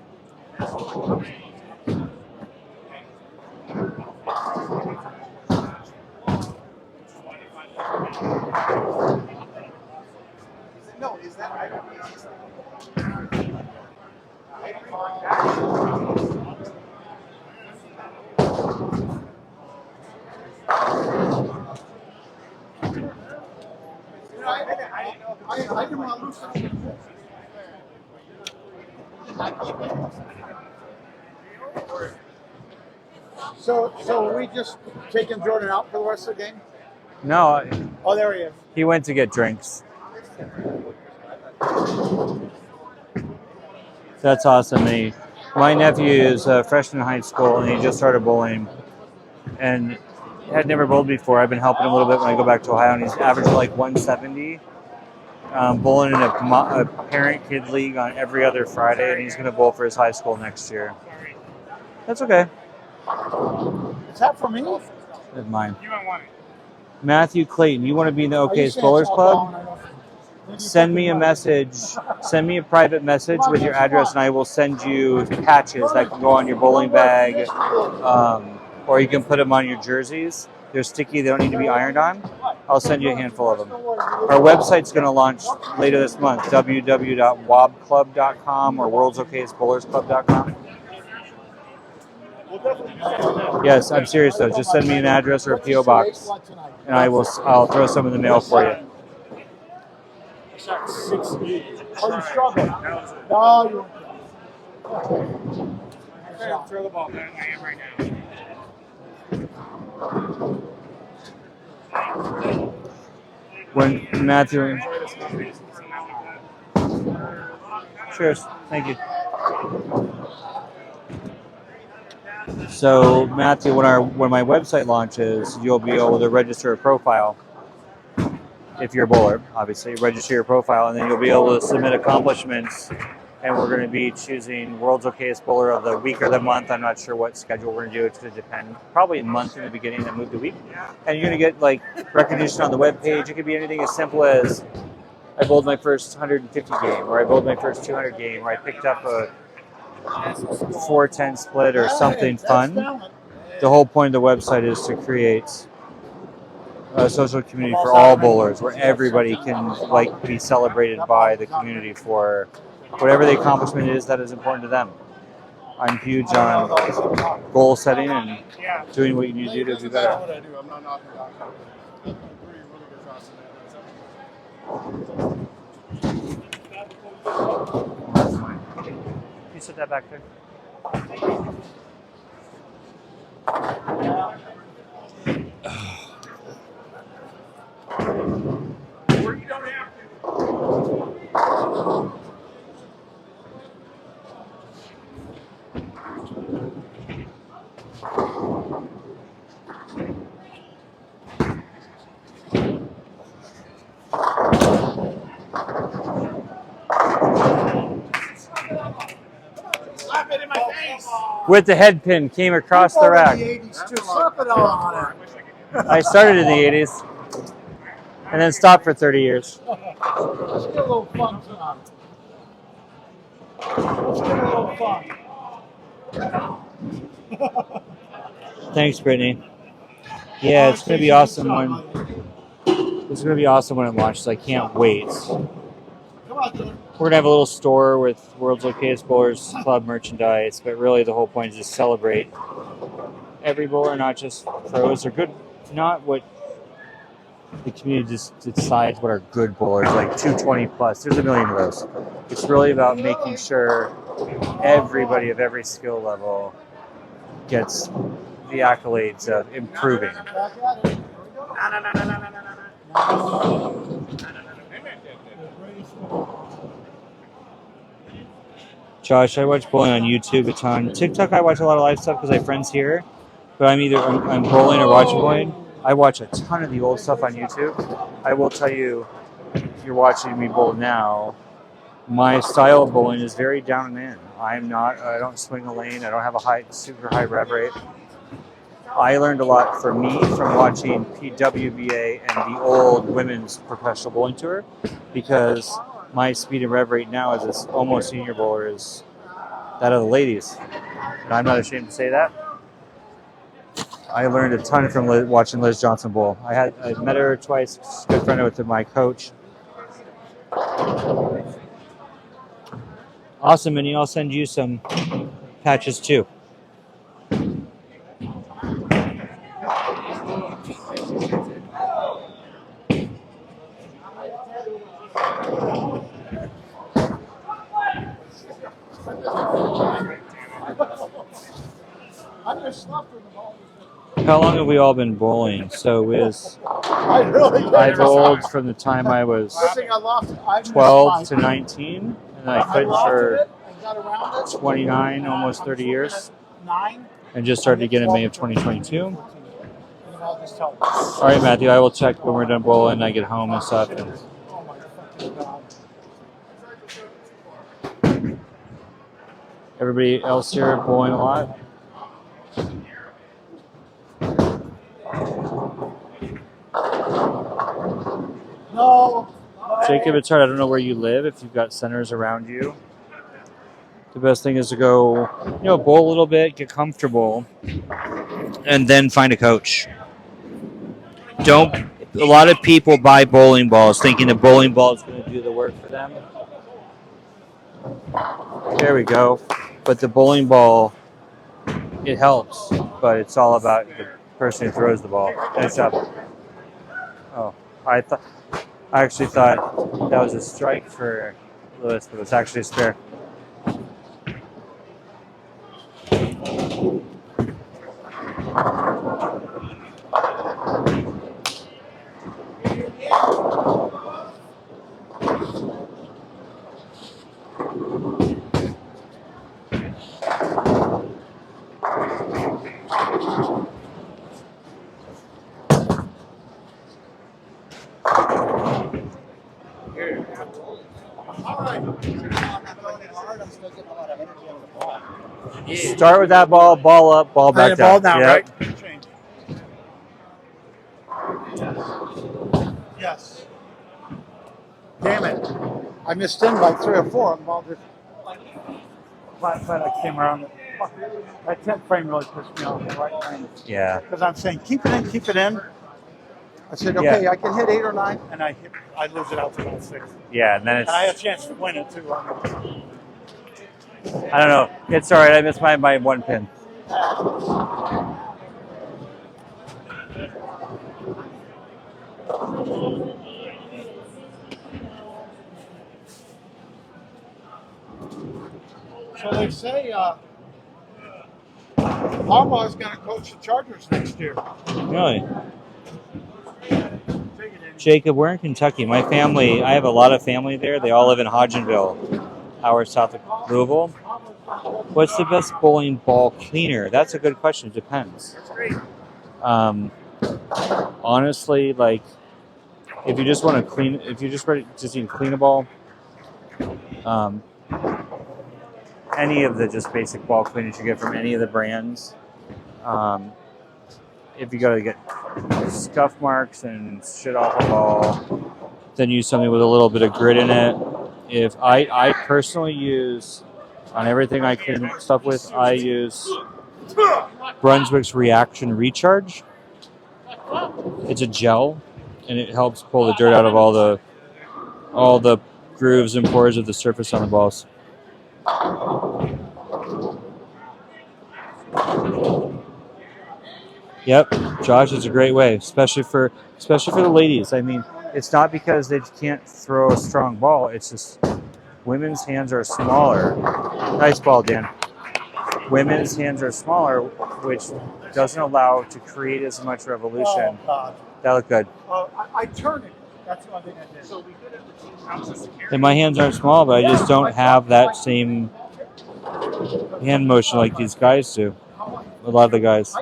No, is that right? I didn't want to lose something. So are we just taking Jordan out for the rest of the game? No, Oh, there he is. he went to get drinks. That's awesome. My nephew is a freshman in high school, and he just started bowling, and had never bowled before. I've been helping him a little bit when I go back to Ohio, and he's averaging like 170. Bowling in a parent-kid league on every other Friday, and he's going to bowl for his high school next year. That's okay. Is that for me? That's mine. You don't want it. Matthew Clayton, you want to be in the Are you OK's saying Bowlers it's Club? alcohol? Send me a message. Send me a private message with your address, and I will send you patches that can go on your bowling bag, or you can put them on your jerseys. They're sticky. They don't need to be ironed on. I'll send you a handful of them. Our website's going to launch later this month, www.wobclub.com or worldsokbowlersclub.com. Yes, I'm serious though. Just send me an address or a PO box, and I'll throw some in the mail for you. Shot 6-8. Oh, you struggled. No, you. Throw the ball better than I am right now. When Matthew. Cheers. Thank you. So Matthew, when my website launches, you'll be able to register a profile. If you're a bowler, obviously, register your profile, and then you'll be able to submit accomplishments. And we're going to be choosing World's Okayest Bowler of the week or the month. I'm not sure what schedule we're going to do. It's going to depend. Probably a month in the beginning, then move to week. And you're going to get like recognition on the webpage. It could be anything as simple as I bowled my first 150 game, or I bowled my first 200 game, or I picked up a 410 split or something fun. The whole point of the website is to create a social community for all bowlers where everybody can be celebrated by the community for whatever the accomplishment is that is important to them. I'm huge on goal setting and doing what you need to do to do better. What I do, I'm not knocking down. Three really good shots in there. Can you set that back there? Where you don't have to. Slap it in my face. With the head pin, came across the rack. I started in the 80s and then stopped for 30 years. Let's get a little fun tonight. Let's get a little fun. Thanks, Brittany. Yeah, it's gonna be awesome when it launches. I can't wait. We're gonna have a little store with World's Okayest Bowlers Club merchandise, but really the whole point is to celebrate every bowler, not just pros. They're good, not what the community just decides what are good bowlers, like 220 plus. There's a million of those. It's really about making sure everybody of every skill level gets the accolades of improving. Josh, I watch bowling on YouTube a ton. TikTok, I watch a lot of live stuff because I have friends here. But I'm bowling or watching bowling. I watch a ton of the old stuff on YouTube. I will tell you, if you're watching me bowl now, my style of bowling is very down and in. I don't swing a lane. I don't have a super high rev rate. I learned a lot from watching PWBA and the old women's professional bowling tour, because my speed and rev rate now as an almost senior bowler is that of the ladies. And I'm not ashamed to say that. I learned a ton from watching Liz Johnson bowl. I met her twice, good friend with my coach. Awesome, Minnie. I'll send you some patches too. I just slept with the ball. How long have we all been bowling? So is I really I did. bowled from the time I was I think I lost. I missed 12 to my- 19, and I I coached lost for it and got around it. 29, And almost I'm 30 swimming years, at 9. and just started again in May of 2022. And I'll just tell you. All right, Matthew, I will check when we're done bowling and I get home and stuff. And Oh my fucking God. everybody else here bowling a lot? No. Jacob, it's hard. I don't know where you live, if you've got centers around you. The best thing is to go, bowl a little bit, get comfortable, and then find a coach. A lot of people buy bowling balls thinking the bowling ball is going to do the work for them. There we go. But the bowling ball, it helps, but it's all about the person who throws the ball. Nice job. Oh, I actually thought that was a strike for Lewis, but it's actually a spare. Start with that ball up, ball back down. Ball down, Yep. right? Yes. Damn it. I missed in by 3 or 4. But I came around. That 10th frame really pushed me off the right frame. Yeah. Because I'm saying, keep it in. I said, okay, Yeah. I can hit 8 or 9, and I lose it out to about 6. Yeah, and then And I had a chance to win it, too. I don't know. It's all right. I missed my 1 pin. So they say Harbaugh's going to coach the Chargers next year. Really? Jacob, we're in Kentucky. My family, I have a lot of family there. They all live in Hodgenville, hour south of Louisville. What's the best bowling ball cleaner? That's a good question. It depends. Honestly, like, if you just want to clean, if you just need to clean a ball, any of the just basic ball cleaners you get from any of the brands. If you got to get scuff marks and shit off a ball, then use something with a little bit of grit in it. If I personally use, on everything I clean stuff with, I use Brunswick's Reaction Recharge. It's a gel, and it helps pull the dirt out of all the grooves and pores of the surface on the balls. Yep, Josh, it's a great way, especially for the ladies. I mean, it's not because they can't throw a strong ball. It's just women's hands are smaller. Nice ball, Dan. Women's hands are smaller, which doesn't allow to create as much revolution. Oh, God. That looked good. I turned it. That's one thing I did. So we could have the team house of security. And my hands aren't small, but I just don't have that same hand motion like these guys do. A lot of the guys.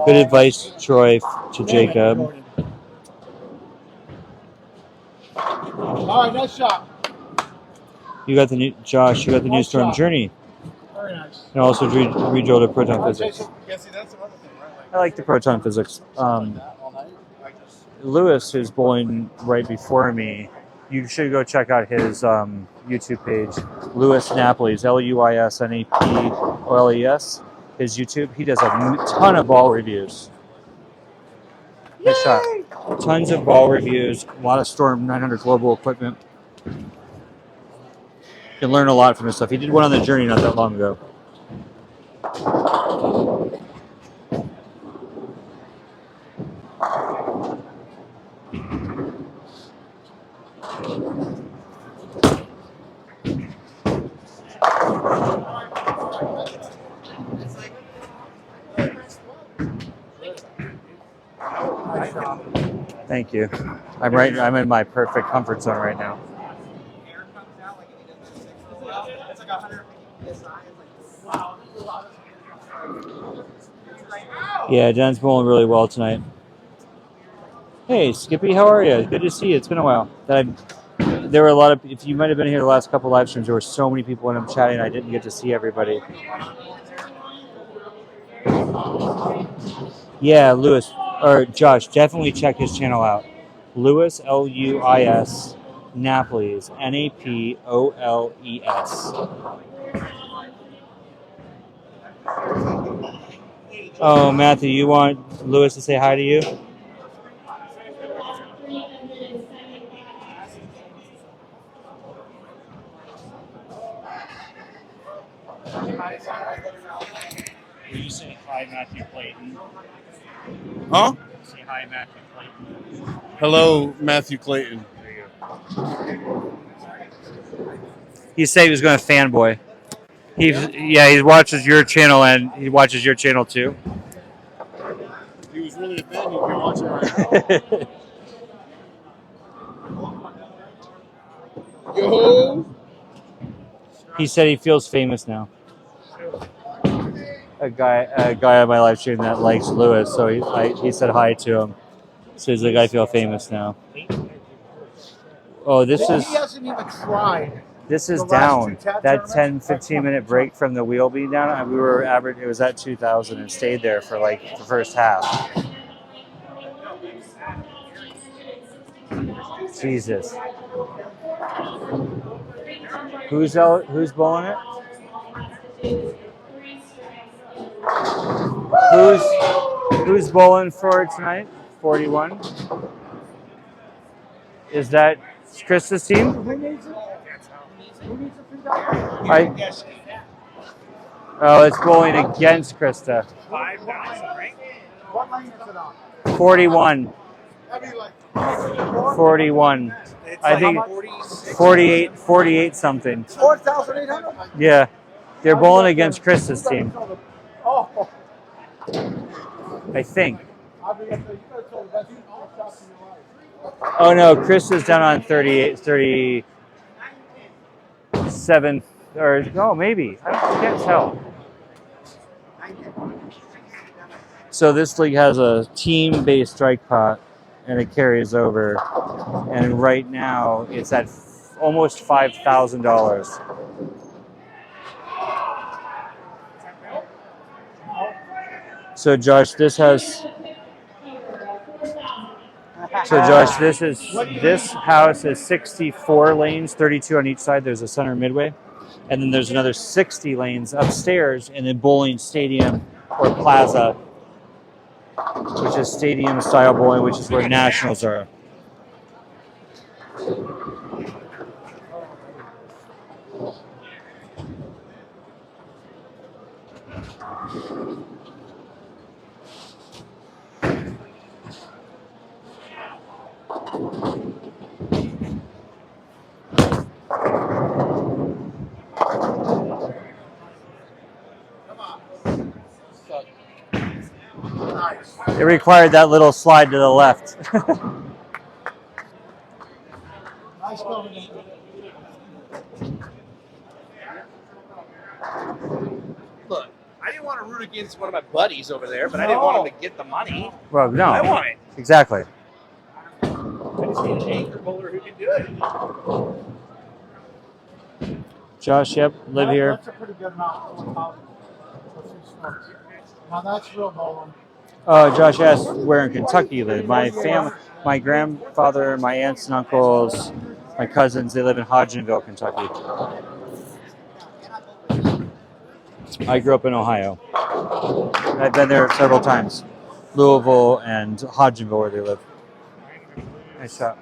Good advice, Troy, to Jacob. All right, nice shot. You got the new Josh. You got the new Storm Journey, Very nice. and also re-drilled to proton physics. Yeah, see, that's another thing, right? Like, I like the proton physics. Lewis, who's bowling right before me, you should go check out his YouTube page, Lewis Napoles, LuisNapoles. His YouTube, he does a ton of ball reviews. Nice shot. Tons of ball reviews, a lot of Storm 900 global equipment. You can learn a lot from his stuff. He did one on the Journey not that long ago. Nice job. Thank you. I'm in my perfect comfort zone right now. Yeah, Jen's bowling really well tonight. Hey, Skippy, how are you? Good to see you. It's been a while. There were a lot of. If you might have been here the last couple live streams, there were so many people when I'm chatting. I didn't get to see everybody. Yeah, Lewis or Josh, definitely check his channel out. Lewis Luis Napoles Napoles. Oh, Matthew, you want Lewis to say hi to you? Will you say hi, Matthew Clayton? Huh? Say hi, Matthew Clayton. Hello, Matthew Clayton. There you go. He said he was going to fanboy. He watches your channel and he watches your channel too. He was really a fan. You're watching right now. Yo. He said he feels famous now. A guy on my live stream that likes Lewis, so he said hi to him. So he's like, I feel famous now. Oh, He hasn't even tried. This is The last down. two tab That tournaments? 10-15 minute break from the wheel being down, we were average. It was at 2,000 and stayed there for like the first half. Jesus. Who's bowling it? Who's bowling for it tonight? 41. Is that Krista's team? Who needs it? Who needs it for that? Oh, it's bowling against Krista. 5,000, right? What lane is it on? 41. 41. It's I like think 46. 48 something. 4,800? Yeah. They're bowling against Krista's team, Oh. I think. I'll be up there. You better tell the best shots in your life. Oh no, Krista's down on 38, 37, or no, maybe. I can't tell. So this league has a team-based strike pot, and it carries over. And right now, it's at almost $5,000. So Josh, this house is 64 lanes, 32 on each side. There's a center midway, and then there's another 60 lanes upstairs in the bowling stadium or plaza, which is stadium style bowling, which is where nationals are. It required that little slide to the left. Nice going. Look, I didn't want to root against one of my buddies over there, but I didn't want him to get the money. Well, no. I want it. Exactly. I just need an anchor bowler who can do it. Josh, yep, live here. That's a pretty good amount. 4,000. Now that's real bowling. Josh asked where in Kentucky you live. My family, my grandfather, my aunts and uncles, my cousins, they live in Hodgenville, Kentucky. I grew up in Ohio. I've been there several times. Louisville and Hodgenville where they live. Nice shot.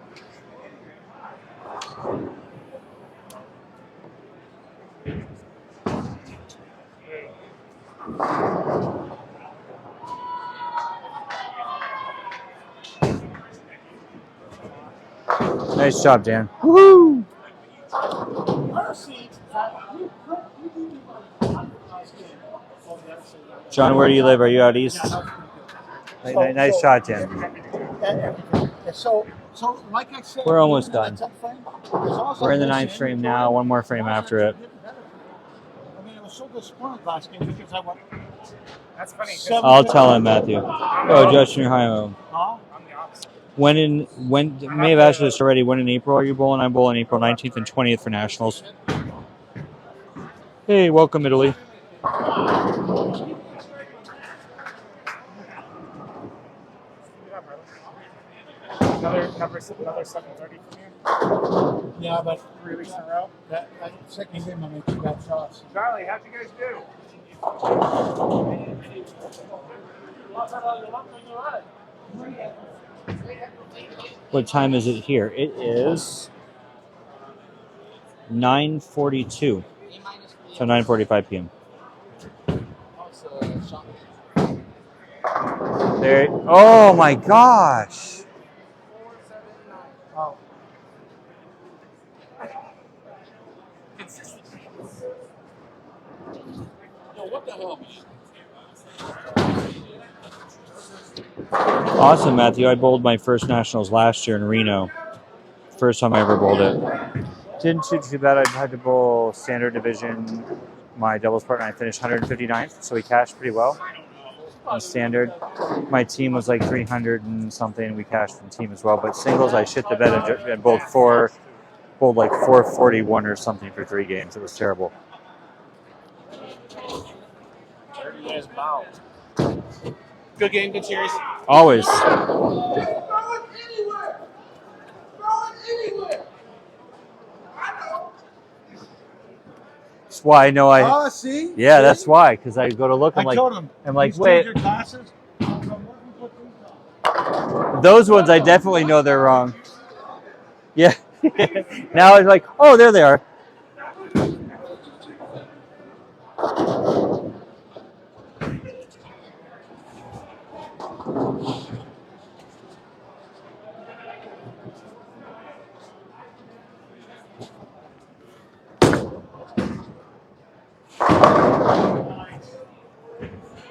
Nice job, Dan. Woohoo! John, where do you live? Are you out east? Nice shot, Dan. So, like I said, We're almost done. that frame, as long as We're I in the listen, ninth frame now. One more frame after it. I mean, it was so disappointing last game because I went. That's funny. 'cause I'll tell him, Matthew. Oh, Justin, you're high. Huh? I'm the opposite. When may have asked this already. When in April are you bowling? I'm bowling April 19th and 20th for nationals. Hey, welcome Italy. Another 730 from you. Yeah, but 3 weeks in a row. that second game I made 2 bad shots. Charlie, how'd you guys do? What time is it here? It is 9:42. So 9:45 p.m. There. Oh my gosh. Oh. Yo, what the hell? Awesome, Matthew. I bowled my first nationals last year in Reno. First time I ever bowled it. Didn't do too bad. I had to bowl standard division. My doubles partner and I finished 159th, so we cashed pretty well. In standard, my team was like 300 and something. We cashed in team as well. But singles, I shit the bed and bowled like 441 or something for 3 games. It was terrible. Good game, good series. Always. That's why I know I. Oh, see? Yeah, See? that's why. Because I go to look. I'm I like, told him. I'm like, "These wait. your glasses? Those ones I definitely know they're wrong. Yeah. Now it's like, oh, there they are.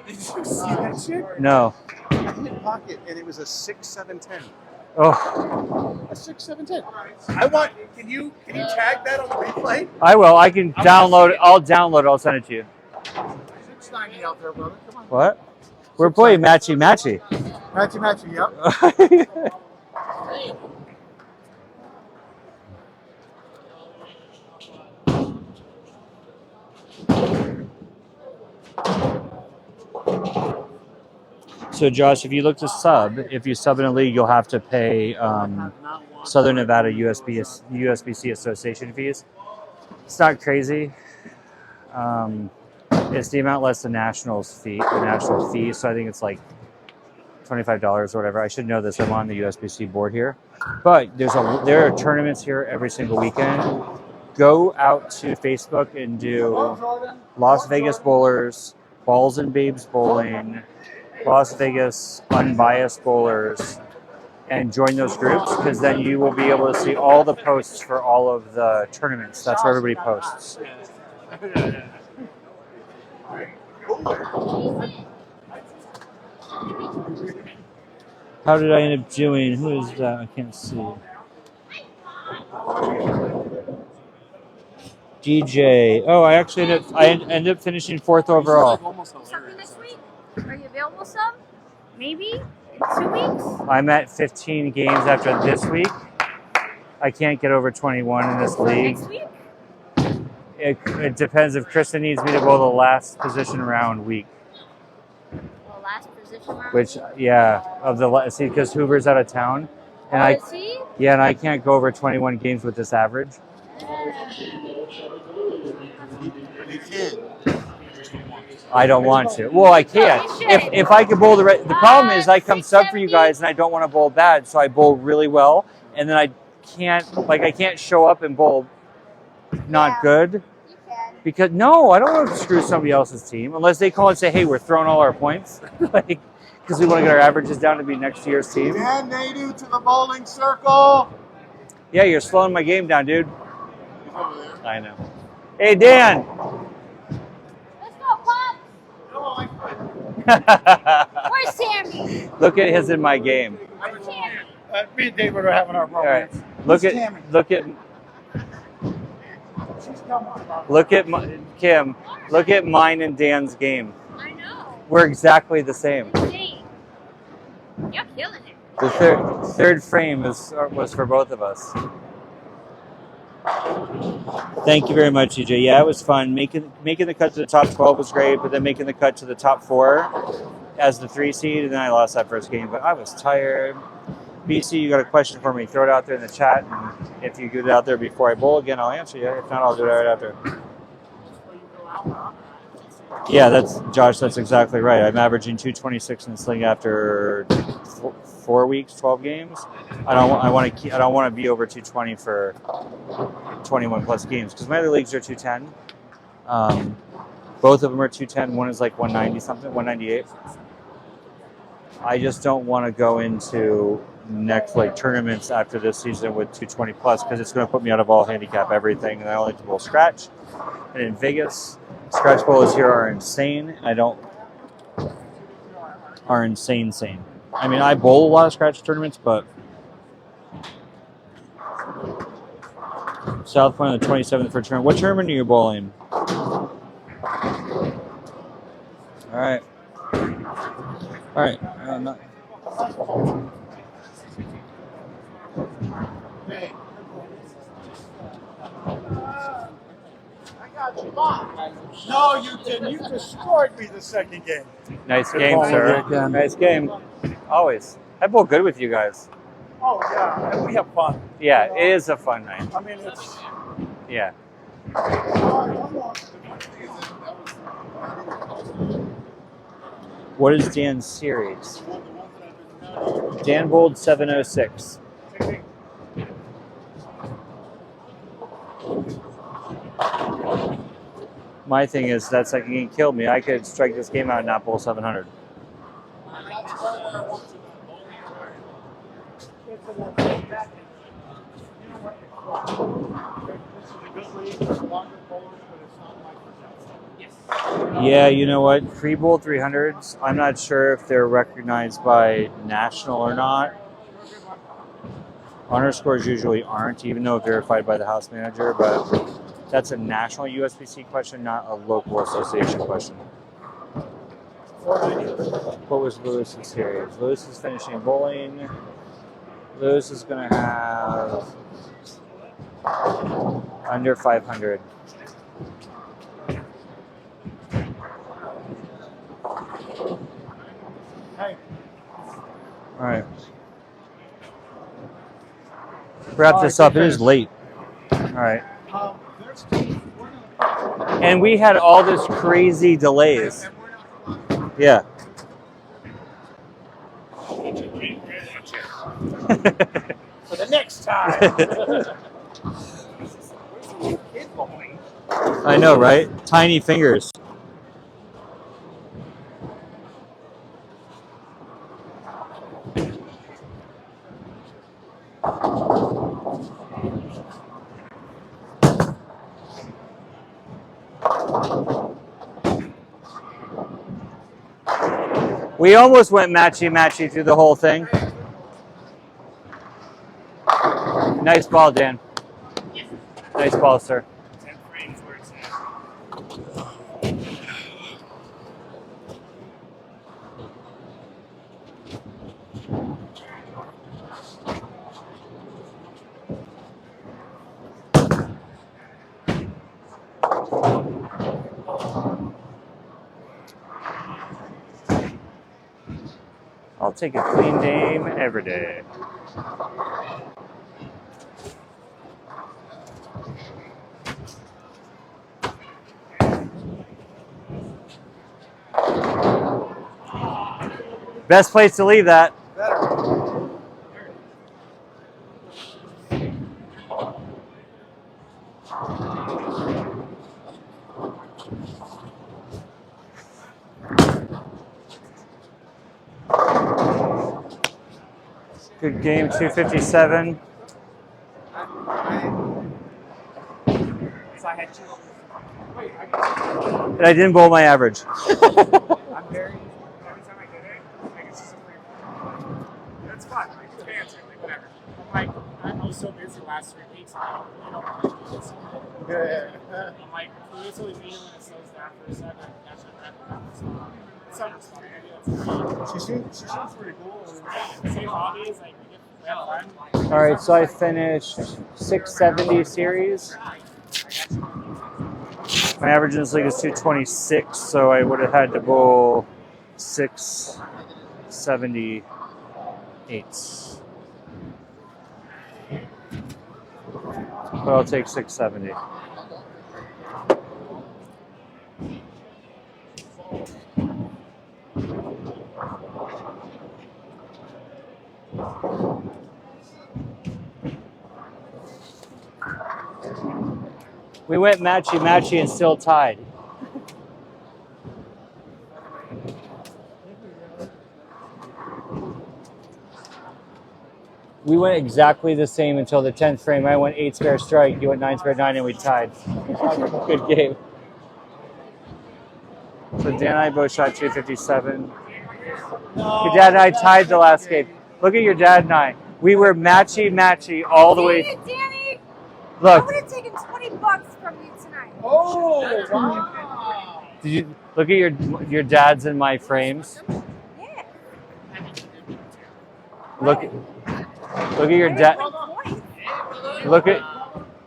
Did you see that shit? No. I hit pocket and it was a 6-7-10. Oh, A 6-7-10. I want. Can you tag that on the replay? I will. I can download it. I'll download it. I'll send it to you. 690 out there, brother. Come on. What? We're playing matchy matchy. Matchy, yep. So, Josh, if you look to sub, if you sub in a league, you'll have to pay Southern Nevada USBC Association fees. It's not crazy. It's the amount less the national fee. So I think it's like $25 or whatever. I should know this. I'm on the USBC board here. But there are tournaments here every single weekend. Go out to Facebook and do Las Vegas Bowlers, Balls and Babes Bowling, Las Vegas Unbiased Bowlers, and join those groups, because then you will be able to see all the posts for all of the tournaments. That's where everybody posts. How did I end up doing? Who is that? I can't see. DJ. Oh, I actually ended up finishing 4th overall. Something this week? Are you available some? Maybe? In 2 weeks? I'm at 15 games after this week. I can't get over 21 in this league. Next week? It depends if Kristen needs me to go the last position round week. The last position round? Which, yeah, see, because Hoover's out of town, and Is he? yeah, and I can't go over 21 games with this average. You can. I don't want to. Well, I can. If I could bowl the problem is I come sub for you guys and I don't want to bowl bad, so I bowl really well, and then I can't show up and bowl not good. You can. Because no, I don't want to screw somebody else's team unless they call and say, "Hey, we're throwing all our points," like because we want to get our averages down to be next year's team. Dan Nadeau to the bowling circle. Yeah, you're slowing my game down, dude. I know. Hey, Dan. Let's go, Pop! Where's Where's Tammy? Look at his in my game. Where's Tammy? Me and David are having our All right. romance. Look Who's at Tammy? She's coming. Kim. Look at mine and Dan's game. I know. We're exactly the same. Insane. You're killing it. The third frame was for both of us. Thank you very much, EJ. Yeah, it was fun. Making the cut to the top 12 was great, but then making the cut to the top 4 as the 3 seed, and then I lost that first game. But I was tired. BC, you got a question for me? Throw it out there in the chat, and if you get it out there before I bowl again, I'll answer you. If not, I'll do it right after. Yeah, that's Josh. That's exactly right. I'm averaging 226 in sling after 4 weeks, 12 games. I don't want to be over 220 for 21 plus games because my other leagues are 210. Both of them are 210. One is like 190 something, 198. I just don't want to go into next tournaments after this season with 220 plus because it's going to put me out of all handicap everything, and I only like to bowl scratch. And in Vegas, scratch bowlers here are insane. Are insane. I mean, I bowl a lot of scratch tournaments, but Southpoint on the 27th for tournament. What tournament are you bowling? All right. Hey. I got you locked. No, you didn't. You destroyed me the second game. Nice game, sir. Nice game. Always. I bowl good with you guys. Oh, yeah. And we have fun. Yeah, it is a fun night. I mean, it's... Yeah. What is Dan's series? Dan bowled 706. My thing is that second game killed me. I could strike this game out and not bowl 700. Yeah, you know what? Free bowl 300s, I'm not sure if they're recognized by national or not. Honor scores usually aren't, even though verified by the house manager, but that's a national USBC question, not a local association question. What was Lewis's series? Lewis is finishing bowling. Lewis is going to have under 500. Hey. All right. Wrap this up. It is late. All right. And we had all this crazy delays. Yeah. For the next time. I know, right? Tiny fingers. We almost went matchy-matchy through the whole thing. Nice ball, Dan. Nice ball, sir. 10 frames where it's at. I'll take a clean game every day. Best place to leave that. Good game, 257. And I didn't bowl my average. I'm very, every time I get it, I it's fun. Like, it's banter, like, whatever. I'm like, I was so busy last 3 weeks, and I don't want to do this. I'm like, this will be me when it slows down for a second. Catch up. It's understandable. She seems pretty cool. Same hobbies, like, we have fun. All right, so I finished 670 series. My average in this league is 226, so I would have had to bowl 678. But I'll take 670. We went matchy-matchy and still tied. We went exactly the same until the 10th frame. I went 8 spare strike, you went 9 spare 9, and we tied. Good game. So Dan and I both shot 257. Your dad and I tied the last game. Look at your dad and I. We were matchy-matchy all the way. Danny, Look. I would have taken $20 from you tonight. Oh, wow. Did you look at your dad's and my frames? Yeah. Look at your dad.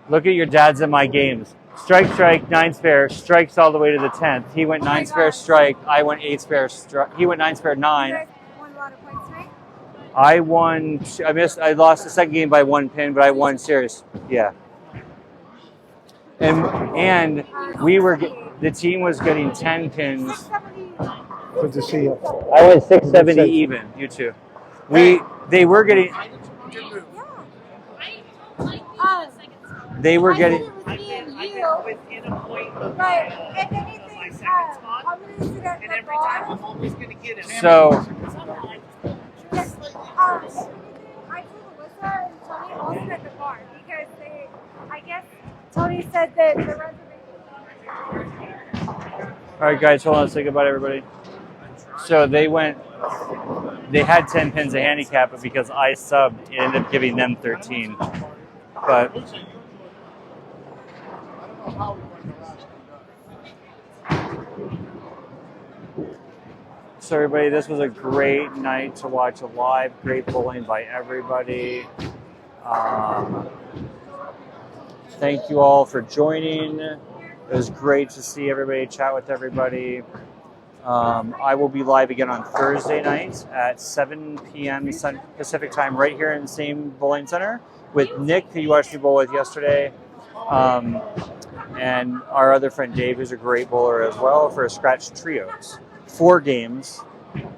Look at your dad's and my games. Strike, 9 spare, strikes all the way to the 10th. He went 9 spare strike. I went 8 spare strike. He went 9 spare 9. You guys won a lot of points tonight? I won. I lost the second game by 1 pin, but I won series. Yeah. And we were. The team was getting 10 pins. 670. Good to see you. I went 670 even. You two. They were getting. Yeah. They were I getting. said it was me and you, Within a point of but if anything, I'm going to sit at and the every time bar. I'm always going to get it. So I told Alyssa and Tony all sit at the bar because I guess Tony said that the reservation. all right, guys, hold on. Say goodbye to everybody. So they had 10 pins of handicap, but because I subbed, it ended up giving them 13. But so everybody, this was a great night to watch live. Great bowling by everybody. Thank you all for joining. It was great to see everybody, chat with everybody. I will be live again on Thursday night at 7 p.m. Pacific time, right here in the same bowling center with Nick, who you watched me bowl with yesterday, and our other friend Dave, who's a great bowler as well, for a scratch trios. 4 games,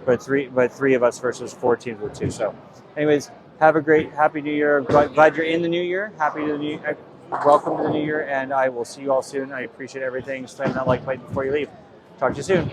but three of us versus 4 teams with 2. So, anyways, have a great, happy New Year. Glad you're in the new year. Welcome to the new year, and I will see you all soon. I appreciate everything. Slam that like button before you leave. Talk to you soon.